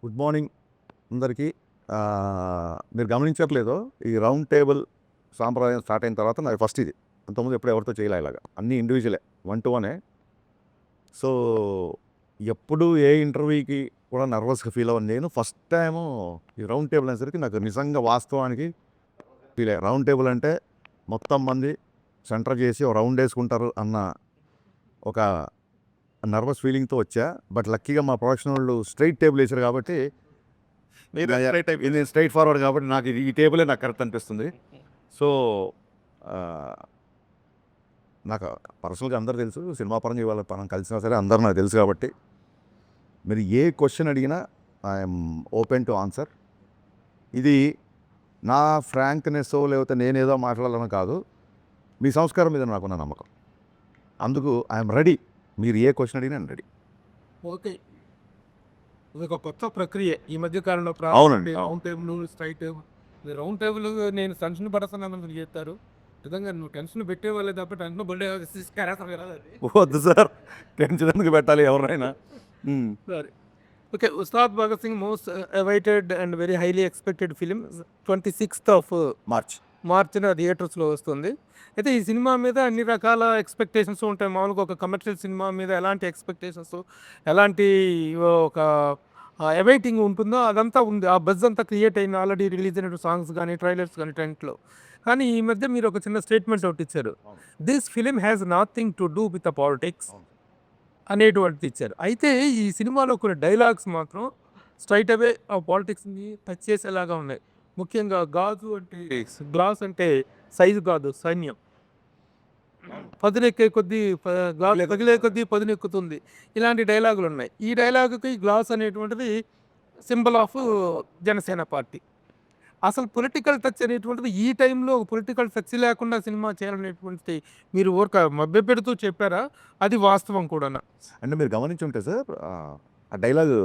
Good morning అందరికీ. మీరు గమనించట్లేదో ఈ రౌండ్ టేబుల్ సాంప్రదాయం స్టార్ట్ అయిన తర్వాత నాకు ఫస్ట్ ఇది. అంతకుముందు ఎప్పుడు ఎవరితో చేయలే ఇలాగా. అన్నీ ఇండివిజువలే, 1-1. సో ఎప్పుడు ఏ ఇంటర్వ్యూకి కూడా నర్వస్గా ఫీల్ అవ్వను నేను. ఫస్ట్ టైము ఈ రౌండ్ టేబుల్ అనేసరికి నాకు నిజంగా వాస్తవానికి ఫీల్ అయ్యా. రౌండ్ టేబుల్ అంటే మొత్తం మంది సెంటర్ చేసి ఒక రౌండ్ వేసుకుంటారు అన్న ఒక నర్వస్ ఫీలింగ్తో వచ్చా. బట్ లక్కీగా మా ప్రొడక్షన్ వాళ్ళు స్ట్రైట్ టేబుల్ వేసారు కాబట్టి ఇది స్ట్రైట్ ఫార్వర్డ్ కాబట్టి నాకు ఈ టేబులే నాకు కరెక్ట్ అనిపిస్తుంది. సో నాకు పర్సనల్గా అందరు తెలుసు, సినిమా పరంగా ఇవాళ మనం కలిసినా సరే అందరూ నాకు తెలుసు కాబట్టి మీరు ఏ క్వశ్చన్ అడిగినా ఐఎమ్ ఓపెన్ టు ఆన్సర్. ఇది నా ఫ్రాంక్నెస్ లేకపోతే నేనేదో మాట్లాడాలని కాదు, మీ సంస్కారం మీద నాకున్న నమ్మకం. అందుకు ఐఎమ్ రెడీ. మీరు ఏ క్వశ్చన్ అడిగినా నేను రెడీ. ఓకే, ఇది ఒక కొత్త ప్రక్రియ ఈ మధ్య కాలంలో. అవునండి. Round table, straight table. Round table నేను టెన్షన్ పడుతున్నాను చెప్తారు. నిజంగా నువ్వు టెన్షన్ పెట్టేవాళ్ళే తప్ప టెన్షన్ పడే వద్దు సార్, టెన్షన్ ఎందుకు పెట్టాలి ఎవరైనా. సరే, okay. Ustaad Bhagat Singh most awaited and very highly expected film 26th మార్చిన థియేటర్స్లో వస్తుంది. అయితే ఈ సినిమా మీద అన్ని రకాల ఎక్స్పెక్టేషన్స్ ఉంటాయి. మామూలుగా ఒక కమర్షియల్ సినిమా మీద ఎలాంటి ఎక్స్పెక్టేషన్స్, ఎలాంటి ఒక అవైటింగ్ ఉంటుందో అదంతా ఉంది. ఆ బజ్ అంతా క్రియేట్ అయింది ఆల్రెడీ రిలీజ్ అయిన సాంగ్స్ కానీ, ట్రైలర్స్ కానీ, టెంట్లో. కానీ ఈ మధ్య మీరు ఒక చిన్న స్టేట్మెంట్ ఒకటి ఇచ్చారు. This film has nothing to do with the politics అనేటువంటిది ఇచ్చారు. అయితే ఈ సినిమాలో కొన్ని డైలాగ్స్ మాత్రం స్ట్రైట్ అవే ఆ పాలిటిక్స్ని టచ్ చేసేలాగా ఉన్నాయి. ముఖ్యంగా గాజు అంటే గ్లాస్ అంటే సైజు కాదు, సైన్యం. పదునెక్కే కొద్దీ గ్లాస్ తగిలే కొద్దీ పదునెక్కుతుంది. ఇలాంటి డైలాగులు ఉన్నాయి. ఈ డైలాగుకి గ్లాస్ అనేటువంటిది సింబల్ ఆఫ్ జనసేన పార్టీ. అసలు పొలిటికల్ టచ్ అనేటువంటిది ఈ టైంలో పొలిటికల్ టచ్ లేకుండా సినిమా చేయాలనేటువంటిది మీరు ఊరిక మభ్యపెడుతూ చెప్పారా? అది వాస్తవం కూడా. అంటే మీరు గమనించి ఉంటే సార్, ఆ డైలాగ్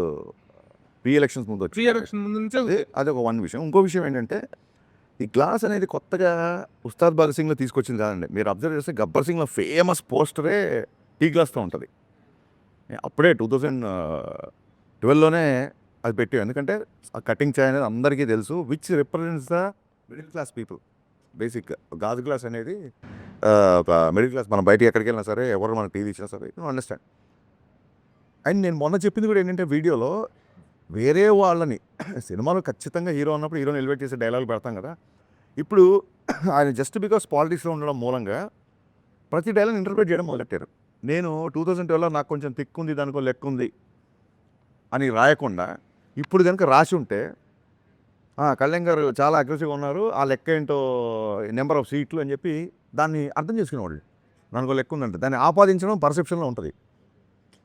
ప్రీ ఎలక్షన్స్ ముందు వచ్చి ఎలక్షన్ ముందు నుంచే అది ఒక విషయం. ఇంకో విషయం ఏంటంటే ఈ గ్లాస్ అనేది కొత్తగా ఉస్తాద్ భగత్ సింగ్లో తీసుకొచ్చింది కాదండి. మీరు అబ్జర్వ్ చేస్తే గబ్బర్ సింగ్లో ఫేమస్ పోస్టరే టీ గ్లాస్తో ఉంటుంది. అప్పుడే 2012లోనే అది పెట్టాం. ఎందుకంటే ఆ కటింగ్ చాయ్ అనేది అందరికీ తెలుసు, which represents the middle class people. Basic గాజు గ్లాస్ అనేది మిడిల్ క్లాస్. మనం బయట ఎక్కడికి వెళ్ళినా సరే, ఎవరు మనకు టీవీ ఇచ్చినా సరే, అండర్స్టాండ్. అండ్ నేను మొన్న చెప్పింది కూడా ఏంటంటే, వీడియోలో వేరే వాళ్ళని సినిమాలో ఖచ్చితంగా హీరో అన్నప్పుడు హీరోని ఎలివేట్ చేసే డైలాగులు పెడతాం కదా. ఇప్పుడు ఆయన జస్ట్ బికాస్ పాలిటిక్స్లో ఉండడం మూలంగా ప్రతి డైలాగ్ ఇంటర్ప్రిట్ చేయడం మొదలెట్టారు. నేను 2012లో నాకు కొంచెం తిక్కు ఉంది, దానికో లెక్క ఉంది అని రాయకుండా ఇప్పుడు కనుక రాసి ఉంటే కళ్యాణ్ గారు చాలా అగ్రెసివ్గా ఉన్నారు, ఆ లెక్క ఏంటో నెంబర్ ఆఫ్ సీట్లు అని చెప్పి దాన్ని అర్థం చేసుకునేవాళ్ళు. దానికో లెక్క ఉందంటే దాన్ని ఆపాదించడం పర్సెప్షన్లో ఉంటుంది.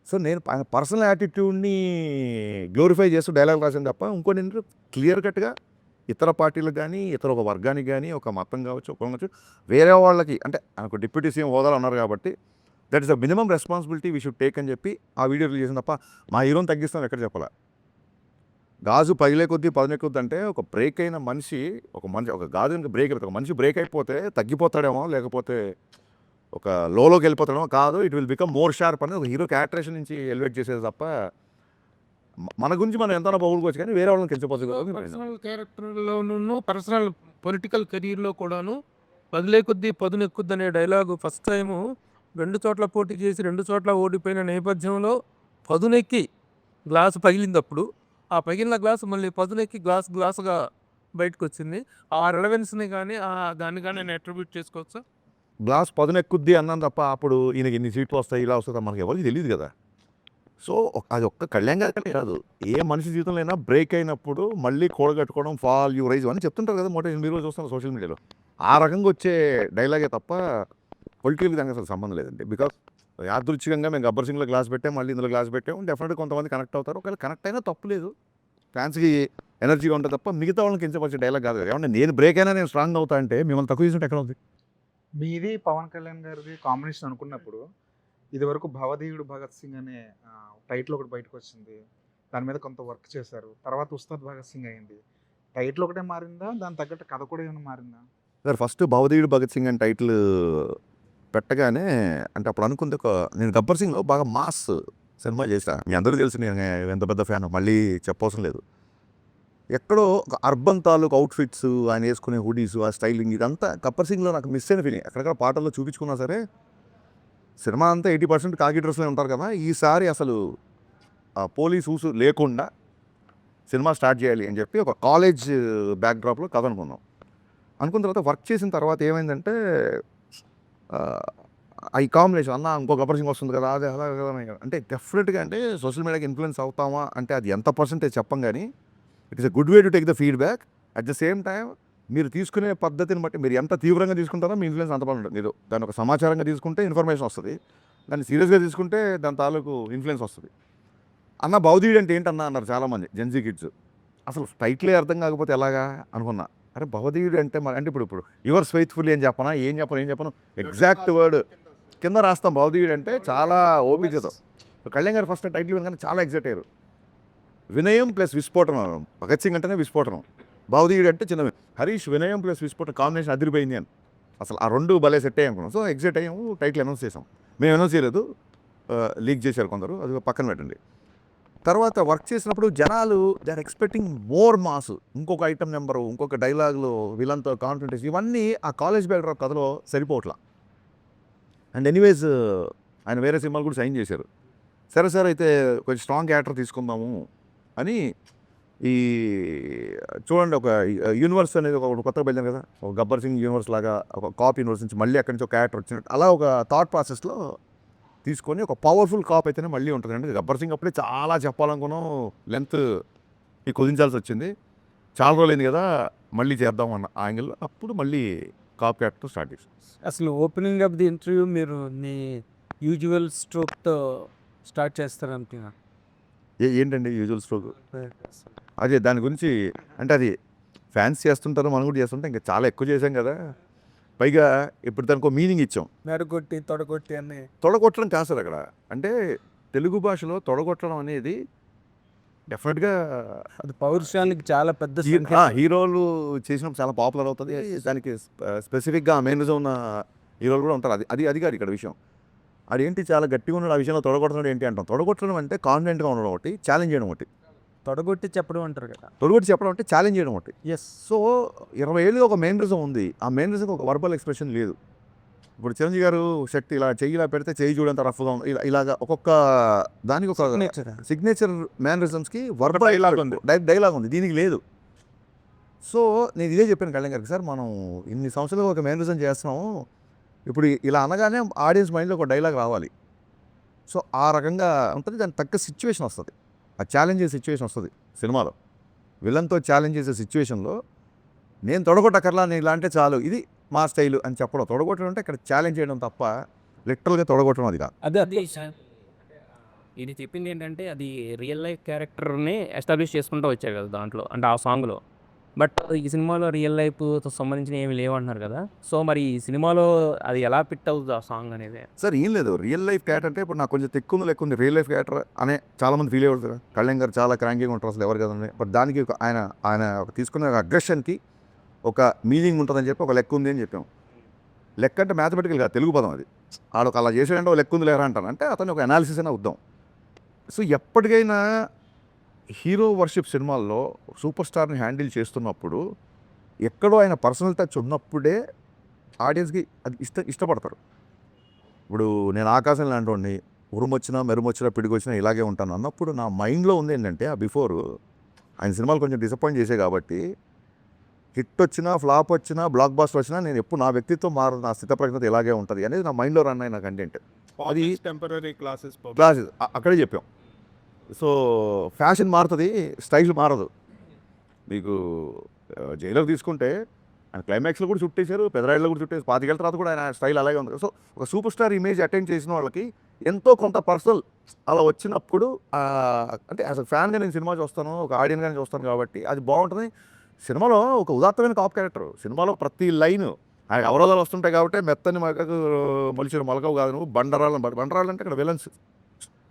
సో నేను పర్సనల్ యాటిట్యూడ్ని గ్లోరిఫై చేస్తూ డైలాగ్ రాసాను తప్ప ఇంకోటి ఏంటంటే క్లియర్ కట్గా ఇతర పార్టీలకు కానీ, ఇతర ఒక వర్గానికి కానీ, ఒక మతం కావచ్చు, ఒక కావచ్చు, వేరే వాళ్ళకి అంటే ఆయనకు డిప్యూటీ సీఎం హోదాలో ఉన్నారు కాబట్టి that is the minimum responsibility we should take అని చెప్పి ఆ వీడియో రిలీజ్ చేసిన తప్ప మా హీరోని తగ్గిస్తాం ఎక్కడ చెప్పాలా. గాజు పగిలే కొద్దీ పదునెక్కుద్ది అంటే ఒక బ్రేక్ అయిన మనిషి, ఒక గాజు బ్రేక్ అయిపోతే, ఒక మనిషి బ్రేక్ అయిపోతే తగ్గిపోతాడేమో, లేకపోతే ఒక లోకి వెళ్ళిపోతాడేమో. కాదు, it will become more sharp అని ఒక హీరో క్యారెక్టరేషన్ నుంచి ఎలివేట్ చేసేది తప్ప మన గురించి మనం ఎంతైనా పౌరుకోవచ్చు కానీ వేరే వాళ్ళని కెలిచిపోతుంది. పర్సనల్ క్యారెక్టర్లోనూ పర్సనల్ పొలిటికల్ కెరీర్లో కూడాను పదిలే కొద్దీ పదునెక్కుద్ది అనే డైలాగు ఫస్ట్ టైము 2 చోట్ల పోటీ చేసి 2 చోట్ల ఓడిపోయిన నేపథ్యంలో పదునెక్కి గ్లాసు పగిలినప్పుడు ఆ పగిలిన గ్లాసు మళ్ళీ పదునెక్కి గ్లాసుగా బయటకు వచ్చింది. ఆ రిలవెన్స్ని కానీ దాన్ని కానీ నేను అట్రిబ్యూట్ చేసుకోవచ్చా? గ్లాస్ పదునెక్కుద్ది అన్నాను తప్ప అప్పుడు ఈయనకి ఇన్ని సీట్లు వస్తాయి, ఇలా వస్తాయి మనకి ఎవరికి తెలియదు కదా. సో అది ఒక్క కళ్యాణ్ గారికనే కాదు, ఏ మనిషి జీవితంలో అయినా బ్రేక్ అయినప్పుడు మళ్ళీ కూడగట్టుకోవడం, ఫాల్ యూ రైజ్ అని చెప్తుంటారు కదా. మీరు చూస్తున్నారు సోషల్ మీడియాలో. ఆ రకంగా వచ్చే డైలాగే తప్ప పొలిటికల్ దానికి అసలు సంబంధం లేదండి. బికాస్ యాదృచ్ఛికంగా మేము గబ్బర్ సింగ్లో గ్లాస్ పెట్టాం, మళ్ళీ ఇందులో గ్లాస్ పెట్టాం. డెఫినెట్గా కొంతమంది కనెక్ట్ అవుతారు. ఒకవేళ కనెక్ట్ అయినా తప్పు లేదు, ఫ్యాన్స్కి ఎనర్జీగా ఉంటుంది తప్ప మిగతా వాళ్ళని కించపరిచే డైలాగ్ కాదు కదా. ఏమన్నా నేను బ్రేక్ అయినా నేను స్ట్రాంగ్ అవుతా అంటే మిమ్మల్ని తక్కువ చేసినట్టు ఎక్కడ ఉంది? మీది పవన్ కళ్యాణ్ గారిది కాంబినేషన్ అనుకున్నప్పుడు ఇదివరకు భవధీయుడు భగత్ సింగ్ అనే టైటిల్ ఒకటి బయటకు వచ్చింది. దాని మీద కొంత వర్క్ చేశారు. తర్వాత ఉస్తాద్ భగత్ సింగ్ అయింది. టైటిల్ ఒకటే మారిందా, దాని తగ్గట్టు కథ కూడా ఏమైనా మారిందా? సార్ ఫస్ట్ భవధీయుడు భగత్ సింగ్ అని టైటిల్ పెట్టగానే అంటే అప్పుడు అనుకుంది నేను గబ్బర్ సింగ్లో బాగా మాస్ సినిమా చేసా. మీ అందరూ తెలుసు నేను ఎంత పెద్ద ఫ్యాన్, మళ్ళీ చెప్పవసరం లేదు. ఎక్కడో ఒక అర్బన్ తాలూకు అవుట్‌ఫిట్స్, ఆయన యేసుకునే హుడీస్, ఆ స్టైలింగ్ ఇదంతా 'గబ్బర్ సింగ్'లో నాకు మిస్ అయిన ఫీలింగ్. ఎక్కడెక్కడ పాటల్లో చూపించుకున్నా సరే, సినిమా అంతా 80% కాకి డ్రెస్‌లో ఉంటారు కదా! ఈసారి అసలు పోలీస్ ఊసు లేకుండా సినిమా స్టార్ట్ చేయాలి అని చెప్పి ఒక కాలేజ్ బ్యాక్‌డ్రాప్‌లో కథ అనుకున్నాం. అనుకున్న తర్వాత వర్క్ చేసిన తర్వాత ఏమైందంటే ఈ కాంబినేషన్ అన్న ఇంకో 'గబ్బర్ సింగ్' వస్తుంది కదా! అదే అలా కదా అంటే డెఫినెట్‌గా అంటే సోషల్ మీడియాకి ఇన్‌ఫ్లుయెన్స్ అవుతామా అంటే అది ఎంత పర్సెంటేజ్ చెప్పం గానీ, it is a good way to take the feedback. At the same time మీరు తీసుకునే పద్ధతిని బట్టి మీరు ఎంత తీవ్రంగా తీసుకుంటారో మీ ఇన్‌ఫ్లుయెన్స్ అంత బాగుంటుంది. మీరు దాన్ని ఒక సమాచారంగా తీసుకుంటే ఇన్ఫర్మేషన్ వస్తది. దాన్ని సీరియస్‌గా తీసుకుంటే దాని తాలూకు ఇన్‌ఫ్లుయెన్స్ వస్తది. అన్న భవదీయుడు అంటే ఏంటన్నా అన్నారు చాలామంది జెన్‌జీ కిడ్స్. అసలు టైటిలే అర్థం కాకపోతే ఎలాగా అనుకున్నా. అరే భవదీయుడు అంటే అంటే ఇప్పుడు యువర్స్ ఫెయిత్‌ఫుల్లీ అని చెప్పనా? ఏం చెప్పను ఎగ్జాక్ట్ వర్డ్ కింద రాస్తాం. భవదీయుడు అంటే చాలా ఓపికతో. కళ్యాణ్ గారు ఫస్ట్ టైటిల్ వినగానే చాలా ఎక్సైట్ అయ్యారు. వినయం ప్లస్ విస్ఫోటనం. భగత్ సింగ్ అంటేనే విస్ఫోటనం. భవదీయుడు అంటే చిన్న హరీష్ వినయం ప్లస్ విస్ఫోటనం కాంబినేషన్ అదిరిపోయింది అని. అసలు ఆ 2 భలే సెట్ అయ్యాయి అనుకున్నాం. సో ఎక్సైట్ అయ్యాము. టైటిల్ అనౌన్స్ చేసాం. మేము అనౌన్స్ చేయలేదు. లీక్ చేశారు కొందరు. అది పక్కన పెట్టండి. తర్వాత వర్క్ చేసినప్పుడు జనాలు they are expecting more mass. ఇంకొక ఐటెమ్ నంబరు, ఇంకొక డైలాగులు, విలన్‌తో కాన్ఫ్రంటేషన్ ఇవన్నీ ఆ కాలేజ్ బ్యాక్‌డ్రాప్ కథలో సరిపోవట్ల. అండ్ ఎనీవేస్ ఆయన వేరే సినిమాలు కూడా సైన్ చేశారు. సరే సార్ అయితే కొంచెం స్ట్రాంగ్ క్యారెక్టర్ తీసుకుందాము అని ఈ చూడండి ఒక యూనివర్స్ అనేది ఒకటి కొత్తగా బయలుదేరింది కదా! ఒక 'గబ్బర్ సింగ్' యూనివర్స్ లాగా ఒక కాప్ యూనివర్స్ నుంచి మళ్ళీ అక్కడి నుంచి ఒక క్యారెక్టర్ వచ్చినట్టు అలా ఒక థాట్ ప్రాసెస్‌లో తీసుకొని ఒక పవర్‌ఫుల్ కాప్ అయితేనే మళ్ళీ ఉంటుందండి. 'గబ్బర్ సింగ్' అప్పుడే చాలా చెప్పాలనుకున్నాం. లెంత్ కుదించాల్సి వచ్చింది. చాలా రోజులైంది కదా! మళ్ళీ చేద్దాం అన్న యాంగిల్‌లో అప్పుడు మళ్ళీ కాప్ క్యారెక్టర్ స్టార్ట్ చేసాం. అసలు ఓపెనింగ్ ఆఫ్ ది ఇంటర్వ్యూ మీరు మీ యూజువల్ స్ట్రోక్‌తో స్టార్ట్ చేస్తారనుకున్నా. ఏంటండి యూజువల్ స్ట్రోక్? అదే దాని గురించి అంటే అది ఫ్యాన్స్ చేస్తుంటారు. మనం కూడా చేస్తుంటాం. ఇంకా చాలా ఎక్కువ చేసాం కదా! పైగా ఇప్పుడు దానికో మీనింగ్ ఇచ్చాం. మెడగొట్టి, తొడగొట్టి అన్నీ. తొడగొట్టడం కాదు సార్ అక్కడ. అంటే తెలుగు భాషలో తొడగొట్టడం అనేది డెఫినెట్‌గా అది పౌరుషానికి చాలా పెద్ద సంకేతం. హీరోలు చేసినప్పుడు చాలా పాపులర్ అవుతది. దానికి స్పెసిఫిక్‌గా మేనరిజం ఉన్న హీరోలు కూడా ఉంటారు. అది కాదు ఇక్కడ విషయం. ఆడేంటి చాలా గట్టిగా ఉన్నాడు. ఆ విషయంలో తొడగొడుతున్నాడు ఏంటి అంటాం. తొడగొట్టడం అంటే కాన్ఫిడెంట్‌గా ఉండడం ఒకటి, ఛాలెంజ్ చేయడం ఒకటి. తొడగొట్టి చెప్పడం అంటారు కదా! తొడగొట్టి చెప్పడం అంటే ఛాలెంజ్ చేయడం ఒకటి. యెస్. సో 20 ఏళ్ళుగా ఒక మేనరిజం ఉంది. ఆ మేనరిజంకి ఒక వర్బల్ ఎక్స్‌ప్రెషన్ లేదు. ఇప్పుడు చిరంజీవి గారు షర్ట్ ఇలా చెయ్యి ఇలా పెడితే చెయ్యి చూడంత రఫ్‌గా ఉంది. ఇలాగా ఒక్కొక్క దానికి ఒక సిగ్నేచర్ మేనరిజమ్స్‌కి వర్బల్ డైలాగ్ ఉంది. డైలాగ్ ఉంది. దీనికి లేదు. సో నేను ఇదే చెప్పాను కళ్యాణ్ గారికి. సార్ మనం ఇన్ని సంవత్సరాలుగా ఒక మేనరిజం చేస్తున్నాము. ఇప్పుడు ఇలా అనగానే ఆడియన్స్ మైండ్‌లో ఒక డైలాగ్ రావాలి. సో ఆ రకంగా ఉంటది. దానికి తగ్గ సిచ్యువేషన్ వస్తది. ఆ ఛాలెంజ్ చేసే సిచ్యువేషన్ వస్తది సినిమాలో. విలన్‌తో ఛాలెంజ్ చేసే సిచ్యువేషన్‌లో నేను తొడగొట్టక్కర్లా నేను ఇలా అంటే చాలు. ఇది మా స్టైలు అని చెప్పడం. తొడగొట్టడం అంటే ఇక్కడ ఛాలెంజ్ చేయడం తప్ప లిటరల్‌గా తొడగొట్టడం అది కాదు. అదే అది ఇది చెప్పింది ఏంటంటే అది రియల్ లైఫ్ క్యారెక్టర్‌ని ఎస్టాబ్లిష్ చేసుకుంటూ వచ్చారు కదా దాంట్లో. అంటే ఆ సాంగ్‌లో. బట్ ఈ సినిమాలో రియల్ లైఫ్‌తో సంబంధించినవి ఏమి లేవంటున్నారు కదా! సో మరి ఈ సినిమాలో అది ఎలా ఫిట్ అవుతది ఆ సాంగ్ అనేది? సార్ ఏం లేదు. రియల్ లైఫ్ క్యారెక్టర్ అంటే ఇప్పుడు నాకు కొంచెం తెక్కుంది లెక్కుంది. రియల్ లైఫ్ క్యారెక్టర్ అనే చాలామంది ఫీల్ అయ్యారు కదా! కళ్యాణ్ గారు చాలా క్రాంకీగా ఉంటారు. అసలు ఎవరు కదండి. బట్ దానికి ఆయన తీసుకున్న అగ్రెషన్‌కి ఒక మీనింగ్ ఉంటుందని చెప్పి ఒక లెక్క ఉంది అని చెప్పాం. లెక్క అంటే మ్యాథమెటికల్ కాదు, తెలుగు పదం అది. ఆడొక అలా చేసాడంటే ఒక లెక్క ఉంది లేరా అంటాను. అంటే అతను ఒక అనాలిసిస్ అయినా వద్దాం. సో ఎప్పటికైనా హీరో వర్షిప్ సినిమాల్లో సూపర్ స్టార్ని హ్యాండిల్ చేస్తున్నప్పుడు ఎక్కడో ఆయన పర్సనల్ టచ్ ఉన్నప్పుడే ఆడియన్స్కి అది ఇష్టపడతారు. ఇప్పుడు నేను ఆకాశం లాంటి ఉరుమొచ్చినా మెరుమొచ్చినా పిడిగొచ్చినా ఇలాగే ఉంటాను అన్నప్పుడు నా మైండ్లో ఉంది ఏంటంటే ఆ బిఫోర్ ఆయన సినిమాలు కొంచెం డిసప్పాయింట్ చేసే కాబట్టి హిట్ వచ్చినా ఫ్లాప్ వచ్చినా బ్లాక్ బాస్టర్ వచ్చినా నేను ఎప్పుడు నా వ్యక్తిత్వం మారదు, నా స్థితప్రజ్ఞత ఇలాగే ఉంటుంది అనేది నా మైండ్లో రన్ అయిన కంటెంట్. అది టెంపరరీ క్లాసెస్ అక్కడే చెప్పాం. సో ఫ్యాషన్ మారుతుంది, స్టైల్ మారదు. మీకు జైలర్ తీసుకుంటే ఆయన క్లైమాక్స్లో కూడా చుట్టేశారు, పెదరాయిల్లో కూడా చుట్టేసి 25 ఏళ్ళ తర్వాత కూడా ఆయన స్టైల్ అలాగే ఉంది. సో ఒక సూపర్ స్టార్ ఇమేజ్ అటెండ్ చేసిన వాళ్ళకి ఎంతో కొంత పర్సనల్ అలా వచ్చినప్పుడు అంటే యాజ్ అ ఫ్యాన్గా నేను సినిమా చూస్తాను, ఒక ఆడియన్గానే చూస్తాను కాబట్టి అది బాగుంటుంది. సినిమాలో ఒక ఉదాత్తమైన కాప్ క్యారెక్టర్. సినిమాలో ప్రతి లైన్ ఆయన అవరోధాలు వస్తుంటాయి కాబట్టి మెత్తని మగకు మొలిచిన మొలకవు కాదు నువ్వు బండరాళ్ళు అంటే ఇక్కడ విలన్స్.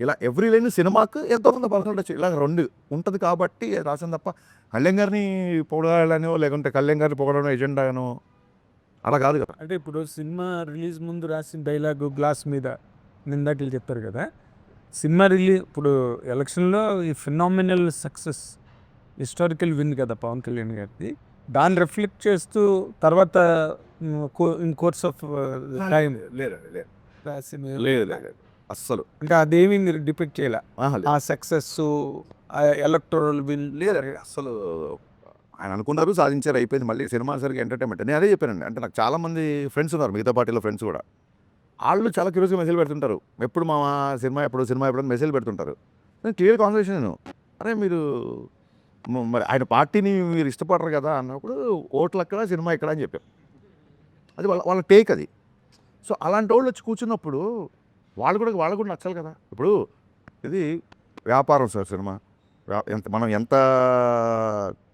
ఇలా ఎవ్రీ లైన్ సినిమాకు ఎంతో కొంత పర్సనల్ టచ్ ఇలా 2 ఉంటుంది కాబట్టి రాసాను తప్ప కళ్యాణ్ గారిని పొగడాలనో లేకుంటే కళ్యాణ్ గారిని పొగడనో ఎజెండానో అలా కాదు కదా. అంటే ఇప్పుడు సినిమా రిలీజ్ ముందు రాసిన డైలాగు గ్లాస్ మీద ఇందాక చెప్పారు కదా! సినిమా ఇప్పుడు ఎలక్షన్లో ఈ ఫినామినల్ సక్సెస్ హిస్టారికల్ విన్ కదా పవన్ కళ్యాణ్ గారిది, దాన్ని రిఫ్లెక్ట్ చేస్తూ తర్వాత ఇన్ కోర్స్ ఆఫ్ టైం లేదు లేదు అస్సలు అంటే అదేమి మీరు డిపెక్ట్ చేయాల లేదు. ఆ సక్సెస్ ఎలక్టోరల్ విన్ లేదండి అసలు ఆయన అనుకున్నారు సాధించారు అయిపోయింది. మళ్ళీ సినిమా సరిగ్గా ఎంటర్టైన్మెంట్ నేను అదే చెప్పానండి. అంటే నాకు చాలామంది ఫ్రెండ్స్ ఉన్నారు మిగతా పార్టీలో ఫ్రెండ్స్ కూడా, వాళ్ళు చాలా క్యూరియస్గా మెసేజ్ పెడుతుంటారు, ఎప్పుడు మా సినిమా ఎప్పుడు మెసేజ్ పెడుతుంటారు. నేను క్లియర్ కాన్వర్సేషన్ నేను, అరే మీరు మరి ఆయన పార్టీని మీరు ఇష్టపడరు కదా అన్నప్పుడు ఓట్లు అక్కడ సినిమా ఇక్కడ అని చెప్పాం. అది వాళ్ళ టేక్ అది. సో అలాంటి వాళ్ళు వచ్చి కూర్చున్నప్పుడు వాళ్ళకు కూడా నచ్చాలి కదా. ఇప్పుడు ఇది వ్యాపారం సార్ సినిమా. మనం ఎంత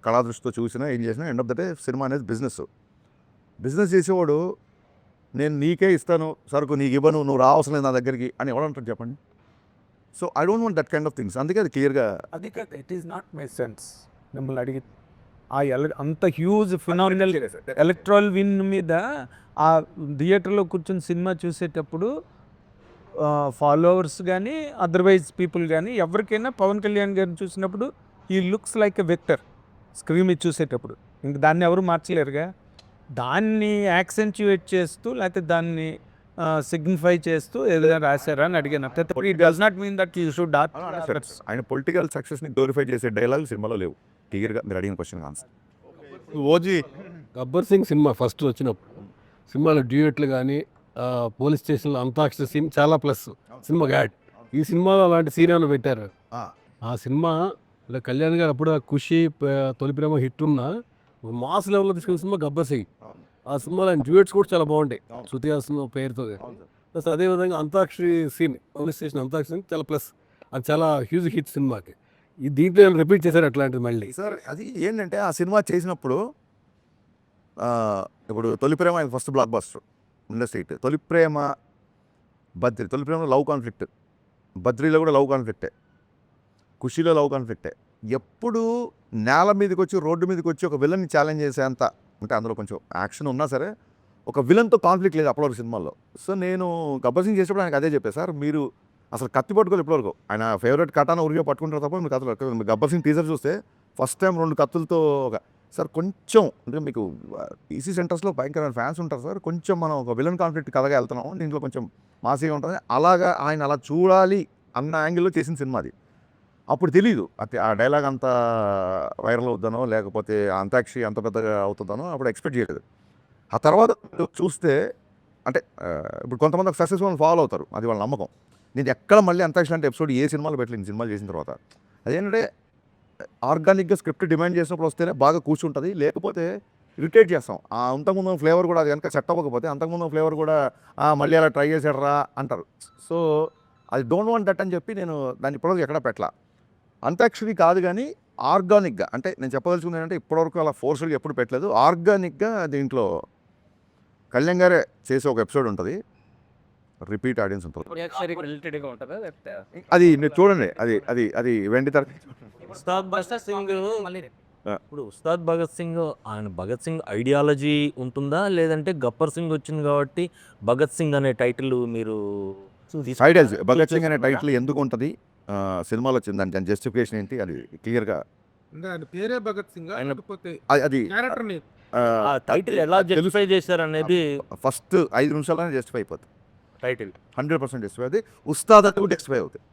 కళాదృష్టితో చూసినా ఏం చేసినా end of the day cinema అనేది బిజినెస్ చేసేవాడు నేను నీకే ఇస్తాను సరుకు, నీకు ఇవ్వను, నువ్వు రావసరం లేదు నా దగ్గరికి అని ఎవడంటారు చెప్పండి. So I don't want that kind of things. అందుకే అది క్లియర్గా అది కాదు, it is not my sense. మిమ్మల్ని అడిగి ఆ అంత హ్యూజ్ ఫినామినల్ ఎలక్ట్రల్ విన్ మీద ఆ థియేటర్లో కూర్చొని సినిమా చూసేటప్పుడు ఫాలోవర్స్ కానీ అదర్వైజ్ పీపుల్ కానీ ఎవరికైనా పవన్ కళ్యాణ్ గారిని చూసినప్పుడు ఈ looks like a vector screen మీద చూసేటప్పుడు. ఇంక దాన్ని ఎవరు మార్చలేరుగా. దాన్ని యాక్సెంచుయేట్ చేస్తూ లేకపోతే దాన్ని సిగ్నిఫై చేస్తూ ఏదైనా రాశారా అని అడిగాను. It does not mean that you should ఆయన పొలిటికల్ సక్సెస్ని గ్లోరిఫై చేసే డైలాగ్ సినిమాలో లేవు. క్లియర్గా మీరు అడిగిన question answer. OG Gabbar Singh cinema first వచ్చినప్పుడు సినిమాలో డ్యూయెట్లు కానీ పోలీస్ స్టేషన్లో అంతాక్షరి సీన్ చాలా ప్లస్ సినిమా యాడ్. ఈ సినిమాలో అలాంటి సీన్ ఏమైనా పెట్టారు? ఆ సినిమా కళ్యాణ్ గారు అప్పుడు ఖుషి తొలి ప్రేమ హిట్ ఉన్న మాస్ లెవెల్లో తీసుకున్న సినిమా గబ్బర్ సింగ్. ఆ సినిమాలో ఆయన డ్యూయెట్స్ కూడా చాలా బాగుంటాయి శృతి హాసన్ పేరుతో. ప్లస్ అదేవిధంగా Antakshari scene police station Antakshari scene చాలా ప్లస్, అది చాలా హ్యూజ్ హిట్ సినిమాకి. ఈ దీంట్లో ఏమైనా రిపీట్ చేశారు అట్లాంటిది మళ్ళీ? సార్ అది ఏంటంటే ఆ సినిమా చేసినప్పుడు ఇప్పుడు తొలి ప్రేమ ఆయన first block buster industry hit. తొలి ప్రేమలో లవ్ కాన్ఫ్లిక్ట్, బద్రీలో కూడా లవ్ కాన్ఫ్లిక్టే, ఖుషీలో లవ్ కాన్ఫ్లిక్టే. ఎప్పుడు నేల మీదకి వచ్చి రోడ్డు మీదకి వచ్చి ఒక విలన్ని ఛాలెంజ్ చేసేంత, అంటే అందులో కొంచెం యాక్షన్ ఉన్నా సరే ఒక విలన్తో కాన్ఫ్లిక్ట్ లేదు అప్పటివరకు సినిమాల్లో. సో నేను గబ్బర్ సింగ్ చేసేప్పుడు ఆయనకు అదే చెప్పాను, సార్ మీరు అసలు కత్తి పట్టుకోవాలి ఇప్పటివరకు. ఆయన ఫేవరెట్ కటాన ఉరిగా పట్టుకుంటారు తప్ప మీకు కథలు. గబ్బర్ సింగ్ టీజర్ చూస్తే ఫస్ట్ టైం 2 కత్తులతో సార్ కొంచెం అంటే మీకు ఈసీ సెంటర్స్లో భయంకరమైన ఫ్యాన్స్ ఉంటారు సార్, కొంచెం మనం ఒక విలన్ కాన్ఫ్లిక్ట్ కథగా వెళ్తున్నాం, దీంట్లో కొంచెం మాసిగా ఉంటుంది అలాగా ఆయన అలా చూడాలి అన్న యాంగిల్లో చేసిన సినిమా అది. అప్పుడు తెలీదు ఆ డైలాగ్ అంత వైరల్ అవుతానో లేకపోతే అంతాక్షరి అంత పెద్దగా అవుతుందనో అప్పుడు ఎక్స్పెక్ట్ చేయలేదు. ఆ తర్వాత చూస్తే అంటే ఇప్పుడు కొంతమంది ఒక సక్సెస్ఫుల్ ఫాలో అవుతారు, అది వాళ్ళ నమ్మకం. నేను ఎక్కడ మళ్ళీ అంతాక్షరి అంటే ఎపిసోడ్ ఏ సినిమాలో పెట్టలేదు సినిమాలు చేసిన తర్వాత. అదేంటంటే ఆర్గానిక్గా స్క్రిప్ట్ డిమాండ్ చేసినప్పుడు వస్తేనే బాగా కూర్చుంటుంది, లేకపోతే ఇరిటేట్ చేస్తాం. అంతకుముందు ఫ్లేవర్ కూడా అది కనుక సెట్ అవ్వకపోతే అంతకుముందు ఫ్లేవర్ కూడా మళ్ళీ అలా ట్రై చేసాడరా అంటారు. సో అది డోంట్ వాంట్ దట్ అని చెప్పి నేను దాన్ని ఇప్పటివరకు ఎక్కడ పెట్టలా. అంతాక్షరి కాదు కానీ ఆర్గానిక్గా, అంటే నేను చెప్పదలుచుకుంది ఏంటంటే ఇప్పటివరకు అలా ఫోర్స్గా ఎప్పుడు పెట్టలేదు. ఆర్గానిక్గా దీంట్లో కళ్యాణ్ గారే చేసే ఒక ఎపిసోడ్ ఉంటుంది, రిపీట్ ఆడియన్స్ ఉంటుంది. రిలేటెడ్గా ఉంటుందా లేకపోతే అది మీరు చూడండి, అది అది అది వెండి తర ఉస్తాద్ భగత్ సింగ్ ఇప్పుడు ఉస్తాద్ భగత్ సింగ్ ఆయన భగత్ సింగ్ ఐడియాలజీ ఉంటుందా లేదంటే గబ్బర్ సింగ్ వచ్చింది కాబట్టి భగత్ సింగ్ అనే టైటిల్ మీరు ఐడియాలజీ భగత్ సింగ్ అనే టైటిల్ ఎందుకు ఉంటుంది సినిమాలో వచ్చింది, దాని జస్టిఫికేషన్ ఏంటి అది క్లియర్గా అంటే ఆయన పేరే భగత్ సింగ్ లేకపోతే అది క్యారెక్టర్ నేమ్ ఆ టైటిల్ ఎలా జస్టిఫై చేశారు అనేది ఫస్ట్ 5 నిమిషాల్లోనే జస్టిఫై అయిపోతుంది. టైటిల్ 100% జస్టిఫై అవుతుంది. ఉస్తాద్ అది కూడా జస్టిఫై అవుతుంది.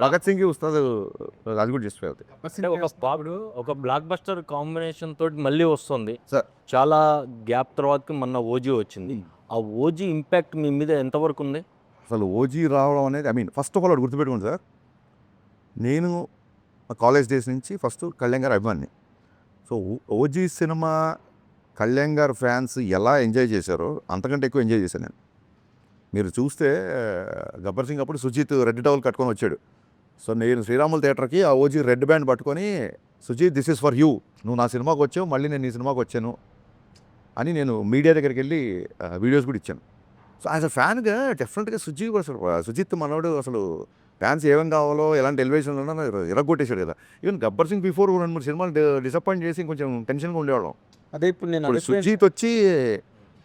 భగత్ సింగ్ ఉస్తాద్ అది కూడా జస్టిఫై అవుతుంది. అంటే ఒక బ్లాక్ బస్టర్ కాంబినేషన్ తోటి మళ్ళీ వస్తుంది సార్. చాలా గ్యాప్ తర్వాత మొన్న ఓజీ వచ్చింది. ఆ ఓజీ ఇంపాక్ట్ మీ మీద ఎంతవరకు ఉంది? అసలు ఓజీ రావడం అనేది ఫస్ట్ ఆఫ్ ఆల్ ఒకటి గుర్తుపెట్టుకోండి సార్, నేను కాలేజ్ డేస్ నుంచి ఫస్ట్ కళ్యాణ్ గారు అభిమాని. So OG cinema Kalyan garu fans ఎలా ఎంజాయ్ చేశారో అంతకంటే ఎక్కువ ఎంజాయ్ చేశాను నేను. మీరు చూస్తే గబ్బర్ సింగ్ అప్పుడు సుజిత్ రెడ్ టవల్ కట్టుకొని వచ్చాడు. సో నేను శ్రీరాములు థియేటర్కి ఆ ఓజీ రెడ్ బ్యాండ్ పట్టుకొని Sujeeth this is for you, నువ్వు నా సినిమాకి వచ్చావు మళ్ళీ నేను నీ సినిమాకి వచ్చాను అని నేను మీడియా దగ్గరికి వెళ్ళి వీడియోస్ కూడా ఇచ్చాను. సో యాజ్ అ ఫ్యాన్గా డెఫినెట్గా సుజిత్ మనోడు అసలు ఫ్యాన్స్ ఏమేం కావాలో ఎలాంటి ఎలివేషన్లో ఉన్నా ఇరగొట్టేశాడు కదా. ఈవెన్ గబ్బర్ సింగ్ బిఫోర్ 2-3 సినిమాలు డిసప్పాయింట్ చేసి కొంచెం టెన్షన్గా ఉండేవాళ్ళం. అదే ఇప్పుడు నేను ఇప్పుడు సుజిత్ వచ్చి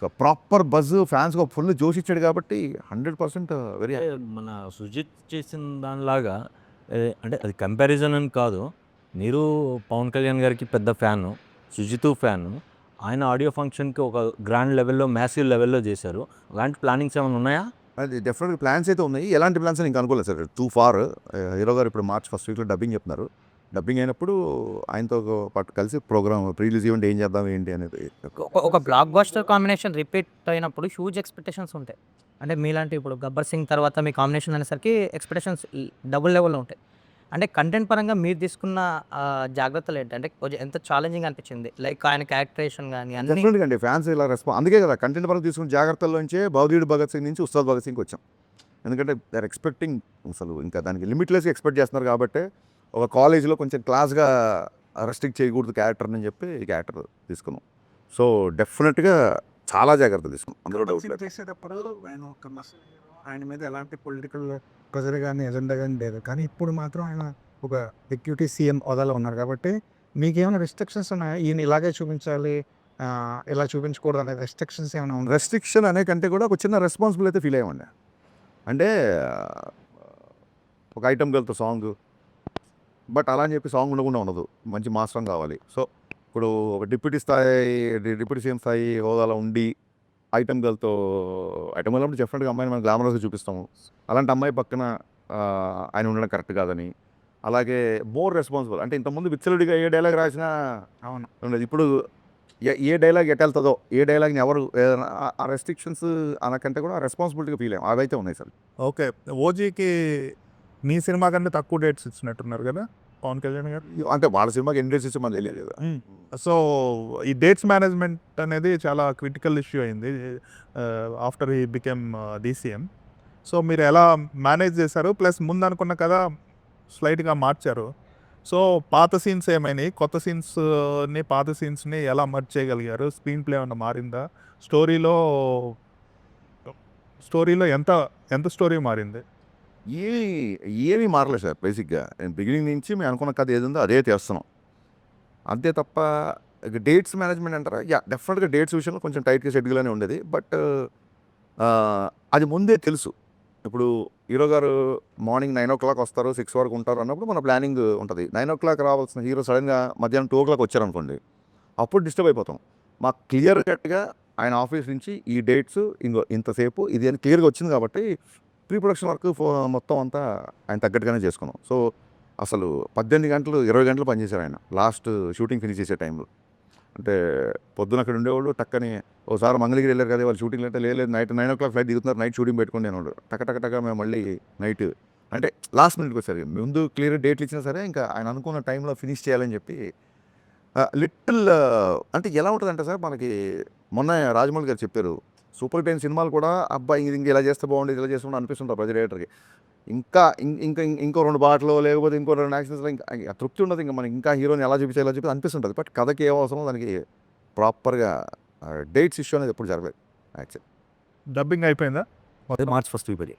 ఒక ప్రాపర్ బజ్ ఫ్యాన్స్కి ఒక ఫుల్ జోష్ ఇచ్చాడు కాబట్టి 100% వెరీ అంటే మన సుజిత్ చేసిన దానిలాగా అంటే అది కంపారిజన్ అని కాదు. మీరు పవన్ కళ్యాణ్ గారికి పెద్ద ఫ్యాను, సుజిత్ ఫ్యాను. ఆయన ఆడియో ఫంక్షన్‌కి ఒక గ్రాండ్ లెవెల్‌లో, మ్యాసివ్ లెవెల్‌లో చేశారు. అలాంటి ప్లానింగ్స్ ఏమైనా ఉన్నాయా? అది డెఫినెట్గా ప్లాన్స్ అయితే ఉన్నాయి. ఎలాంటి ప్లాన్స్ అని ఇంకా అనుకోలేదు సార్. Two far. హీరో గారు ఇప్పుడు మార్చ్ ఫస్ట్ వీక్లో డబ్బింగ్ చెప్తున్నారు. డబ్బింగ్ అయినప్పుడు ఆయనతో పాటు కలిసి ప్రోగ్రామ్ ప్రీ రిలీజ్ ఈవెంట్ ఏం చేద్దాం ఏంటి అనేది. ఒక బ్లాక్ బస్టర్ కాంబినేషన్ రిపీట్ అయినప్పుడు హ్యూజ్ ఎక్స్పెక్టేషన్స్ ఉంటాయి. అంటే మీలాంటి ఇప్పుడు 'గబ్బర్ సింగ్' తర్వాత మీ కాంబినేషన్ అనేసరికి ఎక్స్పెక్టేషన్స్ డబుల్ లెవెల్‌లో ఉంటాయి. అంటే కంటెంట్ పరంగా మీరు తీసుకున్న జాగ్రత్తలు ఏంటి? అంటే కొంచెం ఎంత ఛాలెంజింగ్ అనిపించింది? లైక్ ఆయన క్యారెక్టరేషన్ గాని అన్నీ డెఫినెట్గా అండి ఫ్యాన్స్ ఇలా అందుకే కదా కంటెంట్ పరంగా తీసుకున్న జాగ్రత్తల్లోంచే భగవదీయుడు భగత్ సింగ్ నుంచి ఉస్తాద్ భగత్ సింగ్కి వచ్చాం. ఎందుకంటే దే ఆర్ ఎక్స్పెక్టింగ్ అసలు ఇంకా దానికి లిమిట్లెస్గా ఎక్స్పెక్ట్ చేస్తున్నారు కాబట్టి ఒక కాలేజీలో కొంచెం క్లాస్గా రెస్ట్రిక్ట్ చేయకూడదు క్యారెక్టర్ని చెప్పి ఈ క్యారెక్టర్ తీసుకున్నాం. సో డెఫినెట్గా చాలా జాగ్రత్త తీసుకున్నాం, అందులో డౌట్ లేదు. చేసేటప్పుడు ఆయన మీద ఎలాంటి పొలిటికల్ ప్రెజర్ కానీ ఎజెండా కానీ లేదు. కానీ ఇప్పుడు మాత్రం ఆయన ఒక డిప్యూటీ సీఎం హోదాలో ఉన్నారు కాబట్టి మీకేమైనా రెస్ట్రిక్షన్స్ ఉన్నాయా? ఈయన ఇలాగే చూపించాలి, ఇలా చూపించకూడదు అనే రెస్ట్రిక్షన్స్ ఏమైనా ఉన్నాయి? రెస్ట్రిక్షన్ అనే కంటే కూడా ఒక చిన్న రెస్పాన్సిబుల్ అయితే ఫీల్ అయ్యామండి. అంటే ఒక ఐటమ్ గర్ల్తో సాంగ్, బట్ అలా అని చెప్పి సాంగ్ ఉండకుండా ఉండదు, మంచి మాస్ సాంగ్ కావాలి. సో ఇప్పుడు ఒక డిప్యూటీ సీఎం స్థాయి హోదాలో ఉండి ఐటమ్ గర్ల్తో ఐటమ్ గర్ల్ డెఫినెట్గా అమ్మాయిని మనం గ్లామరస్గా చూపిస్తాము. అలాంటి అమ్మాయి పక్కన ఆయన ఉండడం కరెక్ట్ కాదని. అలాగే మోర్ రెస్పాన్సిబుల్ అంటే ఇంతకుముందు విచ్చలుడిగా ఏ డైలాగ్ రాసినా అవును. ఉండేది. ఇప్పుడు ఏ డైలాగ్ ఎటెళ్తుందో, ఏ డైలాగ్ని ఎవరు ఏదైనా ఆ రెస్ట్రిక్షన్స్ అనకంటే కూడా రెస్పాన్సిబిలిటీగా ఫీల్ అయ్యాం. అవైతే ఉన్నాయి సార్. ఓకే. ఓజీకి మీ సినిమా కంటే తక్కువ డేట్స్ ఇచ్చినట్టున్నారు కదా పవన్ కళ్యాణ్ గారు. అంటే వాళ్ళ సినిమాకి ఎన్ని డేట్స్ ఇచ్చి మనకు తెలియదు కదా. సో ఈ డేట్స్ మేనేజ్మెంట్ అనేది చాలా క్రిటికల్ ఇష్యూ అయింది ఆఫ్టర్ ఈ బికెమ్ డీసీఎం. సో మీరు ఎలా మేనేజ్ చేశారు? ప్లస్ ముందు అనుకున్న కదా స్లైట్గా మార్చారు. సో పాత సీన్స్ ఏమైనాయి, కొత్త సీన్స్ని పాత సీన్స్ని ఎలా మర్జ్ చేయగలిగారు? స్క్రీన్ ప్లే ఏమన్నా మారిందా? స్టోరీలో ఎంత స్టోరీ మారింది? ఏమీ మారలేదు సార్. బేసిక్గా బిగినింగ్ నుంచి మేము అనుకున్న కథ ఏది ఉందో అదే చేస్తున్నాం. అంతే తప్ప డేట్స్ మేనేజ్మెంట్ అంటారా, డెఫినెట్గా డేట్స్ విషయంలో కొంచెం టైట్గా షెడ్యూల్గానే ఉండేది. బట్ అది ముందే తెలుసు. ఇప్పుడు హీరో గారు మార్నింగ్ 9 o'clock వస్తారు, 6 వరకు ఉంటారు అన్నప్పుడు మన ప్లానింగ్ ఉంటుంది. 9 o'clock రావాల్సిన హీరో సడన్గా మధ్యాహ్నం 2 o'clock వచ్చారనుకోండి, అప్పుడు డిస్టర్బ్ అయిపోతాం. మాకు క్లియర్ కట్గా ఆయన ఆఫీస్ నుంచి ఈ డేట్స్ ఇంతసేపు ఇది అని క్లియర్గా వచ్చింది కాబట్టి ప్రీ ప్రొడక్షన్ వర్క్ మొత్తం అంతా ఆయన తగ్గట్టుగానే చేసుకున్నాం. సో అసలు 18 గంటలు 20 గంటలు పనిచేశారు ఆయన లాస్ట్ షూటింగ్ ఫినిష్ చేసే టైంలో. అంటే పొద్దున అక్కడ ఉండేవాళ్ళు టక్కని ఓసారి మంగళగిరి వెళ్ళారు కదా వాళ్ళు షూటింగ్ అంటే లేదు నైట్ 9 o'clock ఫ్లైట్ దిగుతున్నారు, నైట్ షూటింగ్ పెట్టుకుని నేను టక్క మేము మళ్ళీ నైట్ అంటే లాస్ట్ మినిట్కి వచ్చారు. ముందు క్లియర్ డేట్లు ఇచ్చినా సరే ఇంకా ఆయన అనుకున్న టైంలో ఫినిష్ చేయాలని చెప్పి లిటిల్ అంటే ఎలా ఉంటుందంటే సార్ మనకి మొన్న రాజమౌళి గారు చెప్పారు సూపర్ హిట్ అయిన సినిమాలు కూడా అబ్బాయి ఇంక ఇలా చేస్తే బాగుండేది ఇలా చేస్తుంటే అనిపిస్తుంటారు ప్రతి డైరెక్టర్కి. ఇంకో 2 పాటలు లేకపోతే ఇంకో 2 యాక్షన్స్లో ఇంకా తృప్తి ఉండదు. ఇంకా మనకి ఇంకా హీరోని ఎలా చూపించాలో చెప్పి అనిపిస్తుంటుంది. బట్ కథకి ఏం అవసరం దానికి ప్రాపర్గా డేట్స్ ఇష్యూ అనేది ఎప్పుడు జరగలేదు. యాక్చువల్లీ డబ్బింగ్ అయిపోయిందా? మార్చ్ ఫస్ట్ వీక్ అది.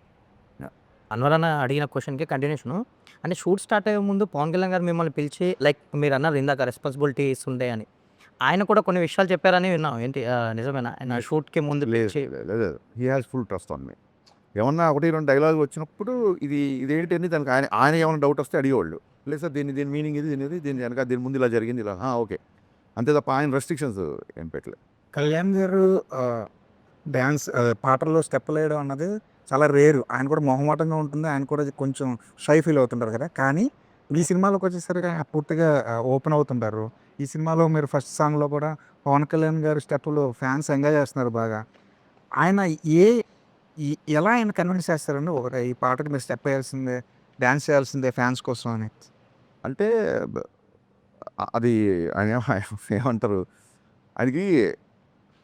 అన్వర్ అన్న అడిగిన క్వశ్చన్కి కంటిన్యూషను. అంటే షూట్ స్టార్ట్ అయ్యే ముందు పవన్ కళ్యాణ్ గారు మిమ్మల్ని పిలిచి లైక్ మీరు అన్నారు ఇందాక రెస్పాన్సిబిలిటీస్ ఉండే అని, ఆయన కూడా కొన్ని విషయాలు చెప్పారని విన్నాం. ఏంటి నిజమేనా? ఆయన షూట్కి ముందు పిలిచి లేదు he has full trust on me. ఏమన్నా 1-2 డైలాగ్ వచ్చినప్పుడు ఇదేంటి అని దానికి ఆయన ఏమైనా డౌట్ వస్తే అడిగేవాళ్ళు. లేదు సార్ దీని మీనింగ్ ఇది దీని వెనక దీని ముందు ఇలా జరిగింది ఇలా ఓకే అంతే తప్ప ఆయన రెస్ట్రిక్షన్స్ ఏం పెట్టలేదు. కళ్యాణ్ గారు డ్యాన్స్ పాటల్లో స్టెప్పులు వేయడం అన్నది చాలా రేరు. ఆయన కూడా మొహమాటంగా ఉంటుంది, ఆయన కూడా కొంచెం షై ఫీల్ అవుతుంటారు కదా. కానీ ఈ సినిమాలోకి వచ్చేసరికి ఆయన పూర్తిగా ఓపెన్ అవుతుంటారు. ఈ సినిమాలో మీరు ఫస్ట్ సాంగ్లో కూడా పవన్ కళ్యాణ్ గారి స్టెప్పులు ఫ్యాన్స్ ఎంజాయ్ చేస్తున్నారు బాగా. ఆయన ఎలా ఆయన కన్విన్స్ చేస్తారండి ఒకటి ఈ పాటకి మీరు స్టెప్ వేయాల్సిందే, డ్యాన్స్ చేయాల్సిందే ఫ్యాన్స్ కోసం అని? అంటే అది ఆయన ఏమంటారు ఆయనకి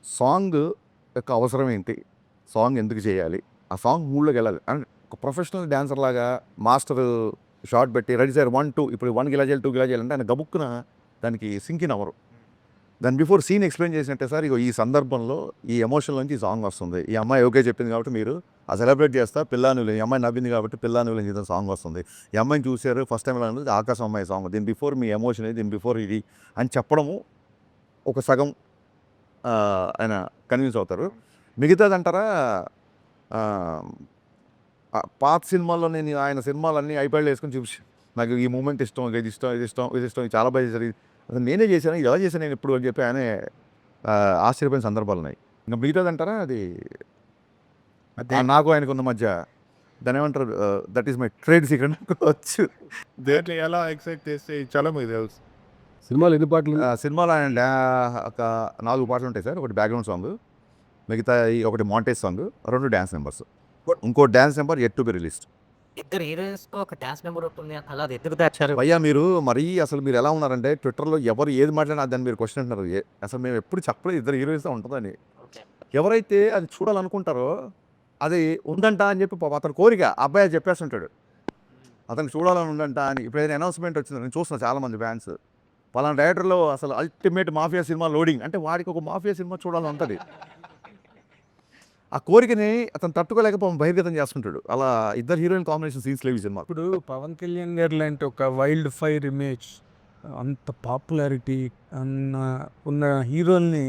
సాంగ్ యొక్క అవసరం ఏంటి, సాంగ్ ఎందుకు చేయాలి, ఆ సాంగ్ మూడ్లోకి వెళ్ళాలి. అండ్ ఒక ప్రొఫెషనల్ డ్యాన్సర్ లాగా మాస్టర్ షార్ట్ పెట్టి రెడీ సార్ 1 2 ఇప్పుడు 1 గిలా చేయాలి 2 గిలా చేయాలంటే ఆయన గబుక్కున దానికి సింకిన్ అవ్వరు. దాని బిఫోర్ సీన్ ఎక్స్ప్లెయిన్ చేసినట్టే సార్ ఇగో ఈ సందర్భంలో ఈ ఎమోషన్ నుంచి ఈ సాంగ్ వస్తుంది, ఈ అమ్మాయి ఓకే చెప్పింది కాబట్టి మీరు ఆ సెలబ్రేట్ చేస్తా పిల్లానులు, ఈ అమ్మాయి నవ్వింది కాబట్టి పిల్లానులు చేసిన సాంగ్ వస్తుంది, ఈ అమ్మాయిని చూశారు ఫస్ట్ టైం ఎలా ఉంటుంది ఆకాశం అమ్మాయి సాంగ్, దీని బిఫోర్ మీ ఎమోషన్ దీని బిఫోర్ ఇది అని చెప్పడము ఒక సగం ఆయన కన్విన్స్ అవుతారు. మిగతాదంటారా పాత సినిమాల్లో నేను ఆయన సినిమాలన్నీ ఐప్యాడ్లో వేసుకొని చూసి నాకు ఈ మూమెంట్ ఇష్టం, ఇది ఇష్టం, ఇది ఇష్టం, ఇది ఇష్టం, ఇది చాలా బాగా చేశారు, అసలు నేనే చేశాను, ఇది ఎలా చేశాను నేను ఎప్పుడు అని చెప్పి ఆయనే ఆశ్చర్యపోయిన సందర్భాలు ఉన్నాయి. ఇంకా మిగతాదంటారా అది నాకు ఆయనకు ఉన్న మధ్య దాని ఏమంటారు, that is my trade secret అనుకోవచ్చు. దేంట్లో ఎలా ఎక్సైట్ చేస్తే చాలా మీకు తెలుసు. సినిమాలు ఎన్ని పాటలు సినిమాలో ఆయన ఒక 4 పాటలు ఉంటాయి సార్. ఒకటి బ్యాక్గ్రౌండ్ సాంగ్, మిగతా ఒకటి మాంటేజ్ సాంగ్, 2 డ్యాన్స్ నెంబర్స్, ఇంకో dance number at to be released. ఇద్దరు హీరోయిన్స్ ఒక డాన్స్ నెంబర్ ఉంటుంది అలా అది ఎందుకు దాచారు? భయ్యా మీరు మరీ అసలు మీరు ఎలా ఉన్నారంటే ట్విట్టర్లో ఎవరు ఏది మాట్లాడినా దాన్ని మీరు క్వశ్చన్ అంటున్నారు. అసలు మేము ఎప్పుడు చెప్పలేదు ఇద్దరు హీరోయిన్స్ ఉంటుందని. ఎవరైతే అది చూడాలనుకుంటారో అది ఉందంట అని చెప్పి పాపం అతని కోరిక అబ్బాయి చెప్పేస్తుంటాడు, అతనికి చూడాలని ఉందంట అని. ఇప్పుడు ఏదైనా అనౌన్స్మెంట్ వచ్చింది, నేను చూస్తున్నా చాలామంది ఫ్యాన్స్ పలానా డైరెక్టర్లో అసలు అల్టిమేట్ మాఫియా సినిమా లోడింగ్ అంటే వాడికి ఒక మాఫియా సినిమా చూడాలని ఉంటుంది. ఆ కోరికని అతను తట్టుకోలేకపోతే బహిర్గతం చేస్తుంటాడు. అలా ఇద్దరు హీరోయిన్ కాంబినేషన్ సీన్స్ లేవు ఈ సినిమా. ఇప్పుడు పవన్ కళ్యాణ్ గారు లాంటి ఒక వైల్డ్ ఫైర్ ఇమేజ్, అంత పాపులారిటీ ఉన్న హీరోల్ని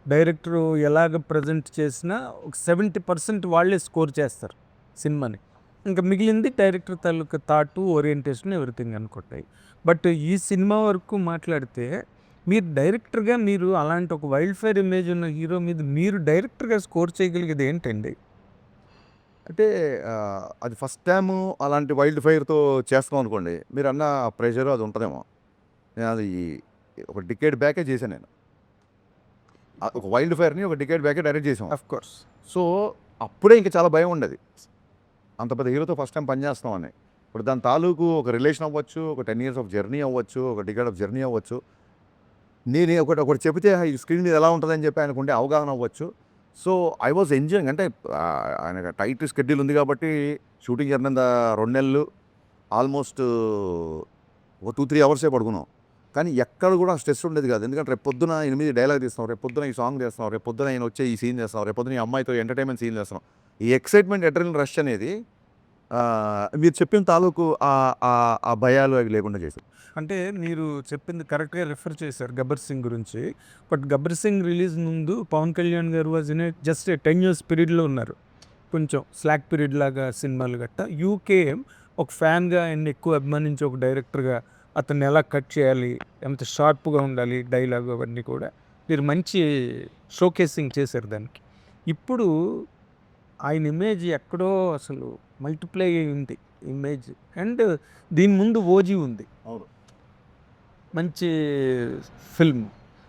డైరెక్టర్ ఎలాగ ప్రజెంట్ చేసినా ఒక 70% వాళ్ళే స్కోర్ చేస్తారు సినిమాని. ఇంకా మిగిలింది డైరెక్టర్ తాలూకా థాటు, ఓరియంటేషన్, ఎవ్రీథింగ్ అనుకుంటాయి. బట్ ఈ సినిమా వరకు మాట్లాడితే మీరు డైరెక్టర్గా మీరు అలాంటి ఒక వైల్డ్ ఫైర్ ఇమేజ్ ఉన్న హీరో మీద మీరు డైరెక్టర్గా స్కోర్ చేయగలిగేది ఏంటండి? అంటే అది ఫస్ట్ టైము అలాంటి వైల్డ్ ఫైర్తో చేస్తాం అనుకోండి, మీరు అన్న ప్రెషర్ అది ఉంటుందేమో. నేను అది ఒక డికేడ్ బ్యాకే చేశాను నేను. ఒక వైల్డ్ ఫైర్ని ఒక డికేడ్ బ్యాకే డైరెక్ట్ చేసాం. Of course. సో అప్పుడే ఇంకా చాలా భయం ఉండేది, అంత పెద్ద హీరోతో ఫస్ట్ టైం పనిచేస్తామని. ఇప్పుడు దాని తాలూకు ఒక రిలేషన్ అవ్వచ్చు, ఒక 10 years ఆఫ్ జర్నీ అవ్వచ్చు, ఒక డికేడ్ ఆఫ్ జర్నీ అవ్వచ్చు. నేను ఒకటి చెబితే ఈ స్క్రీన్ మీద ఎలా ఉంటుందని చెప్పి ఆయనకుండే అవగాహన అవ్వచ్చు. So I was enjoying. అంటే ఆయన టైట్ షెడ్యూల్ ఉంది కాబట్టి షూటింగ్ జరిగిన 2 నెలలు ఆల్మోస్ట్ ఒక 2-3 అవర్సే పడుకున్నాం. కానీ ఎక్కడ కూడా స్ట్రెస్ ఉండేది కాదు. ఎందుకంటే రేపు పొద్దున 8 డైలాగ్ తీస్తాం, రేపు పొద్దున ఈ సాంగ్ చేస్తాం, రేపు పొద్దున ఆయన వచ్చే ఈ సీన్ చేస్తాం, రేపు పొద్దున ఈ అమ్మాయితో ఎంటర్టైన్మెంట్ సీన్ చేస్తాం. ఈ ఎక్సైట్మెంట్, అడ్రినల్ రష్ అనేది మీరు చెప్పిన తాలూకు ఆ భయాలు అవి లేకుండా చేశారు. అంటే మీరు చెప్పింది కరెక్ట్గా రిఫర్ చేశారు గబ్బర్ సింగ్ గురించి. బట్ గబ్బర్ సింగ్ రిలీజ్ ముందు పవన్ కళ్యాణ్ గారు వాజ్ ఇన్ జస్ట్ 10 years పీరియడ్లో ఉన్నారు. కొంచెం స్లాక్ పీరియడ్ లాగా సినిమాలు గట్ట. యూకేఎం ఒక ఫ్యాన్గా ఆయన్ని ఎక్కువ అభిమానించి ఒక డైరెక్టర్గా అతన్ని ఎలా కట్ చేయాలి, ఎంత షార్ప్గా ఉండాలి డైలాగ్, అవన్నీ కూడా మీరు మంచి షోకేసింగ్ చేశారు దానికి. ఇప్పుడు ఆయన ఇమేజ్ ఎక్కడో అసలు మల్టిప్లై అయింది ఇమేజ్. అండ్ దీని ముందు ఓజీ ఉంది, అవును, మంచి ఫిల్మ్.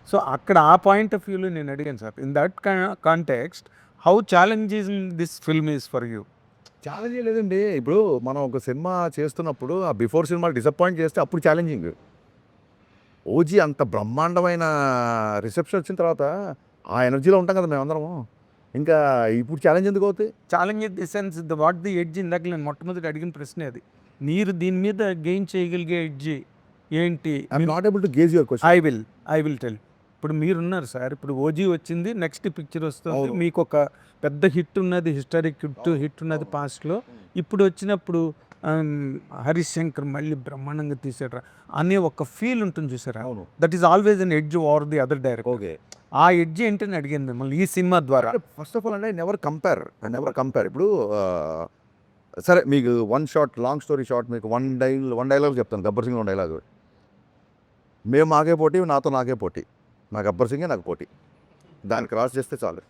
సో అక్కడ ఆ పాయింట్ ఆఫ్ వ్యూలో నేను అడిగాను sir, in that context how challenging this film is for you? Challenge లేదండి. ఇప్పుడు మనం ఒక సినిమా చేస్తున్నప్పుడు ఆ బిఫోర్ సినిమా డిసప్పాయింట్ చేస్తే అప్పుడు ఛాలెంజింగ్. ఓజీ అంత బ్రహ్మాండమైన రిసెప్షన్ వచ్చిన తర్వాత ఆ ఎనర్జీలో ఉంటాం కదా మేమందరము. ఇంకా ఇప్పుడు ఛాలెంజ్ ఎందుకు అవుతాయి? Challenge in the sense what the edge, ఇందాక నేను మొట్టమొదటి అడిగిన ప్రశ్న అది. మీరు దీని మీద గెయిన్ చేయగలిగే ఎడ్జ్ ఏంటి? I'm not able to gauge your question. I will tell. ఇప్పుడు మీరున్నారు సార్, ఇప్పుడు ఓజీ వచ్చింది, నెక్స్ట్ పిక్చర్ వస్తుంది, అవును. మీకు ఒక పెద్ద హిట్ ఉన్నది, హిస్టారిక్ హిట్ ఉన్నది పాస్ట్లో. ఇప్పుడు వచ్చినప్పుడు హరీష్ శంకర్ మళ్ళీ బ్రహ్మాండంగా తీసాడు అనే ఒక ఫీల్ ఉంటుంది చూసారా, అవును, that is always an edge over the other director. Okay. ఆ ఎడ్జ్ ఏంటని అడిగాను మిమ్మల్ని ఈ సినిమా ద్వారా. ఫస్ట్ ఆఫ్ ఆల్ అంటే నెవర్ కంపేర్. ఇప్పుడు సరే మీకు one shot, long story short, మీకు వన్ డైలాగ్ చెప్తాను. గబ్బర్ సింగ్ డైలాగ్, మేము మాకే పోటీ, నాతో నాకే పోటీ, నా గబ్బర్ సింగే నాకు పోటీ, దాన్ని క్రాస్ చేస్తే చాలు.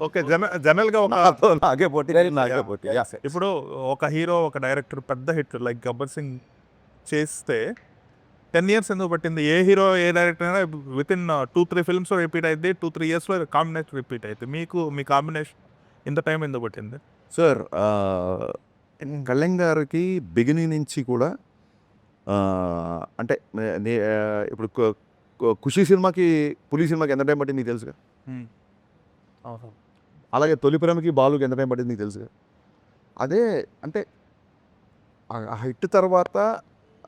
ఓకే, జనరల్గా నాతో నాకే పోటీ, నాకే పోటీ. ఇప్పుడు ఒక హీరో, ఒక డైరెక్టర్ పెద్ద హిట్ లైక్ గబ్బర్ సింగ్ చేస్తే 10 years ఎందుకు పట్టింది? ఏ హీరో, ఏ డైరెక్టర్ అయినా విత్ ఇన్ 2-3 films రిపీట్ అయితే 2-3 yearsలో కాంబినేషన్ రిపీట్ అయితే మీ కాంబినేషన్ ఇంత టైం ఎందుకు పట్టింది? సార్ కళ్యాణ్ గారికి బిగినింగ్ నుంచి కూడా అంటే ఇప్పుడు ఖుషి సినిమాకి, పులి సినిమాకి ఎంత టైం పట్టింది నీకు తెలుసుగా. అలాగే తొలి ప్రేమకి, బాలుకి ఎంత టైం పట్టింది నీకు తెలుసుగా. అదే అంటే ఆ హిట్ తర్వాత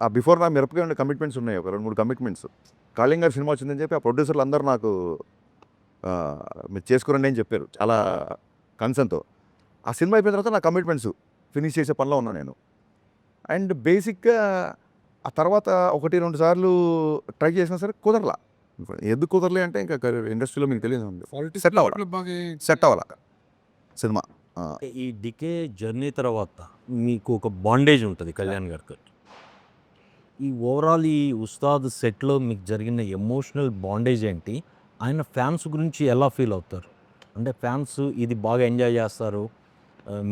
ఆ బిఫోర్ నా మిరపగా ఉండే కమిట్మెంట్స్ ఉన్నాయి, ఒక 2-3 కమిట్మెంట్స్. కళ్యాణ్ గారి సినిమా వచ్చిందని చెప్పి ఆ ప్రొడ్యూసర్లు అందరూ నాకు మీరు చేసుకోరండి అని చెప్పారు చాలా కన్సర్న్తో. ఆ సినిమా అయిపోయిన తర్వాత నా కమిట్మెంట్స్ ఫినిష్ చేసే పనిలో ఉన్నాను నేను. అండ్ బేసిక్గా ఆ తర్వాత 1-2 సార్లు ట్రై చేసినా సరే కుదరలా. ఎందుకు కుదరలే అంటే ఇంకా ఇండస్ట్రీలో మీకు తెలియదు సెట్ అవ్వాల సినిమా. ఈ డికే జర్నీ తర్వాత మీకు ఒక బాండేజ్ ఉంటుంది కళ్యాణ్ గారికి. ఈ ఓవరాల్ ఈ ఉస్తాద్ సెట్లో మీకు జరిగిన ఎమోషనల్ బాండేజ్ ఏంటి? ఆయన ఫ్యాన్స్ గురించి ఎలా ఫీల్ అవుతారు? అంటే ఫ్యాన్స్ ఇది బాగా ఎంజాయ్ చేస్తారు,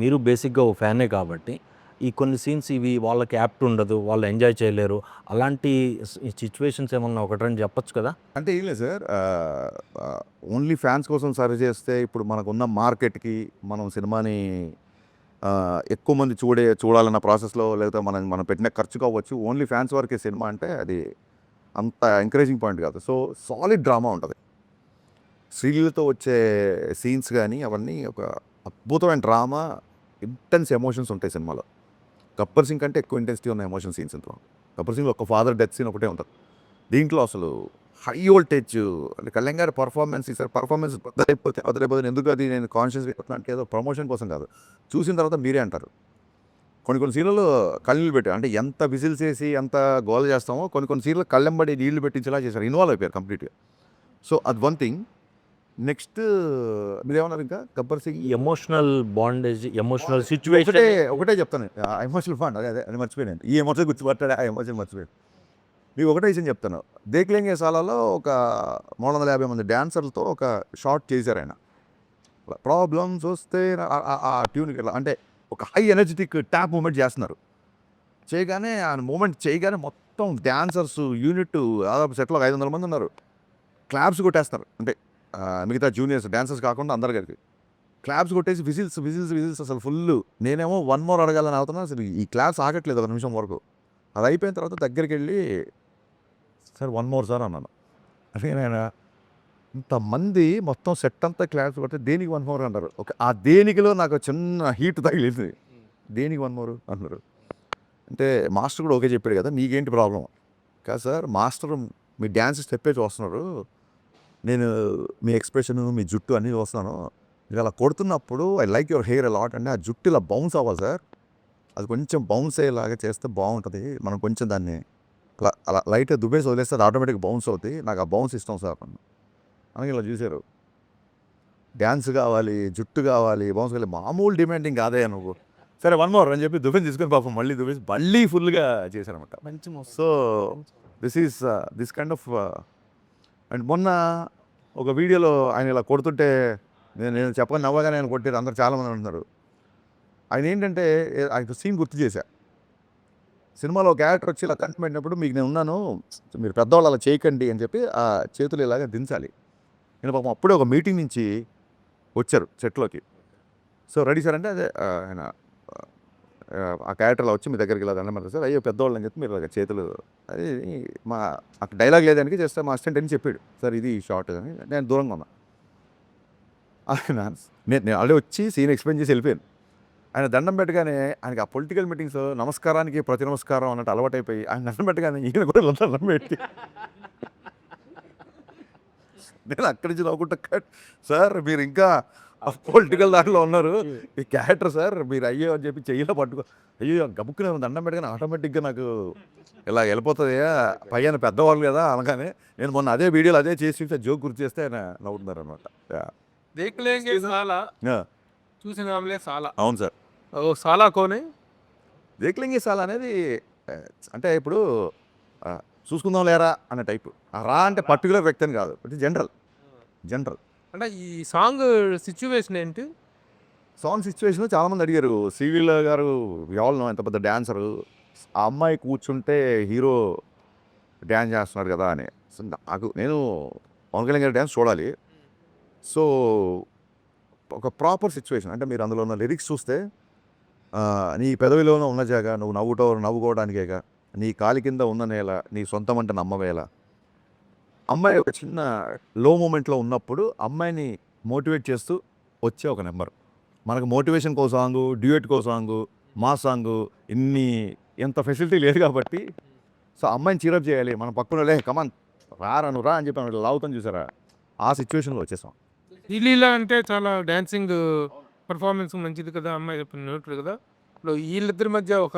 మీరు బేసిక్గా ఓ ఫ్యానే కాబట్టి ఈ కొన్ని సీన్స్ ఇవి వాళ్ళకి యాప్ట్ ఉండదు, వాళ్ళు ఎంజాయ్ చేయలేరు, అలాంటి సిచ్యువేషన్స్ ఏమన్నా ఒకటి రెండు చెప్పొచ్చు కదా? అంటే ఏం లేదు సార్, ఓన్లీ ఫ్యాన్స్ కోసం సర్వ్ చేస్తే ఇప్పుడు మనకున్న మార్కెట్కి మనం సినిమాని ఎక్కువ మంది చూడాలన్న ప్రాసెస్లో లేదా మనం పెట్టిన ఖర్చు కావచ్చు, ఓన్లీ ఫ్యాన్స్ వరకే సినిమా అంటే అది అంత ఎంకరేజింగ్ పాయింట్ కాదు. సో సాలిడ్ డ్రామా ఉంటుంది, శ్రీలీలతో వచ్చే సీన్స్ కానీ అవన్నీ ఒక అద్భుతమైన డ్రామా, ఇంటెన్స్ ఎమోషన్స్ ఉంటాయి సినిమాలో. గబ్బర్ సింగ్ కంటే ఎక్కువ ఇంటెన్సిటీ ఉన్న ఎమోషన్ సీన్స్ ఇంట్లో. గబ్బర్ సింగ్ ఒక ఫాదర్ డెత్ సీన్ ఒకటే ఉంటుంది, దీంట్లో అసలు హై వోల్టేజ్. అంటే కళ్యాణ్ గారి పర్ఫార్మెన్స్ ఈసారి పర్ఫార్మెన్స్ వదిలేకపోతే ఎందుకు అది నేను కాన్షియస్గా అంటే ఏదో ప్రమోషన్ కోసం కాదు, చూసిన తర్వాత మీరే అంటారు. కొన్ని సీన్లలో కళ్ళు పెట్టి అంటే ఎంత విజిల్స్ వేసి ఎంత గోల్ చేస్తామో కొన్ని సీన్లు కళ్ళెంబడి నీళ్లు పెట్టించేలా చేశారు, ఇన్వాల్వ్ అయిపోయారు కంప్లీట్గా. సో అది వన్ థింగ్. నెక్స్ట్ మీరేమన్నారు ఇంకా Gabbar Singh emotional bondage, emotional situation ఒకటే చెప్తాను, ఎమోషనల్ ఫండ్ అది మర్చిపోయాను, ఈ ఎమోషన్ గుర్తుపట్టాడు, ఆ ఎమోషన్ మర్చిపోయాను. మీకు ఒకటే విషయం చెప్తాను, దేక్లేంగే సాలాలో ఒక 350 మంది డ్యాన్సర్లతో ఒక షార్ట్ చేశారు ఆయన. ప్రాబ్లమ్స్ వస్తే ఆ ట్యూన్కి అంటే ఒక హై ఎనర్జెటిక్ ట్యాప్ మూమెంట్ చేస్తున్నారు, చేయగానే ఆ మూమెంట్ చేయగానే మొత్తం డ్యాన్సర్స్ యూనిట్ దాదాపు సెట్లో 500 మంది ఉన్నారు, క్లాప్స్ కొట్టేస్తున్నారు. అంటే మిగతా జూనియర్స్ డ్యాన్సర్స్ కాకుండా అందరు కలిపి క్లాప్స్ కొట్టేసి విజిల్స్ అసలు ఫుల్. నేనేమో 1 more అడగాలని అవుతున్నా, అసలు ఈ క్లాప్స్ ఆగట్లేదు ఒక నిమిషం వరకు. అది అయిపోయిన తర్వాత దగ్గరికి వెళ్ళి సార్ 1 more సార్ అన్నాను. అంటే నేను ఇంతమంది మొత్తం సెట్ అంతా క్లాప్స్ కొడితే దేనికి 1 more అంటారు. ఓకే, ఆ దేనికిలో నాకు చిన్న హీట్ తగిలింది, దేనికి 1 more అంటున్నారు. అంటే మాస్టర్ కూడా ఓకే చెప్పాడు కదా, నీకేంటి ప్రాబ్లం కాదు సార్, మాస్టర్ మీ డ్యాన్స్ స్టెప్పే చూస్తున్నారు, నేను మీ ఎక్స్ప్రెషన్ మీ జుట్టు అన్నీ చూస్తున్నాను, మీరు అలా కొడుతున్నప్పుడు I like your hair a lot అంటే ఆ జుట్టు ఇలా బౌన్స్ అవ్వాలి సార్, అది కొంచెం బౌన్స్ అయ్యేలాగా చేస్తే బాగుంటుంది, మనం కొంచెం దాన్ని అలా లైట్గా దుబ్బేసి వదిలేస్తే అది ఆటోమేటిక్గా బౌన్స్ అవుతుంది, నాకు ఆ బౌన్స్ ఇష్టం సార్ అని ఇలా చూశారు. డ్యాన్స్ కావాలి, జుట్టు కావాలి, బౌన్స్ కావాలి, మామూలు డిమాండింగ్ కాదే నువ్వు. సరే 1 more అని చెప్పి దుబ్బేసి తీసుకొని పాపం మళ్ళీ ఫుల్గా చేశారనమాట. So this kind of. And మొన్న ఒక వీడియోలో ఆయన ఇలా కొడుతుంటే నేను చెప్పని నవ్వగానే ఆయన కొట్టారు, అందరు చాలామంది అంటున్నారు. ఆయన ఏంటంటే ఆయన సీన్ గుర్తు చేశా, సినిమాలో ఒక క్యారెక్టర్ వచ్చి ఇలా కంటి పెట్టినప్పుడు మీకు నేను ఉన్నాను, మీరు పెద్దవాళ్ళు అలా చేయకండి అని చెప్పి ఆ చేతులు ఇలాగా దించాలి. నేను పాపం అప్పుడే ఒక మీటింగ్ నుంచి వచ్చారు సెట్లోకి. సో రెడీ సార్ అంటే అదే ఆయన ఆ క్యారెక్టర్లో వచ్చి మీ దగ్గరికి ఇలా దండం పెడతారు సార్, అయ్యో పెద్దవాళ్ళు అని చెప్పి మీరు ఇలాగ చేతులు, అది మా అక్కడ డైలాగ్ లేదానికి చేస్తే మా అసిస్టెంట్ అని చెప్పాడు సార్ ఇది షార్ట్ అని. నేను దూరంగా ఉన్నా, నేను ఆల్రెడీ వచ్చి సీన్ ఎక్స్ప్లెయిన్ చేసి వెళ్ళిపోయాను. ఆయన దండం పెట్టగానే ఆయనకి ఆ పొలిటికల్ మీటింగ్స్ నమస్కారానికి ప్రతి నమస్కారం అన్నట్టు అలవాటైపోయి ఆయన దండం పెట్టగానే ఈయన కూడా దండం పెట్టి నేను అక్కడి నుంచి నవ్వుకుంటా, సార్ మీరు ఇంకా పొలిటికల్ దాంట్లో ఉన్నారు, ఈ క్యారెక్టర్ సార్ మీరు అయ్యో అని చెప్పి చెయ్యిలో పట్టుకో, అయ్యో గబుక్కునే దండం పెట్టగానే ఆటోమేటిక్గా నాకు ఇలా వెళ్ళిపోతుంది, పైన పెద్దవాళ్ళు కదా అనగానే నేను మొన్న అదే వీడియోలో అదే చేసి జోక్ గుర్తు చేస్తే ఆయన నవ్వుతున్నారు అనమాట. దేక్లేంగే సాలా చూసిన సాలా. అవును సార్, ఓ సాలా కోనే దేక్లేంగే సాలా అనేది అంటే ఇప్పుడు చూసుకుందాం లేరా అనే టైపు. రా అంటే పర్టికులర్ వ్యక్తి అని కాదు, బట్ జనరల్ అంటే ఈ సాంగ్ సిచ్యువేషన్ ఏంటి? సాంగ్ సిచ్యువేషన్ చాలామంది అడిగారు, శ్రీలీల గారు ఎవరు ఎంత పెద్ద డ్యాన్సరు, ఆ అమ్మాయి కూర్చుంటే హీరో డ్యాన్స్ చేస్తున్నారు కదా అని. సో నేను పవన్ కళ్యాణ్ గారి డ్యాన్స్ చూడాలి. సో ఒక ప్రాపర్ సిచ్యువేషన్ అంటే మీరు అందులో ఉన్న లిరిక్స్ చూస్తే నీ పెదవిలోనే ఉన్న జాగా నువ్వు నవ్వుకోవడానికేగా, నీ కాలి కింద ఉన్న నేల నీ సొంతం అంటే నమ్మవేళ. అమ్మాయి ఒక చిన్న లో మూమెంట్లో ఉన్నప్పుడు అమ్మాయిని మోటివేట్ చేస్తూ వచ్చే ఒక నెంబర్. మనకు మోటివేషన్ కో సాంగు, డ్యూయెట్ కో సాంగు, మా సాంగు ఎంత ఫెసిలిటీ లేదు కాబట్టి సో అమ్మాయిని చీరప్ చేయాలి, మన పక్కన కమాన్ రా అని చెప్పి లావుతాం చూసారా, ఆ సిచ్యువేషన్లో వచ్చేసాం. శ్రీలీల అంటే చాలా డాన్సింగ్ పర్ఫార్మెన్స్ మంచిది కదా, అమ్మాయి చెప్పినట్టు కదా. ఇప్పుడు వీళ్ళిద్దరి మధ్య ఒక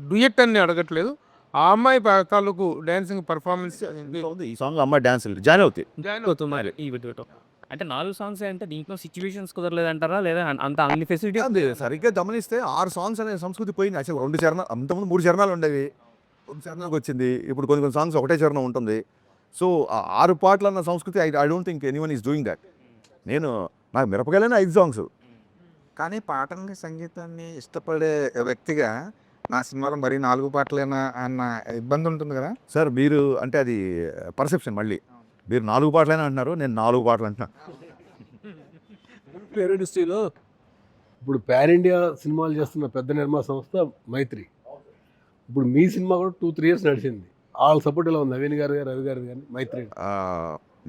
డ్యూయెట్ అని అడగట్లేదు, ఆ అమ్మాయి తాలూకు డాన్సింగ్ పర్ఫార్మెన్స్ ఉంది ఈ సాంగ్ అమ్మాయి డ్యాన్స్ జాయిన్ అవుతాయి. జాయిన్ అవుతున్నారు. ఈ వీటితో అంటే 4 సాంగ్స్ అంటే దీంట్లో సిచ్యువేషన్స్ కుదరలేదంటారా లేదా అంత అన్ని ఫెసిలిటీ అది సరిగ్గా గమనిస్తే 6 సాంగ్స్ అనే సంస్కృతి పోయింది. అసలు 2 చరణాలు అంతకుముందు 3 చరణాలు ఉండేవి. 2 చరణాలకు వచ్చింది. ఇప్పుడు కొన్ని కొన్ని సాంగ్స్ ఒకటే చరణం ఉంటుంది. సో 6 పాటలు అన్న సంస్కృతి I don't think anyone is doing that. నాకు మిరపకాయలనే 5 సాంగ్స్. కానీ పాటల్ని సంగీతాన్ని ఇష్టపడే వ్యక్తిగా నా సినిమాలో మరీ 4 పాటలేనా అన్న ఇబ్బంది ఉంటుంది కదా. సార్ మీరు అంటే అది పర్సెప్షన్ మళ్ళీ. మీరు 4 పాటలైనా అంటున్నారు, నేను 4 పాటలు అంటున్నా. ఇండస్ట్రీలో ఇప్పుడు పాన్ ఇండియా సినిమాలు చేస్తున్న పెద్ద నిర్మాణ సంస్థ మైత్రి. ఇప్పుడు మీ సినిమా కూడా 2-3 ఇయర్స్ నడిచింది. వాళ్ళ సపోర్ట్ ఎలా ఉంది? నవీన్ గారు, రవి గారు కానీ మైత్రి.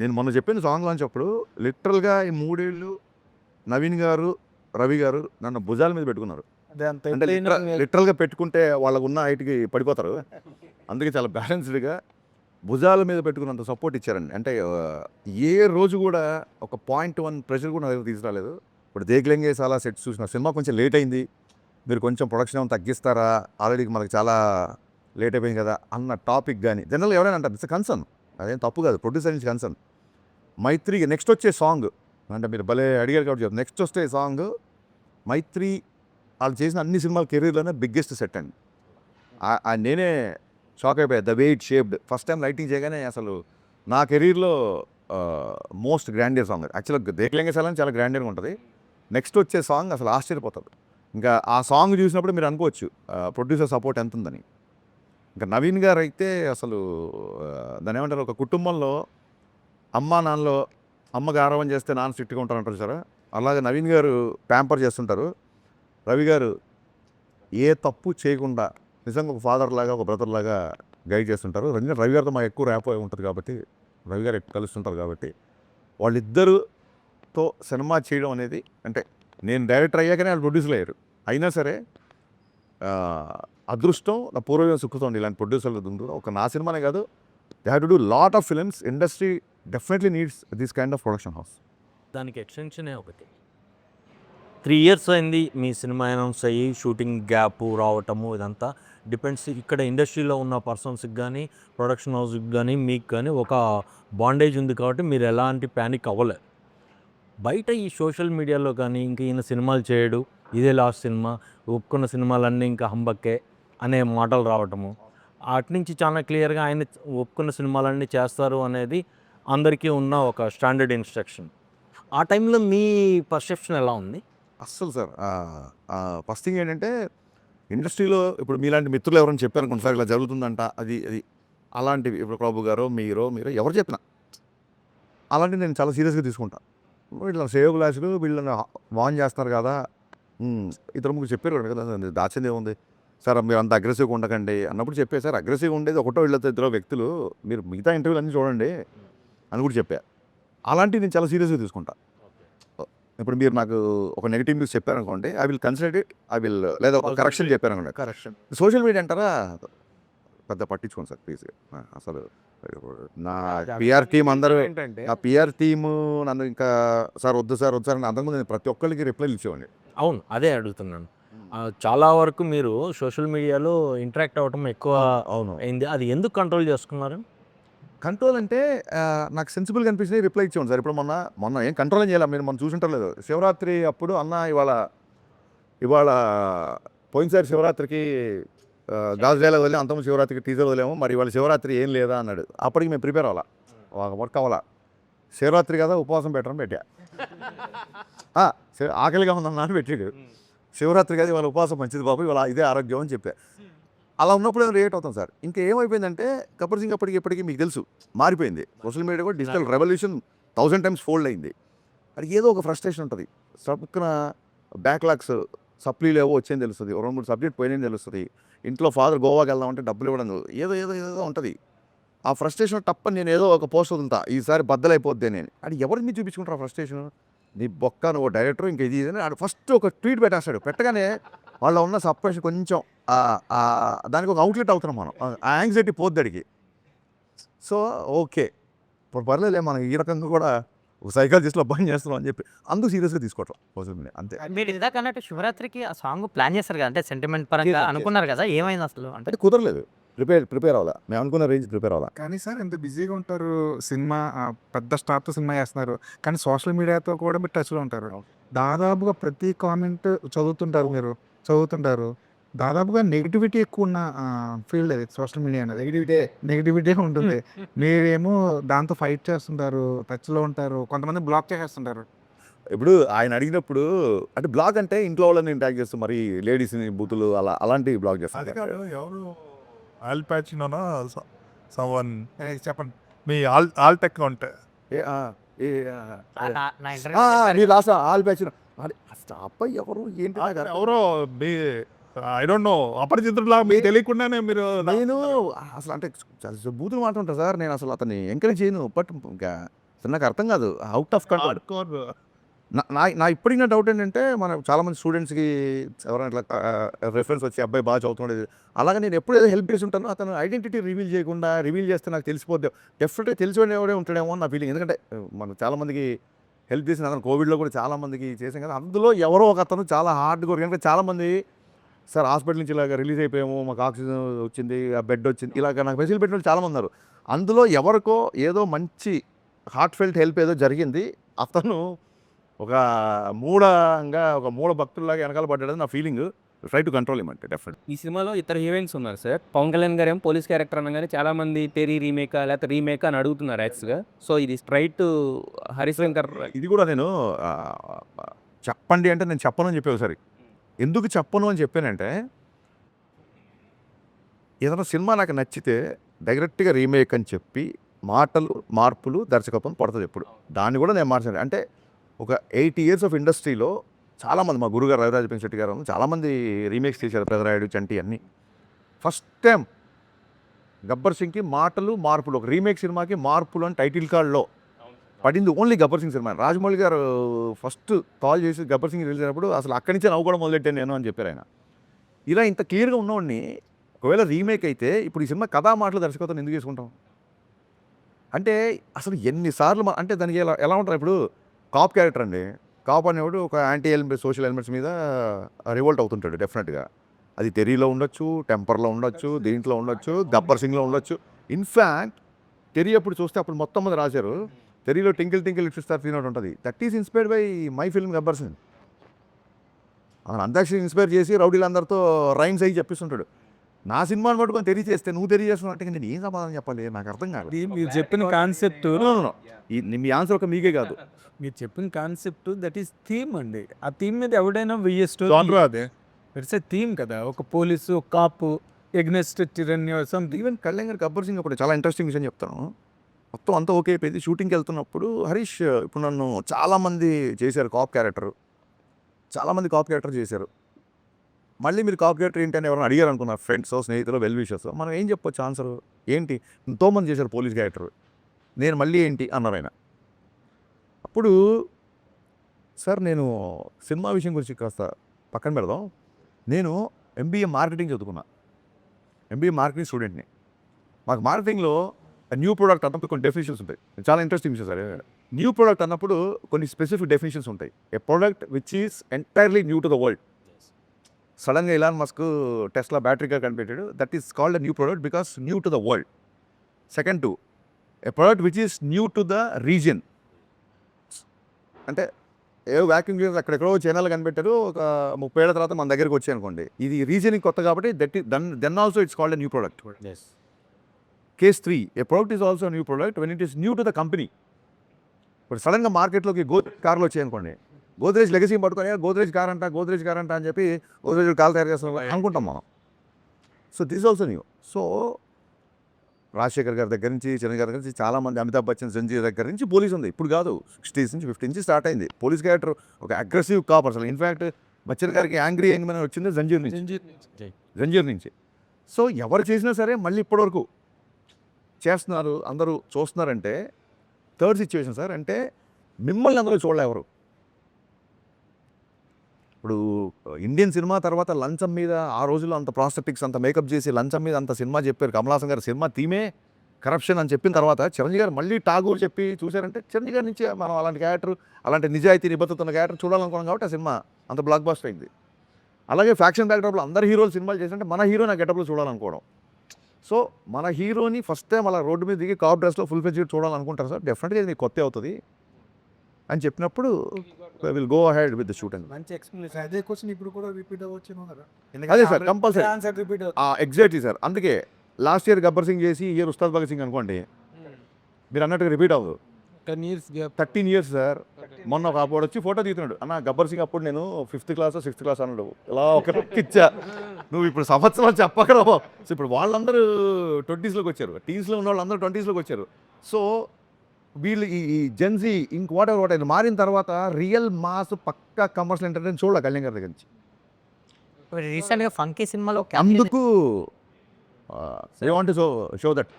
నేను మొన్న చెప్పిన సాంగ్ లాంచ్ అప్పుడు లిటరల్గా ఈ 3 ఏళ్ళు నవీన్ గారు, రవి గారు నన్ను భుజాల మీద పెట్టుకున్నారు. అదే అంత అంటే లిటరల్గా పెట్టుకుంటే వాళ్ళకు ఉన్న హైట్కి పడిపోతారు. అందుకే చాలా బ్యాలెన్స్డ్గా భుజాల మీద పెట్టుకున్నంత సపోర్ట్ ఇచ్చారండి. అంటే ఏ రోజు కూడా ఒక 0.1 ప్రెషర్ కూడా నా దగ్గర తీసుకురాలేదు. ఇప్పుడు దేక్లెంగే చాలా సెట్స్ చూసిన సినిమా కొంచెం లేట్ అయింది, మీరు కొంచెం ప్రొడక్షన్ ఏమైనా తగ్గిస్తారా, ఆల్రెడీ మనకి చాలా లేట్ అయిపోయింది కదా అన్న టాపిక్ కానీ జనరల్గా ఎవరైనా అంటారు ఇట్స్ కన్సర్న్. అదేం తప్పు కాదు, ప్రొడ్యూసర్ నుంచి కన్సర్న్. మైత్రికి నెక్స్ట్ వచ్చే సాంగ్ అంటే మీరు భలే అడిగారు కాబట్టి చెప్తాను. నెక్స్ట్ వచ్చే సాంగ్ మైత్రి వాళ్ళు చేసిన అన్ని సినిమాల కెరీర్లోనే బిగ్గెస్ట్ సెట్ అండి. నేనే షాక్ అయిపోయాయి. The way it shaped. First time lighting చేయగానే అసలు నా కెరీర్లో మోస్ట్ గ్రాండియర్ సాంగ్. యాక్చువల్గా దేక్లెంగే సాలని చాలా గ్రాండియర్గా ఉంటుంది. నెక్స్ట్ వచ్చే సాంగ్ అసలు ఆశ్చర్యపోతుంది. ఇంకా ఆ సాంగ్ చూసినప్పుడు మీరు అనుకోవచ్చు ప్రొడ్యూసర్ సపోర్ట్ ఎంత ఉందని. ఇంకా నవీన్ గారు అయితే అసలు దాని ఏమంటారు, ఒక కుటుంబంలో అమ్మ నాన్నలో అమ్మ గారవం చేస్తే నాన్న స్ట్రిక్ట్గా ఉంటారంటారు సార్, అలాగే నవీన్ గారు ప్యాంపర్ చేస్తుంటారు. రవి గారు ఏ తప్పు చేయకుండా నిజంగా ఒక ఫాదర్ లాగా ఒక బ్రదర్ లాగా గైడ్ చేస్తుంటారు. రవి గారితో మాకు ఎక్కువ ర్యాప్ ఉంటుంది కాబట్టి, రవి గారు ఎక్కువ కలుస్తుంటారు కాబట్టి వాళ్ళిద్దరుతో సినిమా చేయడం అనేది, అంటే నేను డైరెక్టర్ అయ్యాకనే వాళ్ళు ప్రొడ్యూసర్ అయ్యారు. అయినా సరే అదృష్టం నా పూర్వజం సుఖుతోండి ఇలాంటి ప్రొడ్యూసర్లు ఉంది. ఒక నా సినిమానే కాదు, they have to do lot of films. Industry definitely needs this kind of production house. దానికి ఎక్స్టెన్షనే ఒకటి. 3 ఇయర్స్ అయింది మీ సినిమా అనౌన్స్ అయ్యి, షూటింగ్ గ్యాప్ రావటము ఇదంతా డిపెండ్స్. ఇక్కడ ఇండస్ట్రీలో ఉన్న పర్సన్స్కి కానీ ప్రొడక్షన్ హౌస్కి కానీ మీకు కానీ ఒక బాండేజ్ ఉంది కాబట్టి మీరు ఎలాంటి ప్యానిక్ అవ్వలేదు. బయట ఈ సోషల్ మీడియాలో కానీ ఇంక ఈయన సినిమాలు చేయడు, ఇదే లాస్ట్ సినిమా, ఒప్పుకున్న సినిమాలన్నీ ఇంకా హంబక్కే అనే మాటలు రావటము, అటు నుంచి చాలా క్లియర్గా ఆయన ఒప్పుకున్న సినిమాలన్నీ చేస్తారు అనేది అందరికీ ఉన్న ఒక స్టాండర్డ్ ఇన్స్ట్రక్షన్. ఆ టైంలో మీ పర్సెప్షన్ ఎలా ఉంది? అస్సలు సార్ ఫస్ట్ థింగ్ ఏంటంటే ఇండస్ట్రీలో ఇప్పుడు మీలాంటి మిత్రులు ఎవరైనా చెప్పారనుకోండి సార్ ఇలా జరుగుతుందంట, అది అది అలాంటివి ఇప్పుడు ప్రభు గారో మీరు ఎవరు చెప్పినా అలాంటివి నేను చాలా సీరియస్గా తీసుకుంటాను. వీళ్ళ సేవ్ గ్లాసులు వీళ్ళని వాన్ చేస్తున్నారు కదా, ఇద్దరు ముగ్గురు చెప్పారు కదా, దాచింది ఏముంది సార్, మీరు అంత అగ్రెసివ్గా ఉండకండి అన్నప్పుడు చెప్పే సార్, అగ్రెసివ్గా ఉండేది ఒకటో వీళ్ళతో ఇద్దరు వ్యక్తులు, మీరు మిగతా ఇంటర్వ్యూలు అన్నీ చూడండి అని కూడా చెప్పా. అలాంటివి నేను చాలా సీరియస్గా తీసుకుంటా. ఇప్పుడు మీరు నాకు ఒక నెగిటివ్ న్యూస్ చెప్పారనుకోండి, ఐ విల్ కన్సిడర్ ఇట్, లేదా ఒక కరెక్షన్ చెప్పారనుకోండి. కరెక్షన్ సోషల్ మీడియా అంటారా పెద్ద పట్టించుకోండి సార్ ప్లీజ్. అసలు నా పిఆర్ టీం అందరూ, ఏంటంటే నా పిఆర్ టీము నన్ను ఇంకా సార్ వద్దు సార్ వద్దు సార్ అని అంతకుముందు నేను ప్రతి ఒక్కరికి రిప్లైలు ఇచ్చేవాడిని. అవును, అదే అడుగుతున్నాను. చాలా వరకు మీరు సోషల్ మీడియాలో ఇంటరాక్ట్ అవ్వటం ఎక్కువ అవును, అయింది. అది ఎందుకు కంట్రోల్ చేసుకున్నారు? కంట్రోల్ అంటే నాకు సెన్సిబుల్గా అనిపించింది, రిప్లై ఇచ్చేవాడు సార్. ఇప్పుడు మొన్న ఏం కంట్రోల్ చేయాలి, మీరు మనం చూసుంటారు లేదు, శివరాత్రి అప్పుడు అన్న ఇవాళ పోయినసారి శివరాత్రికి గాజు డైలాగ్ వదిలే, అంతకుముందు శివరాత్రికి టీజర్ వదిలేము, మరి ఇవాళ శివరాత్రి ఏం లేదా అన్నాడు. అప్పటికి మేము ప్రిపేర్ అవ్వాలా, వర్క్ అవ్వాలా. శివరాత్రి కదా ఉపవాసం పెట్టడం పెట్టా, ఆకలిగా ఉందన్నా అని పెట్టాడు. శివరాత్రి కదా ఇవాళ ఉపవాసం మంచిది బాబు, ఇవాళ ఇదే ఆరోగ్యం అని చెప్పా. అలా ఉన్నప్పుడు రియాక్ట్ అవుతాం సార్. ఇంకా ఏమైపోయిందంటే గబ్బర్ సింగ్ ఇప్పటికీ మీకు తెలుసు మారిపోయింది. సోషల్ మీడియా కూడా డిజిటల్ రెవల్యూషన్ 1000 times ఫోల్డ్ అయింది. అది ఏదో ఒక ఫ్రస్ట్రేషన్ ఉంటుంది. సబ్కున బ్యాక్లాగ్స్ సప్లీలు ఏవో వచ్చేది తెలుస్తుంది, 2-3 సబ్జెక్ట్ పోయినని తెలుస్తుంది, ఇంట్లో ఫాదర్ గోవాకి వెళ్దామంటే డబ్బులు ఇవ్వడం ఏదో ఉంటుంది. ఆ ఫ్రస్ట్రేషన్ తప్పని నేను ఏదో ఒక పోస్ట్ వదులుతా, ఈసారి బద్దలైపోద్ది నేను. అది ఎవరికి మీరు చూపించుకుంటారు ఆ ఫ్రస్ట్రేషన్? నీ బొక్క నువ్వు డైరెక్టర్ ఇంకా ఇది అని ఫస్ట్ ఒక ట్వీట్ పెట్టేస్తాడు. పెట్టగానే వాళ్ళ ఉన్న సప్రెషన్ కొంచెం దానికి ఒక అవుట్లెట్ అవుతున్నాం మనం, ఆ యాంగ్జైటీ పోద్ది అడిగి. సో ఓకే ఇప్పుడు పర్లేదులే, మనం ఈ రకంగా కూడా ఒక సైకాలజిస్ట్లో పని చేస్తున్నాం అని చెప్పి అందుకు సీరియస్గా తీసుకోవటం సోషల్ మీడియా అంతే. మీరు ఇందాక అన్నట్టు శివరాత్రికి ఆ సాంగ్ ప్లాన్ చేస్తారు కదా, అంటే సెంటిమెంట్ పరంగా అనుకున్నారు కదా, ఏమైంది అసలు? అంటే కుదరలేదు. ప్రిపేర్ అవ్వాలా, మేము అనుకున్న రేంజ్ ప్రిపేర్ అవ్వాలా. కానీ సార్ ఇంత బిజీగా ఉంటారు, సినిమా పెద్ద స్టార్తో సినిమా చేస్తున్నారు, కానీ సోషల్ మీడియాతో కూడా మీరు టచ్లో ఉంటారు. దాదాపుగా ప్రతి కామెంట్ చదువుతుంటారు. దాదాపుగా నెగిటివిటీ ఎక్కువ ఉన్న ఫీల్డ్ అది సోషల్ మీడియా అనేది. నెగిటివిటీ ఉంటుంది. మీరేమో దాంతో ఫైట్ చేస్తుంటారు, టచ్లో ఉంటారు, కొంతమంది బ్లాక్ చేసేస్తుంటారు. ఇప్పుడు ఆయన అడిగినప్పుడు అంటే బ్లాగ్ అంటే ఇంట్లో వాళ్ళని ట్యాగ్ చేస్తూ మరి లేడీస్ని బూతులు అలాంటివి బ్లాగ్ అది చేస్తారు. కాదు, ఎవరు ఆల్ ప్యాచినోనా సమ్వన్ చెప్పండి. మీ ఆల్ టెక్ ఉంటే నీ లాస్ట్ ఆల్ బ్యాచ్ స్టాప్ ఎవరు ఏంటి నాకు అర్థం ఎవరో మీ ఐ డోంట్ నో అపరిచితులా మీకు తెలియకుండానే మీరు నేను అసలు అంటే చాలా బూతులు మాట్లాడుంటా సార్, నేను అసలు అతన్ని ఎంకరేజ్ చేయను. బట్ ఇంకా అసలు నాకు అర్థం కాదు, అవుట్ ఆఫ్ కంట్రోల్. hardcore. నా ఇప్పటికి నా డౌట్ ఏంటంటే మన చాలామంది స్టూడెంట్స్కి ఎవరైనా ఇట్లా రెఫరెన్స్ వచ్చి అబ్బాయి బాగా చదువుతున్నాడు, అలాగే నేను ఎప్పుడు ఏదో హెల్ప్ చేసి ఉంటాను, అతను ఐడెంటిటీ రివీల్ చేస్తే నాకు తెలిసిపోద్ది. డెఫినెట్గా తెలిసిపోయిన ఎవరే ఉంటాడేమో అని నా ఫీలింగ్. ఎందుకంటే మనం చాలామందికి హెల్ప్ చేసిన అతను కోవిడ్లో కూడా చాలామందికి చేసాం కదా, అందులో ఎవరో ఒక అతను చాలా హార్డ్ వర్క్. ఎందుకంటే చాలామంది సార్ హాస్పిటల్ నుంచి ఇలాగ రిలీజ్ అయిపోయాము, మాకు ఆక్సిజన్ వచ్చింది, ఆ బెడ్ వచ్చింది, ఇలాగ నాకు మెసేజ్ పెట్టిన వాళ్ళు చాలామంది ఉన్నారు. అందులో ఎవరికో ఏదో మంచి హార్ట్ ఫెల్ట్ హెల్ప్ ఏదో జరిగింది, అతను ఒక మూఢ భక్తుల్లాగా వెనకాల పడ్డాడని నా ఫీలింగ్. ట్రై టు కంట్రోల్ ఇమంటే డెఫినెట్. ఈ సినిమాలో ఇతర హీరోయిన్స్ ఉన్నారు సార్. పవన్ కళ్యాణ్ గారు ఏమో పోలీస్ క్యారెక్టర్ అనగానే చాలా మంది తెరీ రీమేకా లేకపోతే రీమేకా అని అడుగుతున్నారు యాక్చువల్గా. సో ఇది స్ట్రైట్ హరిశంకర్. ఇది కూడా నేను చెప్పండి అంటే నేను చెప్పను అని చెప్పే ఒకసారి. ఎందుకు చెప్పను అని చెప్పానంటే, ఏదైనా సినిమా నాకు నచ్చితే డైరెక్ట్గా రీమేక్ అని చెప్పి మార్పులు దర్శకత్వం పడుతుంది ఎప్పుడు. దాన్ని కూడా నేను మార్చాను. అంటే ఒక 8 years ఆఫ్ ఇండస్ట్రీలో చాలామంది, మా గురుగారు రవిరాజ పెంశెట్టి గారు చాలామంది రీమేక్స్ చేశారు, పెదరాయుడు, చంటి అన్నీ. ఫస్ట్ టైం గబ్బర్ సింగ్కి మార్పులు, ఒక రీమేక్ సినిమాకి మార్పులు అని టైటిల్ కార్డ్లో పడింది ఓన్లీ గబ్బర్ సింగ్ సినిమా. రాజమౌళి గారు ఫస్ట్ కాల్ చేసి గబ్బర్ సింగ్ రిలీజ్ అయినప్పుడు అసలు అక్కడి నుంచే నవ్వు కూడా మొదలెట్టాను నేను అని చెప్పారు ఆయన. ఇలా ఇంత క్లియర్గా ఉన్నవాడిని ఒకవేళ రీమేక్ అయితే ఇప్పుడు ఈ సినిమా కథా మాటలు దర్శకత్వం ఎందుకు చేసుకుంటాం అంటే అసలు ఎన్నిసార్లు అంటే దానికి ఎలా ఉంటారు. ఇప్పుడు కాప్ క్యారెక్టర్ అండి, కాప్ అనేవాడు ఒక సోషల్ ఎలిమెంట్స్ మీద రివోల్ట్ అవుతుంటాడు డెఫినెట్గా. అది తెరీలో ఉండొచ్చు, టెంపర్లో ఉండొచ్చు, దీంట్లో ఉండొచ్చు, గబ్బర్ సింగ్లో ఉండొచ్చు. ఇన్ఫ్యాక్ట్ తెరీ అప్పుడు చూస్తే అప్పుడు మొత్తం మంది రాశారు, తెరీలో టింకిల్ లిటిల్ స్టార్ సీన్ ఒకటి ఉంటుంది. That is inspired by my film Gabbar Singh. Antakshari inspire చేసి రౌడీలందరితో రైమ్స్ అయ్యి చెప్పిస్తుంటాడు. నా సినిమాని పట్టుకొని తెలియజేస్తే నువ్వు తెలియజేస్తున్నావు అంటే నేను ఏం సమాధానం చెప్పాలి, నాకు అర్థం కాదు. మీరు చెప్పిన కాన్సెప్ట్, మీ ఆన్సర్ ఒక మీకే కాదు, మీరు చెప్పిన కాన్సెప్ట్ దట్ ఈస్ థీమ్ అండి. ఆ థీమ్ మీద ఎవడైనా Genre అదే. ఇట్స్ ఏ థీమ్ కదా. ఒక పోలీసు, ఒక కాపు, ఎగ్నెస్ట్ టిరన్యూ సంథింగ్. ఈవెన్ కళ్యాణ్ గారు గబ్బర్ సింగ్ అప్పుడు చాలా ఇంట్రెస్టింగ్ విషయం చెప్తాను. మొత్తం అంతా ఓకే అయిపోయింది. షూటింగ్కి వెళ్తున్నప్పుడు హరీష్ ఇప్పుడు నన్ను చాలామంది చేశారు కాప్ క్యారెక్టర్, చాలామంది కాప్ క్యారెక్టర్ చేశారు. మళ్ళీ మీరు కాప్ క్యారెక్టర్ ఏంటి అని ఎవరైనా అడిగారు అనుకున్నారు, ఫ్రెండ్స్, స్నేహితులు, వెల్ విషర్స్, మనం ఏం చెప్పొచ్చు ఆన్సర్ ఏంటి? ఎంతోమంది చేశారు పోలీస్ క్యారెక్టర్, నేను మళ్ళీ ఏంటి అన్నారు ఆయన. అప్పుడు సార్ నేను సినిమా విషయం గురించి కాస్త పక్కన పెడదాం. నేను MBA మార్కెటింగ్ చదువుకున్నా, MBA మార్కెటింగ్ స్టూడెంట్ని. మాకు మార్కెటింగ్లో న్యూ ప్రోడక్ట్ అన్నప్పుడు కొన్ని డెఫినేషన్స్ ఉంటాయి. చాలా ఇంట్రెస్టింగ్ విషయం సార్. న్యూ ప్రోడక్ట్ అన్నప్పుడు కొన్ని స్పెసిఫిక్ డెఫినేషన్స్ ఉంటాయి. A product which is entirely new to the world. సడన్గా Elon Musk Tesla battery car కనిపెట్టాడు, that is called a new product because new to the world. Second to a product which is new to the region. అంటే a vacuum cleaner అక్కడెక్కడో చైనాలో కనిపెట్టారు, ఒక 30 ఏళ్ల తర్వాత మన దగ్గరికి వచ్చాయి అనుకోండి, ఇది రీజియన్కి కొత్త కాబట్టి then also it's called a new product. Case 3, a product is also new product when it is new to the company. ఇప్పుడు సడన్గా మార్కెట్లోకి గోద్రేజ్ కార్లు వచ్చాయి అనుకోండి, గోద్రేజ్ లెగసీ పట్టుకొని గోద్రేజ్ కార్ అంట అని చెప్పి గోద్రేజ్ కార్లు తయారు చేస్తాం అనుకుంటాం మనం. So this also new. So Rajasekhar గారి దగ్గర నుంచి, చిరంజీవి గారి దగ్గర నుంచి, చాలామంది, అమితాబ్ బచ్చన్, సంజీవ్ దగ్గర నుంచి పోలీస్ ఉంది. ఇప్పుడు కాదు, 60s నుంచి 50 నుంచి స్టార్ట్ అయింది పోలీస్ క్యారెక్టర్. ఒక అగ్రెసివ్ కాప్ అసలు. ఇన్ఫ్యాక్ట్ బచ్చన్ గారికి యాంగ్రీ యంగ్మెన్ వచ్చింది జంజీర్ నుంచి. సో ఎవరు చేసినా సరే మళ్ళీ ఇప్పటివరకు చేస్తున్నారు, అందరూ చూస్తున్నారంటే థర్డ్ సిచ్యువేషన్ సార్. అంటే మిమ్మల్ని అందరూ చూడలే ఎవరు. ఇప్పుడు ఇండియన్ సినిమా తర్వాత లంచం మీద ఆ రోజుల్లో అంత ప్రాస్టెటిక్స్, అంత మేకప్ చేసి లంచం మీద అంత సినిమా చెప్పారు. కమలాసన్ గారు సినిమా థీమే కరప్షన్ అని చెప్పిన తర్వాత చిరంజీవి గారు మళ్ళీ టాగూర్ చెప్పి చూశారంటే చిరంజీవి గారి నుంచి మనం అలాంటి క్యారెక్టర్, అలాంటి నిజాయితీ నిబద్ధతున్న క్యారెక్టర్ చూడాలనుకున్నాం కాబట్టి ఆ సినిమా అంత బ్లాక్ బస్టర్ అయింది. అలాగే ఫ్యాక్షన్ బ్యాక్డ్రాప్లో అందరు హీరోలు సినిమాలు చేసినట్టే మన హీరో నా గెటప్లో చూడాలనుకోవడం. సో మన హీరోని ఫస్ట్ టైం అలా రోడ్డు మీద దిగి కాప్ డ్రెస్లో ఫుల్ ఫెజ్ చూడాలనుకుంటారు సార్, డెఫినెట్గా ఇది మీకు కొత్త అవుతుంది అని చెప్పినప్పుడు will go ahead with the shoot and మంచి ఎక్స్ప్లెనేషన్. అదే క్వశ్చన్ ఇప్పుడు కూడా రిపీట్ అవ్వచ్చు కదా. అదే sir compulsory answer repeat exactly sir. అందుకే లాస్ట్ ఇయర్ గబ్బర్ సింగ్ చేసి ఈ ఇయర్ ఉస్తాద్ భగత్ సింగ్ అనుకోండి, మీరు అన్నట్టుగా రిపీట్ అవ్వదు. 10 years gap. 13 years sir. మొన్న ఒక అప్పుడు వచ్చి ఫోటో తీస్తున్నాడు, అన్న గబ్బర్ సింగ్ అప్పుడు నేను 5th క్లాస్ 6th క్లాస్ అన్నాడు, ఇలా ఒక ఇచ్చా. నువ్వు ఇప్పుడు సంవత్సరాలు చెప్పకరా. సో ఇప్పుడు వాళ్ళందరూ 20sలోకి వచ్చారు, టీన్స్లో ఉన్న వాళ్ళందరూ 20sలోకి వచ్చారు. సో వీళ్ళు ఈ జెన్సీ ఇంక వాట్ ఎవర్ మారిన తర్వాత రియల్ మాస్ పక్కా కమర్షియల్ ఎంటర్టైన్ చూడాలి కళ్యాణ్ గారి దగ్గర నుంచి. రీసెంట్గా ఫంకీ సినిమాలో అందుకు I want to show that.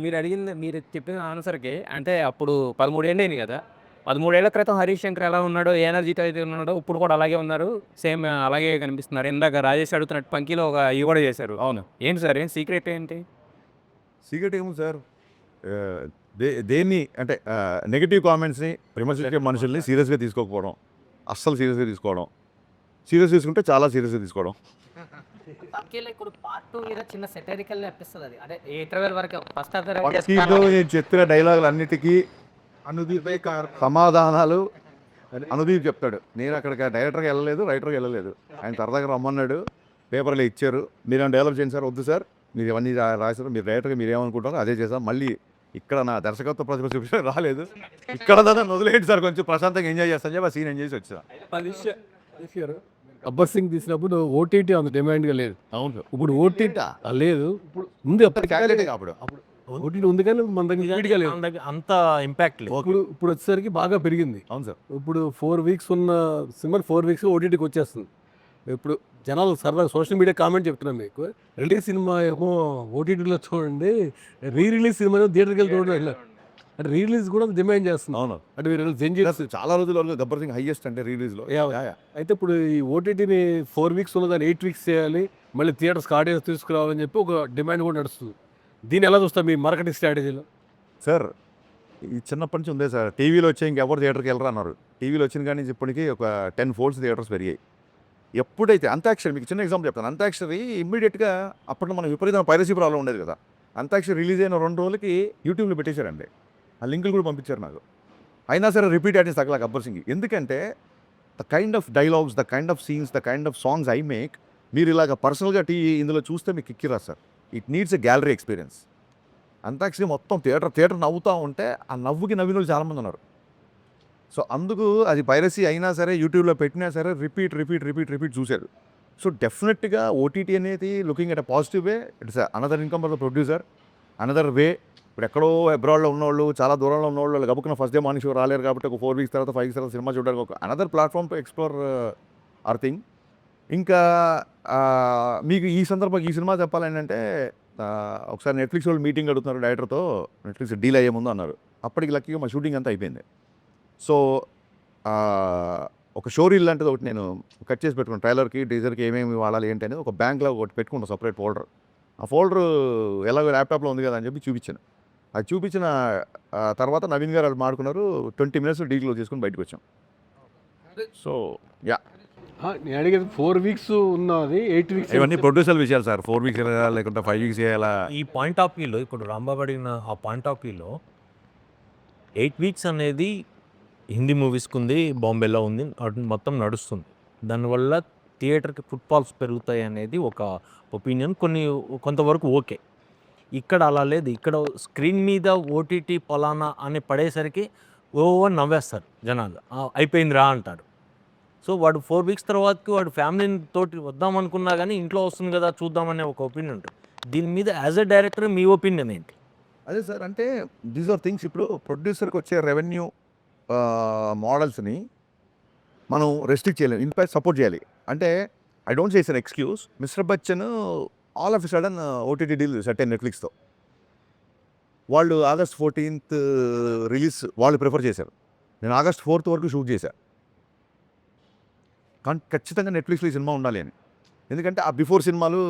మీరు అడిగింది, మీరు చెప్పిన ఆన్సర్కి అంటే అప్పుడు 13 ఏళ్ళు అయింది కదా, 13 ఏళ్ల క్రితం హరీష్ శంకర్ ఎలా ఉన్నాడో, ఏ ఎనర్జీతో అయితే ఉన్నాడో ఇప్పుడు కూడా అలాగే ఉన్నారు, సేమ్ అలాగే కనిపిస్తున్నారు. ఇందాక రాజేష్ అడుగుతున్నట్టు పంకీలో ఒక ఇవి కూడా చేశారు. అవును. ఏంటి సార్, ఏం సీక్రెట్ ఏంటి? సీక్రెట్ ఏముంది సార్, దేన్ని అంటే నెగిటివ్ కామెంట్స్ని విమర్శించే మనుషుల్ని సీరియస్గా తీసుకోకపోవడం, అస్సలు సీరియస్గా తీసుకోవడం, సీరియస్ తీసుకుంటే చాలా సీరియస్గా తీసుకోవడం. పంకీలో ఇప్పుడు పార్ట్ 2 మీద చిన్న సెటరికల్ అనిపిస్తుంది. అది అదే ఇంటర్వెల్ వరకు ఫస్ట్ నేను చెప్పిన డైలాగులు అన్నిటికీ సమాధానాలు అనుదీప్ చెప్తాడు. నేను అక్కడికి డైరెక్టర్గా వెళ్ళలేదు, రైటర్గా వెళ్ళలేదు, ఆయన సరదాగా రమ్మన్నాడు, పేపర్లో ఇచ్చారు, మీరు ఏమైనా డెవలప్ చేయండి సార్. వద్దు సార్, మీరు ఇవన్నీ రాశారు, మీరు డైరెక్టర్గా మీరు ఏమనుకుంటారో అదే చేస్తాం. మళ్ళీ ఇక్కడ నా దర్శకత్వ ప్రతిభ చూపించడం రాలేదు, ఇక్కడ దాకా వదిలేయండి సార్, కొంచెం ప్రశాంతంగా ఎంజాయ్ చేస్తాను చెప్పి ఆ సీన్ ఎంజాయ్ చేసి వచ్చా. గబ్బర్ సింగ్ తీసినప్పుడు ఓటీటీ అంత డిమాండ్గా లేదు. అవును, ఇప్పుడు ఓటీటీ లేదు, ఇప్పుడు ఉంది. అప్పుడు ఓటీటీ ఉంది కానీ మన దగ్గర speed గా లేదు. అంత ఇంపాక్ట్ లేదు. ఇప్పుడు వచ్చేసరికి బాగా పెరిగింది. అవును సార్. ఇప్పుడు 4 weeks ఉన్న సినిమా 4 weeks ఓటీటీకి వచ్చేస్తుంది. ఇప్పుడు జనాలు సరదాగా సోషల్ మీడియా కామెంట్ చెప్తున్నాం మీకు, రిలీజ్ సినిమా ఏమో ఓటీటీలో చూడండి, రిలీజ్ సినిమా థియేటర్కి వెళ్ళి చూడండి అంటే రిలీజ్ కూడా డిమాండ్ చేస్తుంది. అవును, అంటే మీరు చాలా రోజుల వరకు గబ్బర్ సింగ్ హైయెస్ట్ అంటే రిలీజ్లో. అయితే ఇప్పుడు ఈ ఓటీటీని 4 weeks ఉన్నదాన్ని 8 weeks చేయాలి, మళ్ళీ థియేటర్స్కి ఆడియన్స్ తీసుకురావాలని చెప్పి ఒక డిమాండ్ కూడా నడుస్తుంది. దీన్ని ఎలా చూస్తాం మీ మార్కెటింగ్ స్ట్రాటజీలో? సార్ ఈ చిన్నప్పటి నుంచి ఉందే సార్, టీవీలో వచ్చే ఇంకెవరు థియేటర్కి వెళ్ళరు అన్నారు, టీవీలో వచ్చిన కానీ ఇప్పటికీ ఒక 10 folds థియేటర్స్ పెరిగాయి. ఎప్పుడైతే అంతాక్షరి, మీకు చిన్న ఎగ్జాంపుల్ చెప్తాను, అంతాక్షరి ఇమ్మీడియట్గా అప్పట్లో మనకు విపరీతమైన పైరసీ ప్రాబ్లం ఉండేది కదా, అంతాక్షరి రిలీజ్ అయిన 2 రోజులకి యూట్యూబ్లో పెట్టేశారండి, ఆ లింకులు కూడా పంపించారు నాకు. అయినా సరే రిపీట్ ఆడియన్స్ తగ్గల గబ్బర్ సింగ్. ఎందుకంటే the kind of dialogues, the kind of scenes, the kind of songs I make, మీరు ఇలాగ పర్సనల్గా ఇందులో చూస్తే మీకు ఎక్కిరా sir. It needs a gallery experience. అంతాక్షరి మొత్తం థియేటర్ నవ్వుతూ ఉంటే ఆ నవ్వుకి నవ్విన చాలామంది ఉన్నారు. సో అందుకు అది పైరసీ అయినా సరే యూట్యూబ్లో పెట్టినా సరే రిపీట్ చూశారు. సో డెఫినెట్గా ఓటీటీ అనేది looking at a positive way, it's another income for the producer, another way. ఇప్పుడు ఎక్కడో అబ్రాడ్లో ఉన్నవాళ్ళు, చాలా దూరంలో ఉన్నవాళ్ళు గబుక్కున ఫస్ట్ డే మార్నింగ్ షో రాలేరు కాబట్టి ఒక 4 weeks తర్వాత 5 weeks తర్వాత సినిమా చూడడానికి ఒక another platform to explore hour thing. ఇంకా మీకు ఈ సందర్భంగా ఈ సినిమా చెప్పాలంటే ఒకసారి నెట్ఫ్లిక్స్ వాళ్ళు మీటింగ్ అడుగుతున్నారు డైరెక్టర్తో, నెట్ఫ్లిక్స్ డీల్ అయ్యే ముందు అన్నారు. అప్పటికి లక్కీగా మా షూటింగ్ అంతా అయిపోయింది. సో ఒక షో రీల్ లాంటిది ఒకటి నేను కట్ చేసి పెట్టుకున్నాను, ట్రైలర్కి టీజర్కి ఏమేమి వాడాలి ఏంటి అనేది ఒక బ్యాంక్లో ఒకటి పెట్టుకుంటాను, సపరేట్ ఫోల్డర్. ఆ ఫోల్డర్ ఎలాగో ల్యాప్టాప్లో ఉంది కదా అని చెప్పి చూపించాను. అది చూపించిన తర్వాత నవీన్ గారు వాళ్ళు మాడుకున్నారు, 20 minutes డీక్లోజ్ చేసుకుని బయటకు వచ్చాం. సో యా, నేను అడిగేది 4 weeks ఉన్నది 8 weeks ఇవన్నీ ప్రొడ్యూసర్ విషయాలు సార్. 4 weeks చేయాలా లేకుంటే 5 weeks చేయాలా, ఈ పాయింట్ ఆఫ్ వ్యూలో ఇప్పుడు రాంబాబు అడిగిన ఆ పాయింట్ ఆఫ్ వ్యూలో 8 weeks అనేది హిందీ మూవీస్కి ఉంది, బాంబేలో ఉంది, మొత్తం నడుస్తుంది. దానివల్ల థియేటర్కి ఫుట్ఫాల్స్ పెరుగుతాయి అనేది ఒక ఒపీనియన్, కొంతవరకు ఓకే. ఇక్కడ అలా లేదు. ఇక్కడ స్క్రీన్ మీద ఓటీటీ పలానా అని పడేసరికి ఓవర్ నవ్వేస్తారు జనాలు, అయిపోయిందిరా అంటారు. సో వాడు 4 weeks తర్వాతకి వాడు ఫ్యామిలీ తోటి వద్దామనుకున్నా కానీ ఇంట్లో వస్తుంది కదా చూద్దామనే ఒక ఒపీనియన్ ఉంటుంది. దీని మీద as a director me opinion ఏంటి? అదే సార్, అంటే దీస్ ఆర్ థింగ్స్. ఇప్పుడు ప్రొడ్యూసర్కి వచ్చే రెవెన్యూ మోడల్స్ని మనం రెస్ట్రిక్ట్ చేయలేము, ఇన్ఫాక్ట్ సపోర్ట్ చేయాలి. అంటే I don't say it's an excuse. Mister Bachchan all of a sudden OTT deal set అయిన నెట్ఫ్లిక్స్తో, వాళ్ళు August 14th రిలీజ్ వాళ్ళు ప్రిఫర్ చేశారు. నేను August 4th వరకు షూట్ చేశాను. కానీ ఖచ్చితంగా నెట్ఫ్లిక్స్లో ఈ సినిమా ఉండాలి అని, ఎందుకంటే ఆ బిఫోర్ సినిమాలు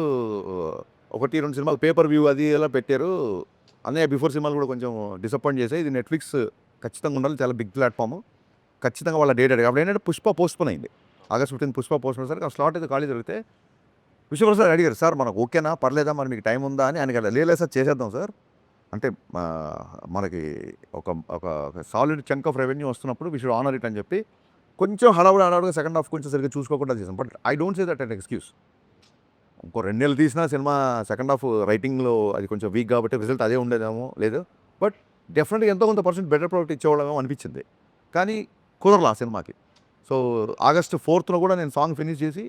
1-2 సినిమాలు పేపర్ వ్యూ అది ఎలా పెట్టారు, అన్నయ్య బిఫోర్ సినిమాలు కూడా కొంచెం డిసప్పాయింట్ చేశాయి. ఇది నెట్ఫ్లిక్స్ ఖచ్చితంగా ఉండాలి, చాలా బిగ్ ప్లాట్ఫామ్. ఖచ్చితంగా వాళ్ళ డేట్ అడిగి అప్పుడు ఏంటంటే పుష్ప పోస్ట్పోన్ అయింది. August 15 పుష్ప పోస్ట్పోన్ సరికి ఆ స్లాట్ అయితే ఖాళీ జరిగితే విశ్వప్రసాద్ అడిగారు, సార్ మనకు ఓకేనా పర్లేదా మరి మీకు టైం ఉందా అని ఆయన కదా, లేదు సార్ చేసేద్దాం సార్ అంటే మనకి ఒక ఒక సాలిడ్ చంక్ ఆఫ్ రెవెన్యూ వస్తున్నప్పుడు వి షుడ్ ఆనర్ ఇట్ అని చెప్పి కొంచెం హడావుడిగా సెకండ్ హాఫ్ కొంచెం సరిగ్గా చూసుకోకుండా చేసాం. But I don't say that and excuse. ఇంకో 2 నెలలు తీసినా సినిమా సెకండ్ హాఫ్ రైటింగ్లో అది కొంచెం వీక్ కాబట్టి రిజల్ట్ అదే ఉండేదేమో లేదు. బట్ డెఫినెట్గా ఎంతో కొంత పర్సెంట్ బెటర్ ప్రోడక్ట్ ఇచ్చేవాళ్ళమేమో అనిపించింది. కానీ కుదరలా సినిమాకి. సో ఆగస్ట్ 4th కూడా నేను సాంగ్ ఫినిష్ చేసి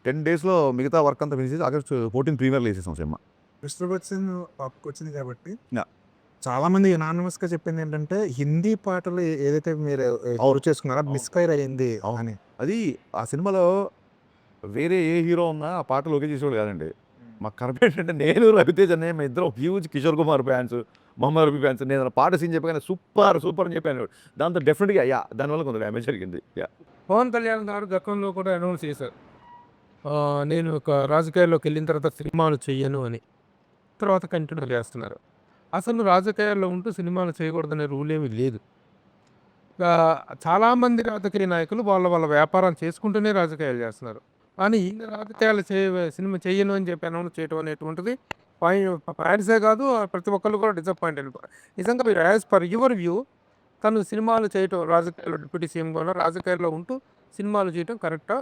10 daysలో మిగతా వర్క్ అంతా ఫినిష్ చేసి ఆగస్ట్ 14 ప్రీమియర్లో వేసేసాం సినిమా. మిస్టర్ బచ్చన్ టాప్కి వచ్చింది కాబట్టి Yeah. చాలా మంది యునానిమస్గా చెప్పింది ఏంటంటే హిందీ పాటలు ఏదైతే మీరు చేసుకున్నారో మిస్ఫైర్ అయ్యింది అని. అది ఆ సినిమాలో వేరే ఏ హీరో ఉన్నా ఆ పాటలు ఓకే చేసేవాడు కాదండి. మాకు కరెక్ట్ ఏంటంటే నేను రవితేజ్ అనే మేము ఇద్దరం huge Kishore Kumar fans, Mohammed Rafi fans. నేను పాట సీన్ చెప్పగానే సూపర్ సూపర్ అని చెప్పాను. దాంతో డెఫినెట్గా దానివల్ల కొంత డ్యామేజ్ జరిగింది. పవన్ కళ్యాణ్ గారు గతంలో కూడా అనౌన్స్ చేశారు, నేను ఒక రాజకీయాల్లోకి వెళ్ళిన తర్వాత సినిమాలు చెయ్యను అని. తర్వాత కంటిన్యూ చేస్తున్నారు. అసలు రాజకీయాల్లో ఉంటూ సినిమాలు చేయకూడదనే రూల్ ఏమీ లేదు. చాలామంది రాజకీయ నాయకులు వాళ్ళ వ్యాపారం చేసుకుంటూనే రాజకీయాలు చేస్తున్నారు. కానీ ఈయన రాజకీయాలు సినిమా చెయ్యను అని చెప్పి అనౌన్స్ చేయడం అనేటువంటిది ఫ్యాన్సే కాదు, ప్రతి ఒక్కళ్ళు కూడా డిసప్పాయింట్ అయిపోయారు. నిజంగా మీరు యాజ్ పర్ యువర్ వ్యూ తను సినిమాలు చేయటం, రాజకీయాల్లో డిప్యూటీ సీఎం కూడా రాజకీయాల్లో ఉంటూ సినిమాలు చేయటం కరెక్టా?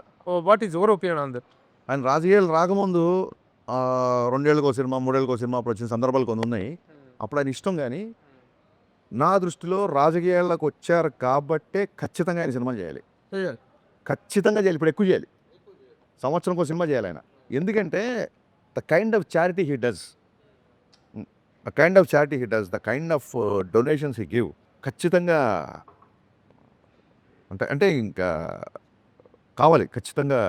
What is your opinion on that? ఆయన రాజకీయాలు రాకముందు 2 ఏళ్ళకో సినిమా, 3 ఏళ్ళకో సినిమా అప్పుడు వచ్చిన సందర్భాలు కొన్ని ఉన్నాయి. అప్పుడు ఆయన ఇష్టం. కానీ నా దృష్టిలో రాజకీయాల్లోకి వచ్చారు కాబట్టే ఖచ్చితంగా ఆయన సినిమా చేయాలి. ఖచ్చితంగా చేయాలి. ఇప్పుడు ఎక్కువ చేయాలి. సంవత్సరంకో సినిమా చేయాలి ఆయన. ఎందుకంటే the kind of charity he does, the kind of donations he give ఖచ్చితంగా అంటే ఇంకా కావాలి. ఖచ్చితంగా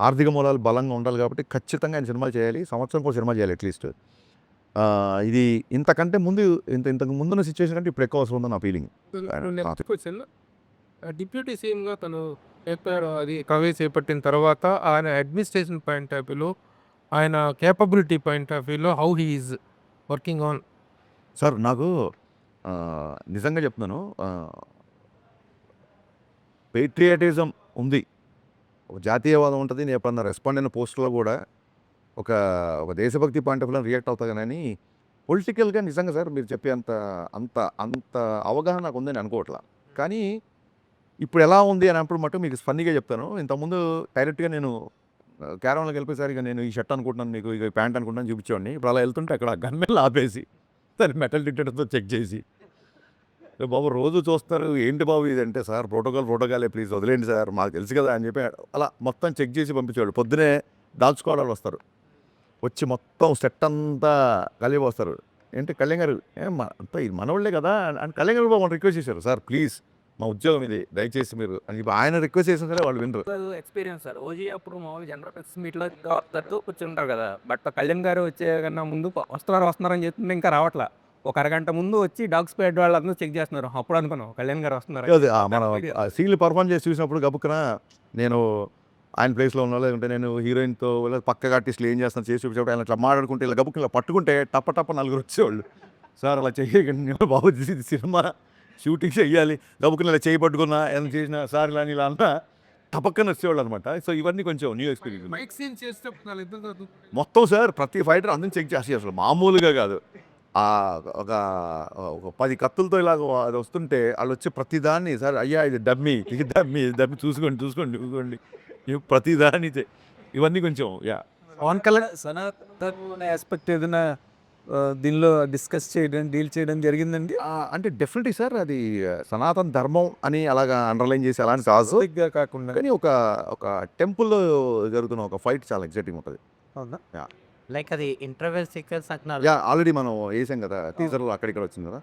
ఆర్థిక మూలాలు బలంగా ఉండాలి కాబట్టి ఖచ్చితంగా ఆయన సినిమాలు చేయాలి. సంవత్సరంకో సినిమా చేయాలి అట్లీస్ట్. ఇది ఇంతకంటే ముందు ఇంతకు ముందున్న సిచ్యువేషన్ కంటే ఇప్పుడు ఎక్కువ అవసరం ఉందని నా ఫీలింగ్. నెక్స్ట్ క్వశ్చన్, డిప్యూటీ సీఎంగా తను అది కవే చేపట్టిన తర్వాత ఆయన అడ్మినిస్ట్రేషన్ పాయింట్ ఆఫ్ వ్యూలో, ఆయన కేపబిలిటీ పాయింట్ ఆఫ్ వ్యూలో how he is working on? Sir నాకు నిజంగా చెప్తున్నాను, పేట్రియాటిజం ఉంది, ఒక జాతీయవాదం ఉంటుంది. నేను ఎప్పుడన్నా రెస్పాండ్ అయిన పోస్టులో కూడా ఒక దేశభక్తి పాయింట్ ఆఫ్ వ్యూలో రియాక్ట్ అవుతా. కానీ పొలిటికల్గా నిజంగా సార్ మీరు చెప్పే అంత అవగాహన నాకు ఉందని అనుకోవట్లా. కానీ ఇప్పుడు ఎలా ఉంది అని అప్పుడు మటు మీకు ఫన్నీగా చెప్తాను. ఇంతకుముందు డైరెక్ట్గా నేను క్యారవాన్లోకి వెళ్ళిపోయేసరి ఇక నేను ఈ షర్ట్ అనుకుంటున్నాను, మీకు ఇక ప్యాంట్ అనుకుంటున్నాను చూపించేవాడిని. ఇప్పుడు అలా వెళ్తుంటే అక్కడ గన్మెన్లు ఆపేసి దాన్ని మెటల్ డిటెక్టర్తో చెక్ చేసి, బాబు రోజు చూస్తారు ఏంటి బాబు ఇది అంటే, సార్ ప్రోటోకాలే ప్లీజ్ వదిలేండి సార్ మాకు తెలుసు కదా అని చెప్పి అలా మొత్తం చెక్ చేసి పంపించేవాడు. పొద్దునే దాల్చుకోవడాలు వస్తారు, వచ్చి మొత్తం సెట్ అంతా కలిపి వస్తారు. ఏంటి కళ్యాణ్ గారు అంతా ఇది మనవాళ్ళే కదా అని కళ్యాణ్ గారు బాబు రిక్వెస్ట్ చేశారు, సార్ ప్లీజ్ మా ఉద్యోగం ఇది దయచేసి మీరు అని చెప్పి ఆయన రిక్వెస్ట్ చేసిన సరే వాళ్ళు వినరు. Experience sir. ఓజీ అప్పుడు మామూలు జనరల్ ప్రెస్ మీట్లో కూర్చుంటారు కదా, బట్ కళ్యాణ్ గారు వచ్చే కన్నా ముందు వస్తున్నారని చెప్తుంటే ఇంకా రావట్లా. ఒక అరగంట ముందు వచ్చి డాగ్ స్క్వాడ్ వాళ్ళందరూ చెక్ చేస్తున్నారు. అప్పుడు అనుకున్నాం కళ్యాణ్ గారు వస్తున్నారు. మన సీన్లు పర్ఫామ్ చేసి చూసినప్పుడు గబుక్కున నేను ఆయన ప్లేస్లో ఉన్నా, లేదంటే నేను హీరోయిన్తో పక్కగా ఆర్టిస్టులు ఏం చేస్తాను చేసి చూపించేప్పుడు ఆయన ఇట్లా మాట్లాడుకుంటే ఇలా గబుక్కున ఇలా పట్టుకుంటే టప్ప నలుగురు వచ్చేవాళ్ళు. సార్ అలా చేయకండి బాబు, ఇది సినిమా షూటింగ్ చెయ్యాలి, గబుక్కున ఇలా చేయి పట్టుకున్నా ఏమైనా చేసినా సార్ ఇలా అన్నా టపక్కన వచ్చేవాళ్ళు అనమాట. సో ఇవన్నీ కొంచెం న్యూ ఎక్స్పీరియన్స్. మైక్ సీన్ చేసేటప్పుడు మొత్తం సార్ ప్రతి ఫైటర్ అందరిని చెక్ చేసి అసలు మామూలుగా కాదు. ఒక 10 కత్తులతో ఇలాగ అది వస్తుంటే వాళ్ళు వచ్చి ప్రతిదాన్ని, సార్ అయ్యా ఇది డమ్మీ చూసుకోండి ప్రతిదాన్ని ఇవన్నీ కొంచెం పవన్ కళ్యాణ్ సనాతన ఆస్పెక్ట్ ఏదైనా దీనిలో డిస్కస్ చేయడం, డీల్ చేయడం జరిగిందండి? అంటే డెఫినెట్లీ సార్ అది సనాతన ధర్మం అని అలాగా అండర్లైన్ చేసి అలాంటి కాదు కాకుండా, కానీ ఒక టెంపుల్లో జరుగుతున్న ఒక ఫైట్ చాలా ఎగ్జైటింగ్ ఉంటుంది. అవునా? లైక్ అది ఇంటర్వెల్ సీక్వెన్స్ అంటున్నారు. ఆల్రెడీ మనం వేసాం కదా టీజర్లో, అక్కడిక్కడ వచ్చింది కదా.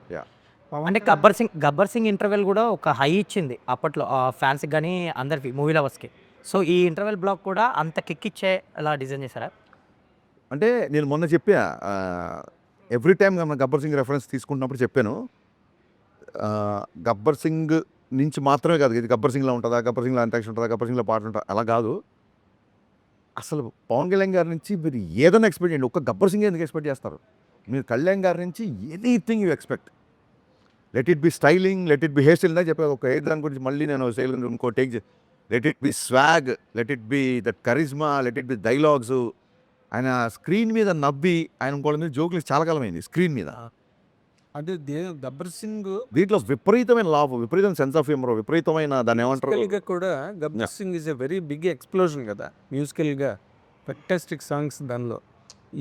అంటే గబ్బర్ సింగ్ ఇంటర్వెల్ కూడా ఒక హై ఇచ్చింది అప్పట్లో ఫ్యాన్స్కి కానీ అందరికి, మూవీ లవర్స్కి. సో ఈ ఇంటర్వెల్ బ్లాక్ కూడా అంత కిక్ ఇచ్చే అలా డిజైన్ చేశారా? అంటే నేను మొన్న చెప్పా, ఎవ్రీ టైం మనం గబ్బర్ సింగ్ రెఫరెన్స్ తీసుకుంటున్నప్పుడు చెప్పాను, గబ్బర్ సింగ్ నుంచి మాత్రమే కాదు ఇది గబ్బర్ సింగ్లో ఉంటుందా, గబ్బర్ సింగ్లో అంటాక్షన్ ఉంటుందా, గబ్బర్ సింగ్లో పాట ఉంటుందా, అలా కాదు. అసలు పవన్ కళ్యాణ్ గారి నుంచి మీరు ఏదైనా ఎక్స్పెక్ట్ చేయండి. ఒక్క గబ్బర్ సింగ్ ఎందుకు ఎక్స్పెక్ట్ చేస్తారు మీరు? కళ్యాణ్ గారి నుంచి anything you expect. Let it be styling, let it be hair style. చెప్పాను ఒక హెయిర్ దాని గురించి మళ్ళీ నేను స్టైల్ ఇంకో take. Let it be swag, let it be that charisma, let it be dialogues, ఆయన స్క్రీన్ మీద నవ్వి ఆయన ఇంకోళ్ళ మీద జోకులు చాలా కాలం అయింది స్క్రీన్ మీద. అంటే గబ్బర్ సింగ్ దీంట్లో విపరీతమైన లాభ, విపరీతమైన సెన్స్ ఆఫ్ హ్యూమర్, విపరీతమైన దాన్ని ఏమంటారు మ్యూజికల్గా కూడా Gabbar Singh is a very big explosion కదా మ్యూజికల్గా, ఫెంటాస్టిక్ సాంగ్స్ దానిలో.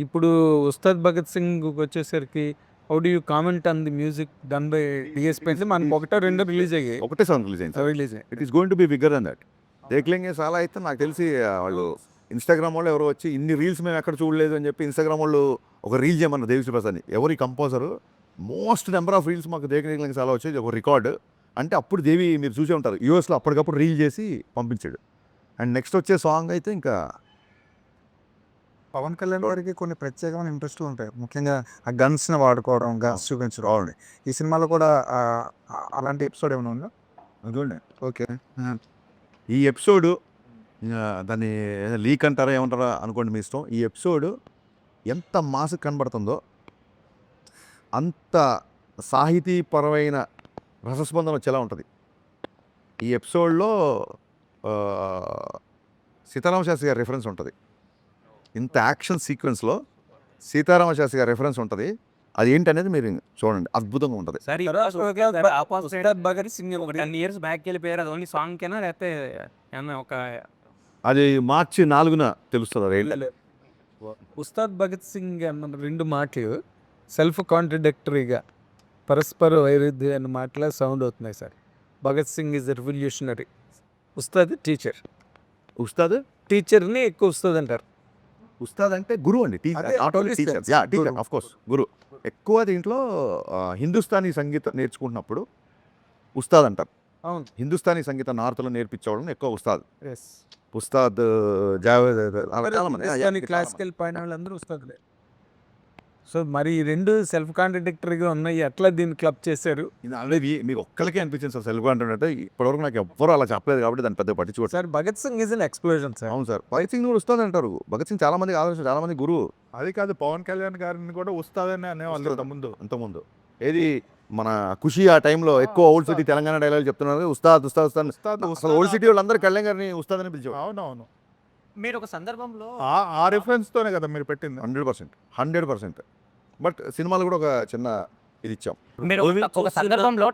ఇప్పుడు ఉస్తాద్ భగత్ సింగ్ వచ్చేసరికి how do you comment on the music done by DSP? అంటే మనకు ఒకటో రెండో రిలీజ్ అయ్యాయి. ఒకటే సాంగ్ రిలీజ్ అయింది. Release it is going to be bigger than that. దేఖ్లేంగే చాలా అయితే నాకు తెలిసి వాళ్ళు ఇన్స్టాగ్రామ్ వాళ్ళు ఎవరో వచ్చి ఇన్ని రీల్స్ మేము ఎక్కడ చూడలేదు అని చెప్పి ఇన్స్టాగ్రామ్ వాళ్ళు ఒక రీల్ చేయమన్నారు దేవిశ్రీ ప్రసాద్ని. ఎవరి composer most number of reels మాకు దేఖ్లేంగే చాలా వచ్చేది ఒక రికార్డు. అంటే అప్పుడు దేవి మీరు చూసే ఉంటారు యూఎస్లో అప్పటికప్పుడు రీల్ చేసి పంపించాడు. అండ్ నెక్స్ట్ వచ్చే సాంగ్ అయితే ఇంకా పవన్ కళ్యాణ్ గారికి కొన్ని ప్రత్యేకమైన ఇంట్రెస్ట్లు ఉంటాయి, ముఖ్యంగా ఆ గన్స్ని వాడుకోవడం, గన్స్ చూపించడం. అవునండి. ఈ సినిమాలో కూడా అలాంటి ఎపిసోడ్ ఏమైనా ఉందా? చూడండి ఓకే. ఈ ఎపిసోడు దాన్ని లీక్ అంటారా ఏమంటారా అనుకోండి మీ ఇష్టం. ఈ ఎపిసోడ్ ఎంత మాసకు కనబడుతుందో అంత సాహితీపరమైన రసస్పందన వచ్చేలా ఉంటుంది. ఈ ఎపిసోడ్లో సీతారామ శాస్త్రి గారి రెఫరెన్స్ ఉంటుంది. ఇంత యాక్షన్ సీక్వెన్స్లో సీతారామ శాస్త్రి గారి రెఫరెన్స్ ఉంటుంది. అది ఏంటనేది మీరు చూడండి, అద్భుతంగా ఉంటుంది. సరే భగత్ సింగ్ ఒక 10 years బ్యాక్ వెళ్ళిపోయారు. అది ఓన్లీ సాంగ్కేనా లేకపోతే ఏమన్నా ఒక అది మార్చి 4న తెలుస్తుంది. అది ఏంటి? ఉస్తాద్ భగత్ సింగ్ అన్న రెండు మాటలు సెల్ఫ్ కాంట్రడిక్టరీగా పరస్పర వైరుధ్యమైన మాటలే సౌండ్ అవుతున్నాయి sir. Bhagat Singh is revolutionary, ఉస్తాద్ టీచర్. ఉస్తాద్ టీచర్ని ఎక్కువ ఉస్తాద్ అంటారు. ఉస్తాద్ అంటే గురువు అండి. అదే, నాట్ ఓన్లీ టీచర్, టీచర్ గురువు. ఆఫ్ కోర్స్ గురువు. ఎక్కువ దీంట్లో హిందుస్థానీ సంగీతం నేర్చుకుంటున్నప్పుడు ఉస్తాద్ అంటారు. అవును. హిందుస్థానీ సంగీతం నార్త్లో నేర్పించేవాళ్ళని ఎక్కువ ఉస్తాద్. ఎస్. ఉస్తాద్ జావేద్ అలా చాలా మంది. కానీ క్లాసికల్ పైన వాళ్ళందరూ ఉస్తాదులే. సో మరి ఈ రెండు సెల్ఫ్ కాంట్రడిక్టరీగా ఉన్నాయి, ఎట్లా దీన్ని క్లబ్ చేశారు? ఇది ఆల్రెడీ మీకు ఒక్కరికే అనిపించింది సార్ సెల్ఫ్ కాంట్రాక్ట్ అంటే. ఇప్పటివరకు నాకు ఎవ్వరు అలా చెప్పలేదు కాబట్టి దాన్ని పెద్ద పట్టించుకోవచ్చు. Sir Bhagat Singh is an explosion sir. అవును సార్, భగత్ సింగ్ కూడా ఉస్తాద్ అంటారు. భగత్ సింగ్ చాలా మంది ఆదర్శం, చాలా మంది గురువు. అది కాదు, పవన్ కళ్యాణ్ గారిని కూడా వస్తాదని అనేవాళ్ళు ముందు. అంతకుముందు ఏది మన ఖుషి ఆ టైంలో ఎక్కువ ఓల్డ్ సిటీ తెలంగాణ డైలాగ్ చెప్తున్నారు, ఉస్తాద్ ఉస్తాద్ ఉస్తాద్. అసలు ఓల్డ్ సిటీ వాళ్ళందరూ కళ్యాణ్ గారిని ఉస్తాద్ అని పిలిచేవారు. అవునవును, మీరు ఒక సందర్భంలో ఆ రిఫరెన్స్ తోనే కదా మీరు పెట్టింది. 100%. బట్ సినిమాలో కూడా ఒక చిన్న ఇది ఇచ్చాం. మీరు ఒక సందర్భంలో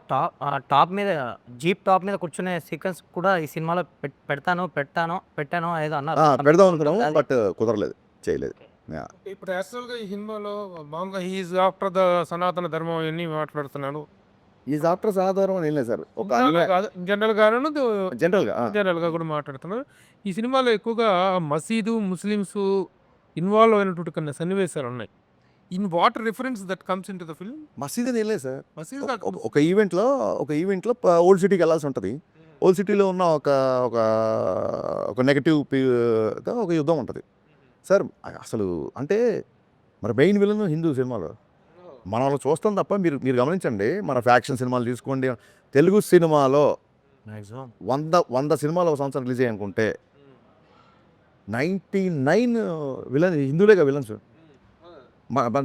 టాప్ మీద జీప్ టాప్ మీద కూర్చునే సీక్వెన్స్ కూడా ఈ సినిమాలో పెట్టాను ఏదో అన్నారు. పెడదాం అనుకున్నాము బట్ కుదరలేదు, చేయలేదు. ఇప్పుడు యాక్చువల్గా ఈ సినిమాలో మామూలుగా హీఈస్ ఆఫ్టర్ ద సనాతన ధర్మం ఇవన్నీ మాట్లాడుతున్నాడు. ఈజ్ ఆఫ్టర్ సాధారణ ఏం లేదు సార్, ఒక జనరల్గా కూడా మాట్లాడుతున్నారు. ఈ సినిమాలో ఎక్కువగా మసీదు ముస్లిమ్స్ ఇన్వాల్వ్ అయినటువంటి కొన్ని సన్నివేశాలు ఉన్నాయి. In what reference that comes in to the film? మసీద్ అని ఏం లేదు సార్. మసీద్ ఒక ఈవెంట్లో ఓల్డ్ సిటీకి వెళ్ళాల్సి ఉంటుంది. ఓల్డ్ సిటీలో ఉన్న ఒక నెగటివ్ ఒక యుద్ధం ఉంటుంది సార్. అసలు అంటే మరి మెయిన్ విలన్ హిందూ సినిమాలో మనం అలా చూస్తాం తప్ప మీరు గమనించండి. మన ఫ్యాక్షన్ సినిమాలు తీసుకోండి, తెలుగు సినిమాలో 100 సినిమాలు ఒక సంవత్సరం రిలీజ్ అయ్యానుకుంటే 99 విలన్ హిందువులేగా విలన్స్.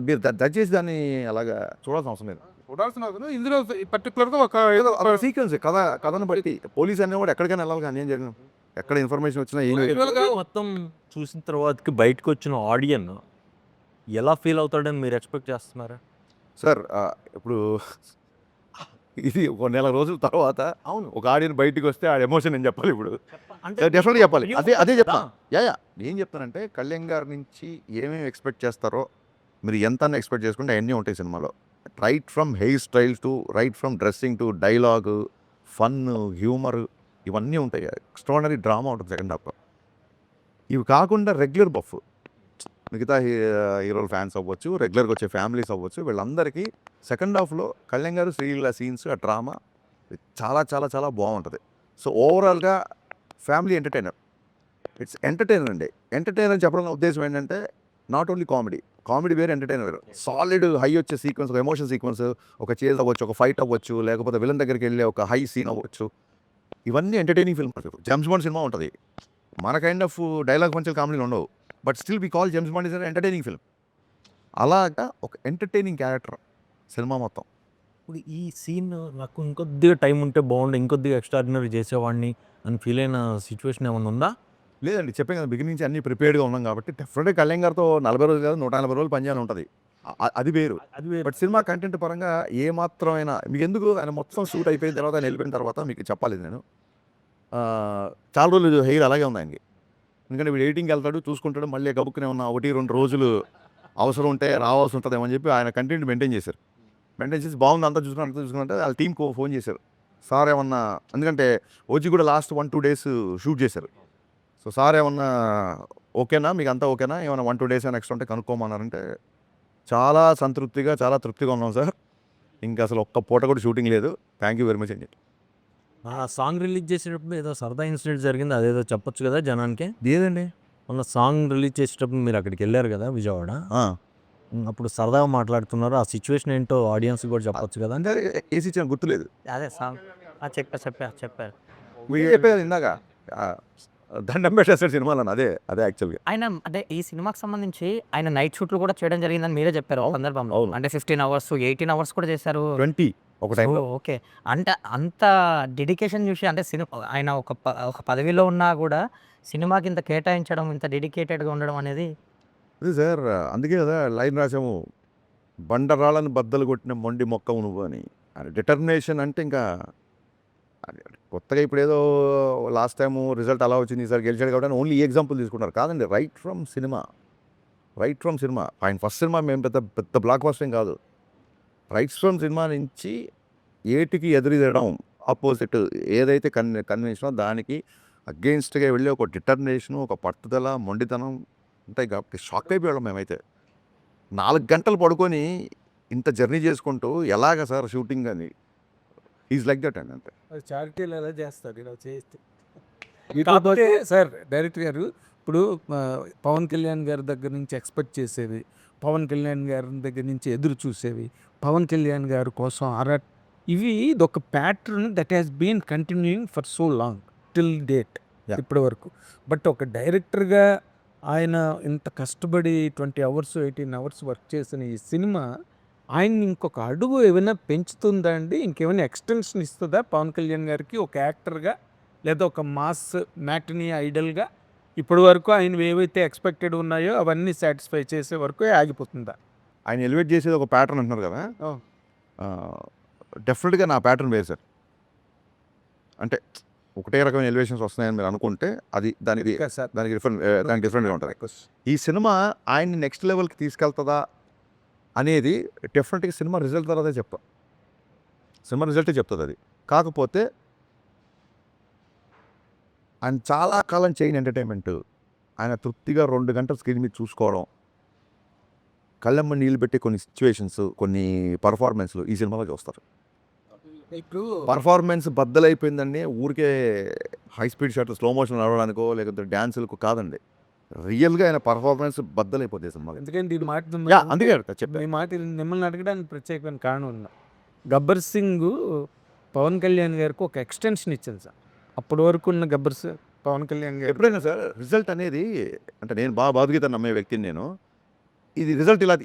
మీరు దయచేసి దాన్ని అలాగా చూడాల్సిన అవసరం లేదు. చూడాల్సిన ఇందులో పర్టికులర్గా ఒక సీక్వెన్స్ కథను బట్టి పోలీస్ అనేవాడు ఎక్కడికైనా వెళ్ళాలి, కానీ ఏం జరిగిన ఎక్కడ ఇన్ఫర్మేషన్ వచ్చినా ఏం మొత్తం చూసిన తర్వాతకి బయటకు వచ్చిన ఆడియన్ ఎలా ఫీల్ అవుతాడని మీరు ఎక్స్పెక్ట్ చేస్తున్నారా సార్? ఇప్పుడు ఇది ఒక నెల రోజుల తర్వాత అవును ఒక ఆడియన్ బయటికి వస్తే ఆ ఎమోషన్ నేను చెప్పాలి. ఇప్పుడు డెఫినెట్గా చెప్పాలి. అదే చెప్తాను. ఏం చెప్తానంటే కళ్యాణ్ గారి నుంచి ఏమేమి ఎక్స్పెక్ట్ చేస్తారో మీరు ఎంత ఎక్స్పెక్ట్ చేసుకుంటే అవన్నీ ఉంటాయి సినిమాలో. Right from hair style to right from dressing to dialogue, fun, humour ఇవన్నీ ఉంటాయి. ఎక్స్ట్రాడినరీ డ్రామా ఉంటుంది సెకండ్ హాఫ్లో. ఇవి కాకుండా రెగ్యులర్ బఫ్ మిగతా హీరోల ఫ్యాన్స్ అవ్వచ్చు, రెగ్యులర్గా వచ్చే ఫ్యామిలీస్ అవ్వచ్చు, వీళ్ళందరికీ సెకండ్ హాఫ్లో కళ్యాణ్ గారు శ్రీలీల సీన్స్, ఆ డ్రామా చాలా చాలా చాలా బాగుంటుంది. సో ఓవరాల్గా ఫ్యామిలీ ఎంటర్టైనర్. ఇట్స్ ఎంటర్టైనర్ అండి. ఎంటర్టైనర్ చెప్పడం ఉద్దేశం ఏంటంటే నాట్ ఓన్లీ కామెడీ వేరే, ఎంటర్టైనర్ వేరు. సాలిడ్ హై వచ్చే సీక్వెన్స్, ఒక ఎమోషన్ సీక్వెన్స్, ఒక చేజ్ అవ్వచ్చు, ఒక ఫైట్ అవ్వచ్చు, లేకపోతే విలన్ దగ్గరికి వెళ్ళే ఒక హై సీన్ అవ్వచ్చు. ఇవన్నీ ఎంటర్టైనింగ్ ఫిల్మ్. జేమ్స్ బాండ్ సినిమా ఉంటుంది, మన కైండ్ ఆఫ్ డైలాగ్ పంచల్ కామెడీలు ఉండవు, but still we call James Bond is entertaining film. అలాగా ఒక ఎంటర్టైనింగ్ క్యారెక్టర్ సినిమా మొత్తం. ఇప్పుడు ఈ సీన్ నాకు ఇంకొద్దిగా టైం ఉంటే బాగుండు, ఇంకొద్దిగా ఎక్స్ట్రాడినరీ చేసేవాడిని అని ఫీల్ అయిన సిచ్యువేషన్ ఏమైనా ఉందా? లేదండి చెప్పాను కదా బిగినింగ్ నుంచి అన్ని ప్రిపేర్డ్గా ఉన్నాం కాబట్టి డెఫినెట్గా కళ్యాణ్ గారితో 40 రోజులు కాదు 140 రోజులు పనిచేయాలని ఉంటుంది. అది వేరు. బట్ సినిమా కంటెంట్ పరంగా ఏ మాత్రమైనా మీకు ఎందుకు ఆయన మొత్తం షూట్ అయిపోయిన తర్వాత ఆయన వెళ్ళిపోయిన తర్వాత మీకు చెప్పాలి నేను చాలా రోజులు హెయిర్ అలాగే ఉంది ఆయనకి. ఎందుకంటే వీడు ఎడిటింగ్కి వెళ్తాడు చూసుకుంటాడు మళ్ళీ గబుక్కునే ఉన్న 1-2 రోజులు అవసరం ఉంటే రావాల్సి ఉంటుందేమో అని చెప్పి ఆయన కంటెంట్ మెయింటైన్ చేశారు. మెయింటైన్ చేసి బాగుంది అంతా చూసుకుంటే వాళ్ళ టీంకి ఫోన్ చేశారు సార్ ఏమన్నా, ఎందుకంటే ఓజీ కూడా లాస్ట్ 1-2 డేస్ షూట్ చేశారు. సో సార్ ఏమన్నా ఓకేనా మీకు అంతా ఓకేనా ఏమన్నా 1-2 డేస్ నెక్స్ట్ ఉంటే కనుక్కోమన్నారంటే చాలా సంతృప్తిగా చాలా తృప్తిగా ఉన్నాం సార్. ఇంకా అసలు ఒక్క పూట కూడా షూటింగ్ లేదు. థ్యాంక్ యూ వెరీ మచ్ అని చెప్పి. ఆ సాంగ్ రిలీజ్ చేసేటప్పుడు ఏదో సరదా ఇన్సిడెంట్ జరిగింది, అదేదో చెప్పొచ్చు కదా జనానికి. ఏదండి మొన్న సాంగ్ రిలీజ్ చేసేటప్పుడు మీరు అక్కడికి వెళ్ళారు కదా విజయవాడ, అప్పుడు సరదాగా మాట్లాడుతున్నారు. ఆ సిచ్యువేషన్ ఏంటో ఆడియన్స్ కూడా చెప్పొచ్చు కదా. అంటే ఏసీ ఇచ్చిన గుర్తులేదు. అదే సాంగ్ చెప్పారు మీరు చెప్పేది ఇందాక దండం పెట్టేస్తాడు సినిమాలో అదే యాక్చువల్గా. ఆయన అంటే ఈ సినిమాకి సంబంధించి ఆయన నైట్ షూట్లు కూడా చేయడం జరిగిందని మీరే చెప్పారు ఒక సందర్భంలో. అవును. అంటే 15 అవర్స్ 18 అవర్స్ కూడా చేశారు. 20 ఒక టైంలో. ఓకే. అంటే అంత డెడికేషన్ చూసి అంటే ఆయన ఒక పదవిలో ఉన్నా కూడా సినిమాకి ఇంత కేటాయించడం, ఇంత డెడికేటెడ్గా ఉండడం అనేది అదే సార్ అందుకే కదా లైన్ రాసాము, బండరాళ్ళని బద్దలు కొట్టిన మొండి మొక్కవు నువ్వు అని. డిటర్మినేషన్ అంటే ఇంకా కొత్తగా ఇప్పుడు ఏదో లాస్ట్ టైము రిజల్ట్ అలా వచ్చింది ఈసారి గెలిచాడు కాబట్టి ఓన్లీ ఈ ఎగ్జాంపుల్ తీసుకుంటారు కాదండి. రైట్ ఫ్రమ్ సినిమా ఆయన ఫస్ట్ సినిమా మేము పెద్ద బ్లాక్ బస్టర్ కాదు. రైట్ ఫ్రమ్ సినిమా నుంచి ఏటికి ఎదురుదడం ఆపోజిట్ ఏదైతే కన్వెన్షనో దానికి అగెయిన్స్ట్గా వెళ్ళి ఒక డిటర్మినేషను ఒక పట్టుదల మొండితనం ఉంటాయి కాబట్టి షాక్ అయిపోయాం మేమైతే. 4 గంటలు పడుకొని ఇంత జర్నీ చేసుకుంటూ ఎలాగ సార్ షూటింగ్ అని ఈజ్ లైక్ దట్ అండి అంతే. చారిటీలు ఎలా చేస్తారు ఇలా చేస్తే. కాకపోతే సార్ డైరెక్టర్ గారు ఇప్పుడు పవన్ కళ్యాణ్ గారి దగ్గర నుంచి ఎక్స్పెక్ట్ చేసేవి, పవన్ కళ్యాణ్ గారి దగ్గర నుంచి ఎదురు చూసేవి, పవన్ కళ్యాణ్ గారి కోసం ఇవి ఇదొక pattern that has been continuing for so long till date ఇప్పటి వరకు. బట్ ఒక డైరెక్టర్గా ఆయన ఇంత కష్టపడి 20 అవర్స్ 18 అవర్స్ వర్క్ చేసిన ఈ సినిమా ఆయన్ని ఇంకొక అడుగు ఏమైనా పెంచుతుందా అండి? ఇంకేమైనా ఎక్స్టెన్షన్ ఇస్తుందా పవన్ కళ్యాణ్ గారికి ఒక యాక్టర్గా, లేదా ఒక మాస్ మ్యాటినీ ఐడల్గా? ఇప్పటి వరకు ఆయన ఏవైతే ఎక్స్పెక్టెడ్ ఉన్నాయో అవన్నీ సాటిస్ఫై చేసే వరకు ఆగిపోతుందా? ఆయన ఎలివేట్ చేసేది ఒక ప్యాటర్న్ అంటున్నారు కదా, డెఫినెట్గా నా ప్యాటర్న్ వేరు సార్. అంటే ఒకటే రకమైన ఎలివేషన్స్ వస్తున్నాయని మీరు అనుకుంటే అది దానికి డిఫరెంట్గా ఉంటుంది. ఈ సినిమా ఆయన్ని నెక్స్ట్ లెవెల్కి తీసుకెళ్తుందా అనేది డెఫినెట్గా సినిమా రిజల్ట్ తర్వాతే చెప్తాం. సినిమా రిజల్టే చెప్తుంది అది. కాకపోతే ఆయన చాలా కాలం చేయని ఎంటర్టైన్మెంట్ ఆయన తృప్తిగా 2 గంటల స్క్రీన్ మీద చూసుకోవడం, కళ్ళమ్మ నీళ్ళు పెట్టి కొన్ని సిచ్యువేషన్స్ కొన్ని పర్ఫార్మెన్స్లు ఈ సినిమాలో చూస్తారు. ఇప్పుడు పర్ఫార్మెన్స్ బద్దలైపోయిందండి ఊరికే హై స్పీడ్ షాట్లు స్లో మోషన్ నడవడానికో లేకపోతే డ్యాన్సులకు కాదండి. రియల్గా ఆయన పర్ఫార్మెన్స్ బద్దలైపోతుంది సినిమాకి. ఎందుకంటే ఈ మాట అందుకే చెప్పాను. ఈ మాట మిమ్మల్ని అడగడానికి ప్రత్యేకమైన కారణం ఉందా? గబ్బర్ సింగ్ పవన్ కళ్యాణ్ గారికి ఒక ఎక్స్టెన్షన్ ఇచ్చింది సార్. అప్పటి వరకు ఉన్న పవన్ కళ్యాణ్ గారు ఎప్పుడైనా సార్ రిజల్ట్ అనేది అంటే నేను బాధగీత నమ్మే వ్యక్తిని నేను. ఇది రిజల్ట్ ఇలా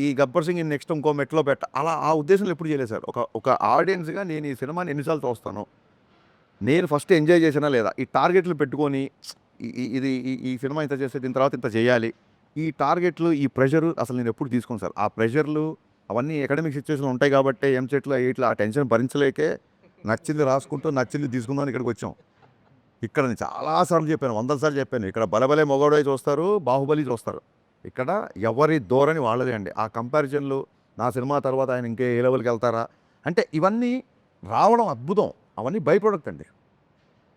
ఈ గబ్బర్ సింగ్ నెక్స్ట్ ఇంకో మెట్లో అలా ఆ ఉద్దేశంలో ఎప్పుడు చేయలేదు సార్. ఒక ఆడియన్స్గా నేను ఈ సినిమాని ఎన్నిసార్లు చూస్తాను, నేను ఫస్ట్ ఎంజాయ్ చేసినా లేదా ఈ టార్గెట్లు పెట్టుకొని ఇది ఈ సినిమా ఇంత చేస్తే దీని తర్వాత ఇంత చేయాలి ఈ టార్గెట్లు ఈ ప్రెషరు అసలు నేను ఎప్పుడు తీసుకోను సార్. ఆ ప్రెషర్లు అవన్నీ ఎకడమిక్ సిచ్యువేషన్లు ఉంటాయి కాబట్టి ఎంసెట్లో ఇట్లా ఆ టెన్షన్ భరించలేకే నచ్చింది రాసుకుంటూ నచ్చింది తీసుకుందామని ఇక్కడికి వచ్చాం. ఇక్కడ నేను చాలాసార్లు చెప్పాను, 100 సార్లు చెప్పాను. ఇక్కడ బలబలే మొగోడై చూస్తారు, బాహుబలి చూస్తారు. ఇక్కడ ఎవరి ధోరణి వాళ్ళదే అండి. ఆ కంపారిజన్లు నా సినిమా తర్వాత ఆయన ఇంకే ఏ లెవెల్కి వెళ్తారా అంటే ఇవన్నీ రావడం అద్భుతం. అవన్నీ బై ప్రోడక్ట్ అండి,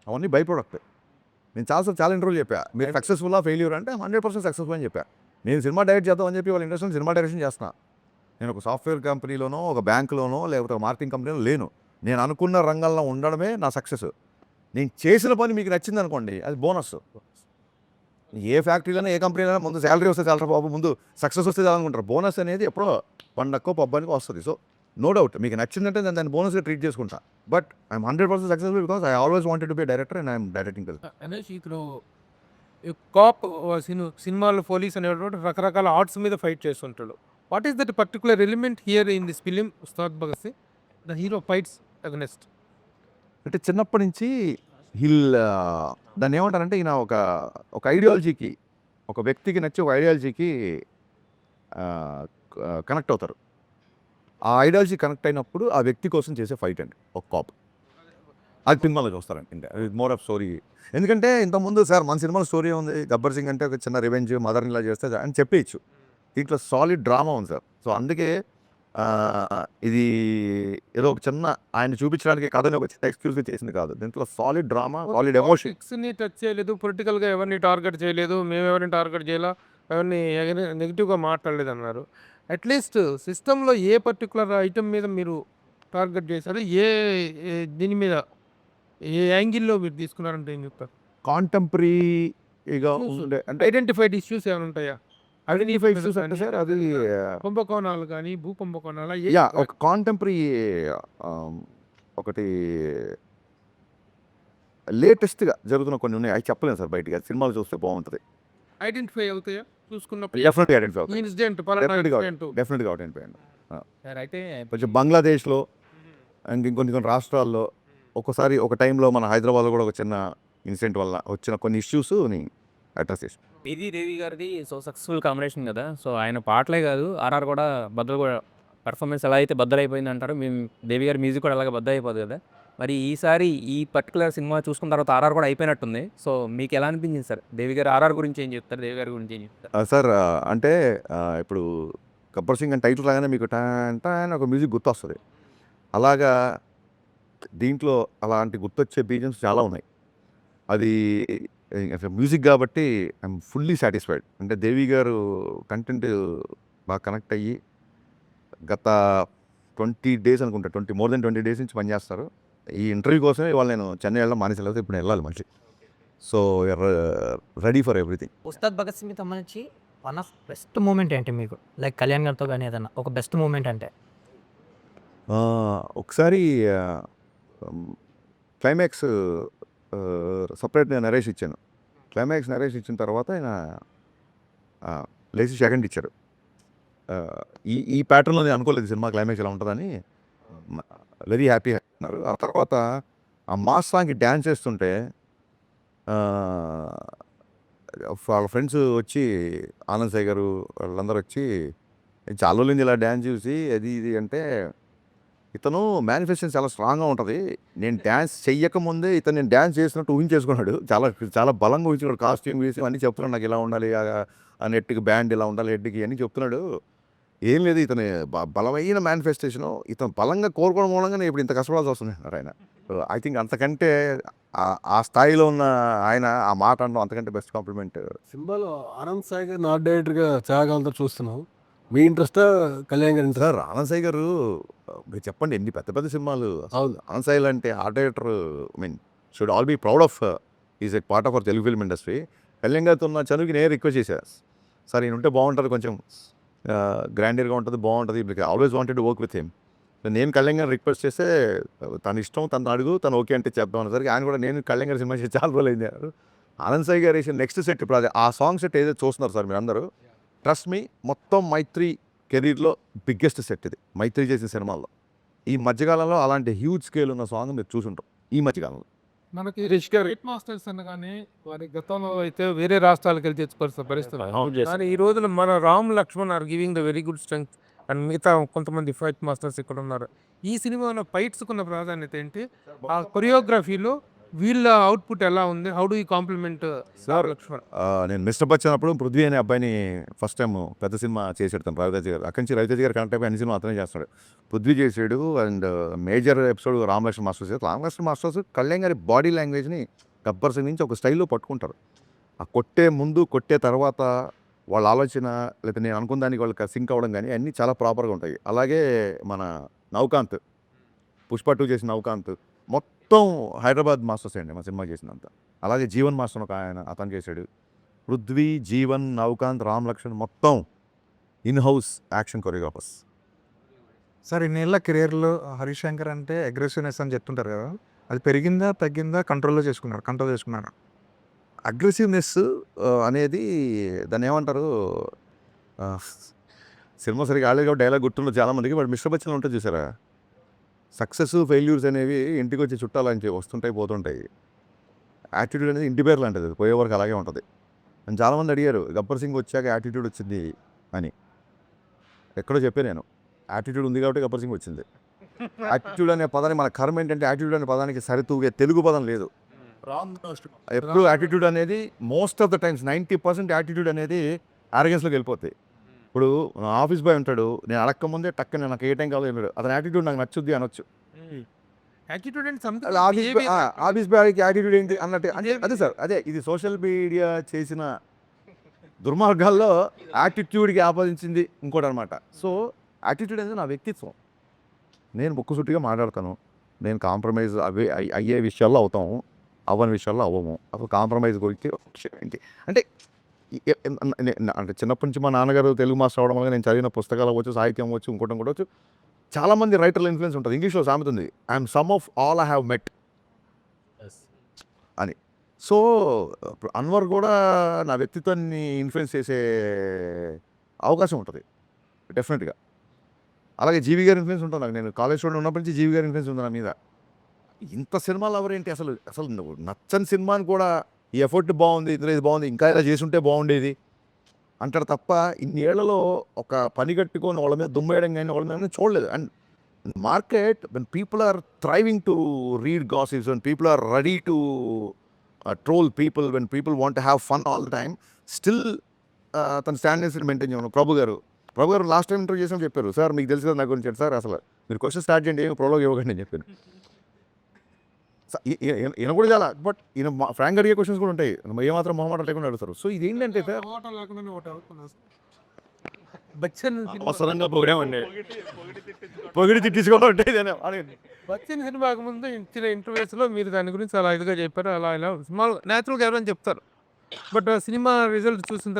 అవన్నీ బై ప్రోడక్ట్. నేను చాలా ఇంటర్వ్యూలు చెప్పా, మీరు సక్సెస్ఫుల్లా ఫెయిల్యూర్ అంటే 100% సక్సెస్ఫుల్ అని చెప్పా. నేను సినిమా డైరెక్ట్ చేద్దామని చెప్పి వాళ్ళ ఇండస్ట్రీలో సినిమా డైరెక్షన్ చేస్తున్నా. నేను ఒక సాఫ్ట్వేర్ కంపెనీలోనో ఒక బ్యాంకులోనో లేకపోతే ఒక మార్కెటింగ్ కంపెనీలో లేను. నేను అనుకున్న రంగంలో ఉండడమే నా సక్సెస్. నేను చేసిన పని మీకు నచ్చింది అనుకోండి అది బోనస్. ఏ ఫ్యాక్టరీలోనే ఏ కంపెనీలో ముందు శాలరీ వస్తే చాలా బాబు ముందు సక్సెస్ వస్తే చాలనుకుంటారు. బోనస్ అనేది ఎప్పుడో పండక్కో పబ్బానికో వస్తుంది. సో నో డౌట్ మీకు నచ్చిందంటే నేను దాన్ని బోనస్గా ట్రీట్ చేసుకుంటా. But I'm 100% successful because I always wanted to be director and I'm directing. అనేసి ఇప్పుడు కాప్ సినిమాలో పోలీస్ అనేటువంటి రకరకాల ఆర్ట్స్ మీద ఫైట్ చేస్తుంటాడు. What is that particular element here in this film Ustaad Bhagat Singh? The hero fights against. అంటే చిన్నప్పటి నుంచి హిల్ దాన్ని ఏమంటారంటే ఈయన ఒక ఐడియాలజీకి, ఒక వ్యక్తికి నచ్చి ఒక ఐడియాలజీకి కనెక్ట్ అవుతారు. ఆ ఐడియాలజీ కనెక్ట్ అయినప్పుడు ఆ వ్యక్తి కోసం చేసే ఫైట్ అండి ఒక కాప్. అది సినిమాలో చూస్తారండి. ఇంకా మోర్ ఆఫ్ స్టోరీ. ఎందుకంటే ఇంతకుముందు సార్ మన సినిమాలో స్టోరీ ఉంది, గబ్బర్ సింగ్ అంటే ఒక చిన్న రివెంజ్, మదర్ని ఇలా చేస్తే అని చెప్పేయచ్చు. దీంట్లో సాలిడ్ డ్రామా ఉంది సార్. సో అందుకే ఇది ఏదో ఒక చిన్న ఆయన చూపించడానికి కథని ఒక చిన్న ఎక్స్క్యూజ్గా చేసింది కాదు. దీంట్లో సాలిడ్ డ్రామా, సాలిడ్ ఎమోషన్. ని టచ్ చేయలేదు, పొలిటికల్గా ఎవరిని టార్గెట్ చేయలేదు, మేము ఎవరిని టార్గెట్ చేయాలా, ఎవరిని నెగిటివ్గా మాట్లాడలేదు అన్నారు. అట్లీస్ట్ సిస్టంలో ఏ పర్టికులర్ ఐటమ్ మీద మీరు టార్గెట్ చేశారు, దీని మీద ఏ యాంగిల్లో మీరు తీసుకున్నారంటే ఏం చెప్తారు? కాంటెంపరీగా ఉండే అంటే ఐడెంటిఫైడ్ ఇష్యూస్ ఏమైనా ఉంటాయా? ఐడెంటిఫై ఇష్యూస్ అంటే సార్ అది కుంభకోణాలు కానీ, భూ కుంభకోణాలు ఒక కాంటెంపరీ ఒకటి లేటెస్ట్గా జరుగుతున్న కొన్ని ఉన్నాయి. అవి చెప్పలేను సార్ బయటికి. సినిమాలు చూస్తే బాగుంటుంది. ఐడెంటిఫై అవుతాయా చూసుకున్నప్పుడు? డెఫినెట్గా ఐడెంటిఫై అవుతుంది. ఇన్సిడెంట్ డెఫినెట్గా ఐడెంటిఫై అండి. సార్ అయితే కొంచెం బంగ్లాదేశ్లో ఇంకొన్ని రాష్ట్రాల్లో ఒక్కోసారి ఒక టైంలో మన హైదరాబాద్లో కూడా ఒక చిన్న ఇన్సిడెంట్ వల్ల వచ్చిన కొన్ని ఇష్యూస్ని అడ్రస్ చేసి ఇది దేవి గారిది సో సక్సెస్ఫుల్ కాంబినేషన్ కదా. సో ఆయన పాటలే కాదు, ఆర్ఆర్ కూడా బద్దలు కూడా పర్ఫార్మెన్స్ ఎలా అయితే బద్దలైపోయింది అంటారో, మేము దేవి గారి మ్యూజిక్ కూడా అలాగే బద్దలైపోదు కదా. మరి ఈసారి ఈ పర్టికులర్ సినిమా చూసుకున్న తర్వాత ఆర్ఆర్ కూడా అయిపోయినట్టుంది. సో మీకు ఎలా అనిపించింది సార్? దేవి గారు ఆర్ఆర్ గురించి ఏం చెప్తారు, దేవి గారి గురించి ఏం చెప్తారు? సార్ అంటే ఇప్పుడు గబ్బర్ సింగ్ అని టైటిల్ లాగానే మీకు అని ఒక మ్యూజిక్ గుర్తొస్తుంది. అలాగా దీంట్లో అలాంటి గుర్తొచ్చే బీజిఎమ్స్ చాలా ఉన్నాయి. అది మ్యూజిక్ కాబట్టి ఐఎమ్ ఫుల్లీ సాటిస్ఫైడ్. అంటే దేవి గారు కంటెంట్ బాగా కనెక్ట్ అయ్యి గత 20 డేస్ అనుకుంటా, మోర్ దెన్ 20 డేస్ నుంచి పనిచేస్తారు. ఈ ఇంటర్వ్యూ కోసమే ఇవాళ నేను చెన్నై వెళ్ళడం మానేసలేదు, ఇప్పుడు వెళ్ళాలి మళ్ళీ. So ready for everything. Ustaad Bhagat సింగ్కి సంబంధించి వన్ ఆఫ్ బెస్ట్ మూమెంట్ ఏంటి మీకు? లైక్ కళ్యాణ్ గారితో కానీ ఏదన్నా ఒక బెస్ట్ మూమెంట్ అంటే? ఒకసారి క్లైమాక్స్ సపరేట్ నేను నరేష్ ఇచ్చాను. క్లైమాక్స్ నరేష్ ఇచ్చిన తర్వాత ఆయన లేచి సెకండ్ ఇచ్చారు. ఈ ప్యాటర్న్లో నేను అనుకోలేదు సినిమా క్లైమాక్స్ ఇలా ఉంటుందని. వెరీ హ్యాపీ అన్నారు. ఆ తర్వాత ఆ మాస్ సాంగ్కి డ్యాన్స్ చేస్తుంటే వాళ్ళ ఫ్రెండ్స్ వచ్చి ఆనంద్ సాయి గారు వాళ్ళందరూ వచ్చి చాలా రోజులు ఇలా డ్యాన్స్ చూసి అది ఇది అంటే, ఇతను మేనిఫెస్టేషన్ చాలా స్ట్రాంగ్గా ఉంటుంది. నేను డ్యాన్స్ చెయ్యకముందే నేను డ్యాన్స్ చేసినట్టు ఊహించేసుకున్నాడు. చాలా చాలా బలంగా ఊహించుకున్నాడు. కాస్ట్యూమ్ వేసి అన్నీ చెప్తున్నాడు, నాకు ఇలా ఉండాలి, ఆ నెట్కి బ్యాండ్ ఇలా ఉండాలి, హెడ్కి అన్నీ చెప్తున్నాడు. ఏం లేదు, ఇతని బలమైన మేనిఫెస్టేషను. ఇతను బలంగా కోరుకోవడం మూలంగా నేను ఇప్పుడు ఇంత కష్టపడాల్సి వస్తుంది అన్నారు ఆయన. ఐ థింక్ అంతకంటే ఆ స్థాయిలో ఉన్న ఆయన ఆ మాట అనడం అంతకంటే బెస్ట్ కాంప్లిమెంట్. సినిమాలో ఆనంద్ సాయి గారిని ఆర్ట్ డైరెక్టర్గా త్యాగాలతో చూస్తున్నాం. మీ ఇంట్రెస్టా కళ్యాణ్ గారి ఇంట్రెస్ట్? సార్ ఆనంద్ సాయి గారు మీరు చెప్పండి, ఎన్ని పెద్ద పెద్ద సినిమాలు. అవును. ఆనంద్ సాయి అంటే art director, should all be proud of. Is a part of our Telugu film industry. Kalyan గారితో ఉన్న చనువుకి నేను రిక్వెస్ట్ చేశాను, సార్ ఈయన ఉంటే బాగుంటుంది, కొంచెం గ్రాండియర్గా ఉంటుంది, బాగుంటుంది. Always wanted to work with him. నేను కళ్యాణ్ గారిని రిక్వెస్ట్ చేస్తే తన ఇష్టం, తను అడుగు, తను ఓకే అంటే చెప్దాం అనేసరికి ఆయన కూడా నేను కళ్యాణ్ గారి సినిమా చేసి చాలా రోజులు అయింది అన్నారు. ఆనంద్ సాయి గారు వేసిన నెక్స్ట్ సెట్ ఇప్పుడు అది ఆ సాంగ్ సెట్ ఏదైతే చూస్తున్నారు సార్ మీరు అందరూ, ట్రస్ట్ మీ, మొత్తం మైత్రి కెరీర్లో బిగ్గెస్ట్ సెట్ ఇది. మైత్రి చేసిన సినిమాల్లో ఈ మధ్యకాలంలో అలాంటి హ్యూజ్ స్కేల్ ఉన్న సాంగ్ మీరు చూసుంటాం ఈ మధ్యకాలంలో. మనకి రిష్ గారు హిట్ మాస్టర్స్ అనగానే వారి గతంలో అయితే వేరే రాష్ట్రాలకు వెళ్ళి తెచ్చుకోవాల్సిన పరిస్థితి. కానీ ఈ రోజున మన Ram Lakshman are giving the very good strength and మిగతా కొంతమంది ఫైట్ మాస్టర్స్ ఇక్కడ ఉన్నారు. ఈ సినిమాలో ఫైట్స్కున్న ప్రాధాన్యత ఏంటి? ఆ కొరియోగ్రఫీలో వీళ్ళ అవుట్పుట్ ఎలా ఉంది? How do you compliment Lakshman? నేను మిస్టర్ బచ్చన్ అప్పుడు పృథ్వీ అనే అబ్బాయిని ఫస్ట్ టైం పెద్ద సినిమా చేసాడు తను, రవితేజ గారు. అక్కడి నుంచి రవితేజ గారు కనెక్ట్ అయిపోయి అన్ని సినిమా అతనే చేస్తాడు. పృథ్వీ చేసాడు and major episode Ramalakshman masters చేస్తారు. రామలక్ష్మణ్ మాస్టర్స్ కళ్యాణ్ గారి బాడీ లాంగ్వేజ్ని గబ్బర్ సింగ్ నుంచి ఒక స్టైల్లో పట్టుకుంటారు. ఆ కొట్టే ముందు కొట్టే తర్వాత వాళ్ళ ఆలోచన లేకపోతే నేను అనుకున్న దానికి వాళ్ళకి సింక్ అవ్వడం కానీ అన్నీ చాలా ప్రాపర్గా ఉంటాయి. అలాగే మన నవకాంత్, పుష్ప 2 చేసిన నవకాంత్ మొత్తం హైదరాబాద్ మాస్టర్స్ అండి మా సినిమా చేసినంత. అలాగే జీవన్ మాస్టర్ ఒక ఆయన అతను చేశాడు. పృథ్వీ, జీవన్, నవకాంత్, రామ్ లక్ష్మణ్ మొత్తం in house action choreographers. Sir ఇన్నేళ్ళ కెరియర్లో హరీష్ శంకర్ అంటే అగ్రెసివ్నెస్ అని చెప్తుంటారు కదా, అది పెరిగిందా తగ్గిందా? కంట్రోల్ చేసుకున్నారు. అగ్రెసివ్నెస్ అనేది దాన్ని ఏమంటారు, సినిమా సరిగా ఆడలేదు కాబట్టి డైలాగ్ గుర్తుండదు చాలామందికి. బట్ మిస్టర్ బచ్చన్ ఉంటుంది చూసారా, సక్సెస్ ఫెయిల్యూర్స్ అనేవి ఇంటికి వచ్చి చుట్టాలని వస్తుంటాయి పోతుంటాయి. యాటిట్యూడ్ అనేది ఇంటి పేరు లాంటిది, పోయే వరకు అలాగే ఉంటుంది. అని చాలామంది అడిగారు గబ్బర్ సింగ్ వచ్చాక యాటిట్యూడ్ వచ్చింది అని. ఎక్కడో చెప్పే నేను, యాటిట్యూడ్ ఉంది కాబట్టి గబ్బర్ సింగ్ వచ్చింది. యాటిట్యూడ్ అనే పదాన్ని మన కర్మ ఏంటంటే యాటిట్యూడ్ అనే పదానికి సరితూగే తెలుగు పదం లేదు. ఎప్పుడు యాటిట్యూడ్ అనేది most of the times 90% attitude అనేది ఆరోగెన్స్లోకి వెళ్ళిపోతాయి. ఇప్పుడు నా ఆఫీస్ బాయ్ ఉంటాడు, నేను అడక్క ముందే టక్కన నాకు ఏ టైం కావాలో వెళ్ళాడు, అతని యాటిట్యూడ్ నాకు నచ్చుద్ది అనొచ్చు. యాటిట్యూడ్ అండ్ అలా ఆఫీస్ బాయ్కి యాటిట్యూడ్ ఏంటి అన్నట్టు అదే సార్, అదే ఇది సోషల్ మీడియా చేసిన దుర్మార్గాల్లో యాటిట్యూడ్కి ఆపాదించింది ఇంకోటి అనమాట. సో యాటిట్యూడ్ అనేది నా వ్యక్తిత్వం. నేను ముక్కుసూటిగా మాట్లాడతాను, నేను కాంప్రమైజ్ అయ్యే విషయాల్లో అవుతాము, అవ్వని విషయాల్లో అవ్వము. అప్పుడు కాంప్రమైజ్ గురించి ఏంటి అంటే అంటే చిన్నప్పటి నుంచి మా నాన్నగారు తెలుగు మాస్టర్ అవడం వల్ల నేను చదివిన పుస్తకాలు అవ్వచ్చు, సాహిత్యం అవ్వచ్చు, ఇంకోటి అవ్వచ్చు, చాలామంది రైటర్ల ఇన్ఫ్లుయెన్స్ ఉంటుంది. ఇంగ్లీష్లో సామెత ఉంది, I'm some of all I have met అని. సో అన్వర్ కూడా నా వ్యక్తిత్వాన్ని ఇన్ఫ్లుయెన్స్ చేసే అవకాశం ఉంటుంది డెఫినెట్గా. అలాగే జీవి గారి ఇన్ఫ్లుయెన్స్ ఉంటుంది నాకు. నేను కాలేజ్ స్టూడెంట్ ఉన్నప్పటి నుంచి జీవి గారి ఇన్ఫ్లుయెన్స్ ఉంది నా మీద. ఇంత సినిమాలు ఎవరేంటి అసలు అసలు నచ్చని సినిమాని కూడా ఈ ఎఫర్ట్ బాగుంది, ఇందులో ఇది బాగుంది, ఇంకా ఇలా చేసుంటే బాగుండేది అంటారు తప్ప ఇన్నేళ్లలో ఒక పని కట్టుకొని వాళ్ళ మీద దుమ్మేయడం కానీ వాళ్ళ మీద చూడలేదు. And market when people are thriving to read gossips, when people are ready to troll people, when people want to have fun all the time, still తన స్టాండర్డ్స్ మెయింటైన్ చేయను. ప్రభు గారు లాస్ట్ టైం ఇంటర్వ్యూ చేసినప్పుడు చెప్పారు, sir మీకు తెలుసు కదా నా గురించి, సార్ అసలు మీరు క్వశ్చన్ స్టార్ట్ చేయండి, ఏమి ప్రోలోగ్ ఇవ్వకండి అని చెప్పాను. ఈయన కూడా చాలా, బట్ ఈయన ఫ్రాంక్ అడిగే క్వశ్చన్స్ కూడా ఉంటాయి, ఏమాత్రం మొహమాట లేకుండా అడుగుతారు. సో ఇదేంటంటే బచ్చన్ అవసరంగా పొగిడామండి, పొగిడి తిట్టించుకోవడం అంటే ఇదేనా అడగండి. బచ్చన్ సినిమాకు ముందు ఇచ్చిన ఇంటర్వ్యూస్లో మీరు దాని గురించి అలా ఇదిగా చెప్పారు, అలా ఇలా సినిమాలు న్యాచురల్గా ఎవరైనా చెప్తారు. బట్ సినిమా రిజల్ట్ చూసిన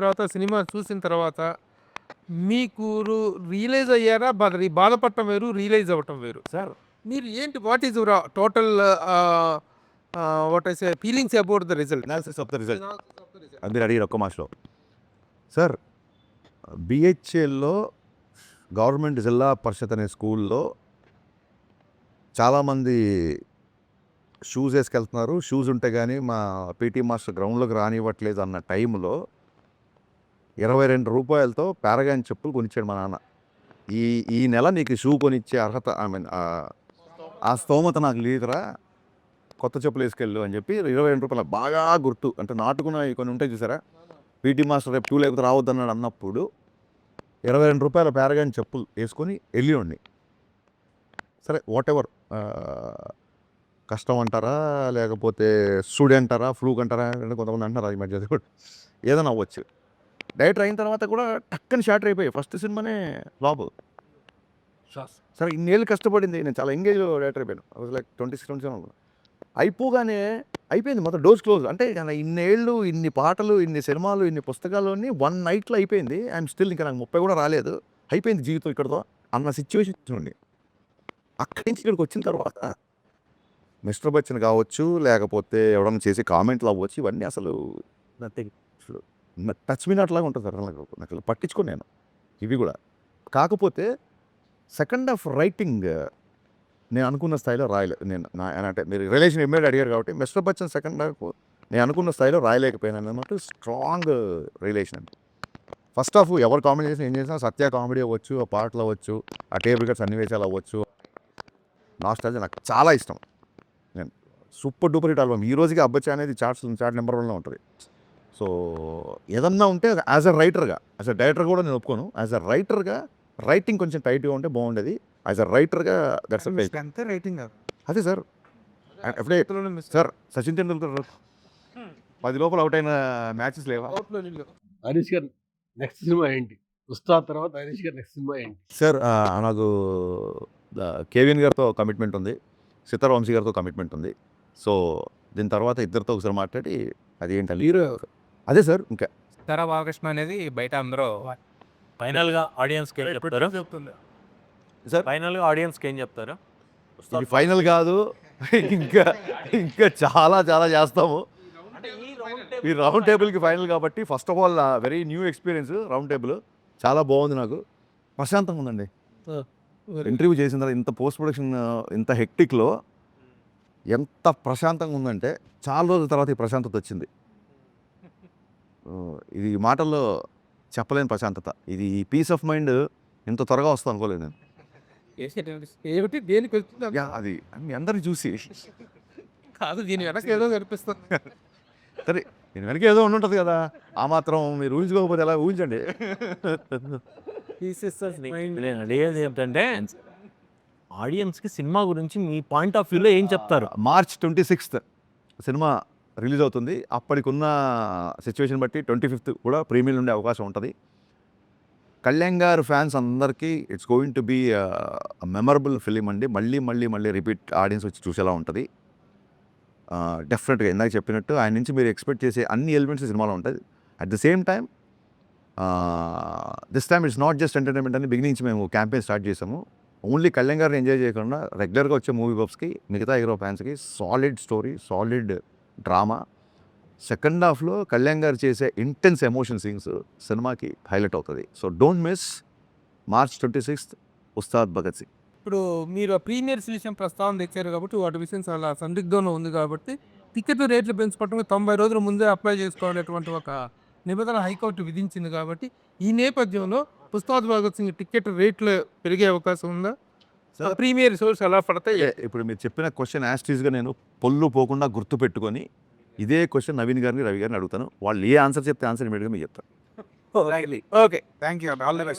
తర్వాత మీకు రియలైజ్ అయ్యారా? బాధపడటం వేరు, రియలైజ్ అవ్వటం వేరు. సార్ మీరు ఏంటి, what is your total what I say feelings about the result? Analysis of the result అది మీరు అడిగారు ఒక్క మాసలో. సార్ బిహెచ్ఎల్లో గవర్నమెంట్ జిల్లా పరిషత్ అనే స్కూల్లో చాలామంది షూస్ వేసుకెళ్తున్నారు, షూస్ ఉంటే కానీ మా పీటీ మాస్టర్ గ్రౌండ్లోకి రానివ్వట్లేదు అన్న టైంలో 22 రూపాయలతో పారగాన్ చెప్పులు కొనిచ్చాడు మా నాన్న. ఈ నెల నీకు షూ కొనిచ్చే అర్హత, ఐ మీన్ ఆ స్తోమత నాకు లేదురా, కొత్త చెప్పులు వేసుకెళ్ళు అని చెప్పి 22 రూపాయలు బాగా గుర్తు. అంటే నాటుకున్న కొన్ని ఉంటాయి చూసారా, పీటీ మాస్టర్ రేపు షూ లేకపోతే రావద్దన్నాడు అన్నప్పుడు 22 రూపాయల పారగాన్ చెప్పులు వేసుకొని వెళ్ళివ్వండి. సరే వాట్ ఎవర్, కష్టం అంటారా లేకపోతే స్టూడెంట్ అంటారా, ఫ్లూక్ అంటారా, కొంతమంది అంటారా ఈ మధ్య కూడా ఏదైనా అవ్వచ్చు. డైరెక్టర్ అయిన తర్వాత కూడా టక్కని షార్టర్ అయిపోయాయి. ఫస్ట్ సినిమానే ఫ్లాప్. సరే ఇన్నేళ్ళు కష్టపడింది, నేను చాలా ఎంగేజ్ డైరెక్టర్ అయిపోయాను. లైక్ 26-27 అయిపోగానే అయిపోయింది మొత్తం, డోర్స్ క్లోజ్. అంటే ఇన్నేళ్ళు, ఇన్ని పాటలు, ఇన్ని సినిమాలు, ఇన్ని పుస్తకాలు అన్నీ 1 నైట్లో అయిపోయింది. ఐఎమ్ స్టిల్ ఇంకా నాకు 30 కూడా రాలేదు, అయిపోయింది జీవితం ఇక్కడతో అన్న సిచ్యువేషన్ నుండి అక్కడి నుంచి ఇక్కడికి వచ్చిన తర్వాత మిస్టర్ బచ్చన్ కావచ్చు, లేకపోతే ఎవడన్నా చేసే కామెంట్లు అవ్వచ్చు, ఇవన్నీ అసలు టచ్ మీ నాట్ లాగా ఉంటుంది సార్. నాకు పట్టించుకోను నేను ఇవి కూడా. కాకపోతే సెకండ్ హాఫ్ రైటింగ్ నేను అనుకున్న స్థాయిలో రాయలేదు. అంటే మీరు రిలేషన్ ఎమ్మెల్యే అడిగారు కాబట్టి మిస్టర్ బచ్చన్ సెకండ్ హాఫ్ నేను అనుకున్న స్థాయిలో రాయలేకపోయాను అన్నమాట. Strong relation. ఫస్ట్ హాఫ్ ఎవరు కామెడీ చేసినా ఏం చేసినా, సత్య కామెడీ అవ్వచ్చు, ఆ పాటలు అవ్వచ్చు, ఆ టేబుల్ కట్ సన్నివేశాలు అవ్వచ్చు, నాస్టాల్జియా నాకు చాలా ఇష్టం. నేను సూపర్ డూపర్ హిట్ ఆల్బమ్. ఈ రోజుకి అబ్బచ్చా అనేది చార్ట్ నెంబర్ 1లో ఉంటుంది. సో ఏదన్నా ఉంటే యాజ్ అ రైటర్గా, యాజ్ అ డైరెక్టర్ కూడా నేను ఒప్పుకోను, యాజ్ అ రైటర్గా రైటింగ్ కొంచెం టైట్గా ఉంటే బాగుండేది. యాజ్ అ రైటర్గా దట్స్ అంతే రైటింగ్ అదే సార్. ఎప్పుడే సార్ సచిన్ తెండూల్కర్ 10 లోపల అవుట్ అయిన మ్యాచెస్ లేవా? హరీష్ గారు నెక్స్ట్ సినిమా ఏంటి? ఉస్తాద్ తర్వాత హరీష్ గారు నెక్స్ట్ సినిమా ఏంటి? సార్ నాకు కేవిఎన్ గారితో కమిట్మెంట్ ఉంది, సితార్ వంశీ గారితో కమిట్మెంట్ ఉంది. సో దీని తర్వాత ఇద్దరితో ఒకసారి మాట్లాడి అది ఏంటంటే హీరో అదే సార్. ఇంకా తరా బాలకృష్ణ అనేది బయట అందరూ ఫైనల్గా ఆడియన్స్కి ఏం చెప్తారు? సార్ ఫైనల్గా ఆడియన్స్కి ఏం చెప్తారు? ఇది ఫైనల్ కాదు, ఇంకా చాలా చాలా చేస్తాము. ఈ రౌండ్ టేబుల్కి ఫైనల్ కాబట్టి first of all very new experience. Round table చాలా బాగుంది, నాకు ప్రశాంతంగా ఉందండి. ఇంటర్వ్యూ చేసిన తర్వాత ఇంత పోస్ట్ ప్రొడక్షన్ ఇంత హెక్టిక్లో ఎంత ప్రశాంతంగా ఉందంటే చాలా రోజుల తర్వాత ఈ ప్రశాంతత వచ్చింది. ఇది మాటల్లో చెప్పలేని ప్రశాంతత. ఇది పీస్ ఆఫ్ మైండ్ ఇంత త్వరగా వస్తుంది అనుకోలేదు నేను. ఏమిటి దేనికి వెళ్తుంది అది మీ అందరిని చూసి కాదు, దీని వెనక ఏదో కనిపిస్తుంది. సరే దీని వెనక ఏదో ఉండుంటుంది కదా, ఆ మాత్రం మీరు ఊహించుకోకపోతే ఎలా ఊహించండి. నేను అడిగేది ఏంటంటే ఆడియన్స్కి సినిమా గురించి మీ పాయింట్ ఆఫ్ వ్యూలో ఏం చెప్తారు? మార్చ్ 26th సినిమా రిలీజ్ అవుతుంది. అప్పటికున్న సిచ్యువేషన్ బట్టి 25th కూడా ప్రీమియర్ ఉండే అవకాశం ఉంటుంది. కళ్యాణ్ గారు ఫ్యాన్స్ అందరికీ it's going to be memorable film అండి. మళ్ళీ మళ్ళీ మళ్ళీ రిపీట్ ఆడియన్స్ వచ్చి చూసేలా ఉంటుంది. డెఫినెట్గా ఇందాక చెప్పినట్టు ఆయన నుంచి మీరు ఎక్స్పెక్ట్ చేసే అన్ని ఎలిమెంట్స్ సినిమాలో ఉంటుంది. At the same time this time it's not just entertainment అని బిగినింగ్ నుంచి మేము క్యాంపెయిన్ స్టార్ట్ చేసాము. ఓన్లీ కళ్యాణ్ గారిని ఎంజాయ్ చేయకుండా రెగ్యులర్గా వచ్చే మూవీ బబ్స్కి, మిగతా హీరో ఫ్యాన్స్కి solid story, solid drama. Second హాఫ్లో కళ్యాణ్ గారు చేసే ఇంటెన్స్ ఎమోషన్ సీన్స్ సినిమాకి హైలైట్ అవుతుంది. So don't miss March 26th Ustaad Bhagat Singh. ఇప్పుడు మీరు ఆ ప్రీమియర్స్ విషయం ప్రస్తావన తెచ్చారు కాబట్టి వాటి విషయం చాలా సందిగ్ధంలో ఉంది కాబట్టి టికెట్ రేట్లు పెంచుకోవటం 90 రోజుల ముందే అప్లై చేసుకోవాలనేటువంటి ఒక నిబంధన హైకోర్టు విధించింది కాబట్టి ఈ నేపథ్యంలో ఉస్తాద్ భగత్ సింగ్ టికెట్ రేట్లు పెరిగే అవకాశం ఉందా? ప్రీమియర్ షోస్ ఎలా పడతాయి? ఇప్పుడు మీరు చెప్పిన క్వశ్చన్ యాస్టీస్గా నేను పొల్లు పోకుండా గుర్తు పెట్టుకొని ఇదే క్వశ్చన్ నవీన్ గారిని, రవి గారిని అడుగుతాను. వాళ్ళు ఏ ఆన్సర్ చెప్తే ఆన్సర్ ఇమీడియట్గా మీకు చెప్తాను. Okay, thank you, all the best.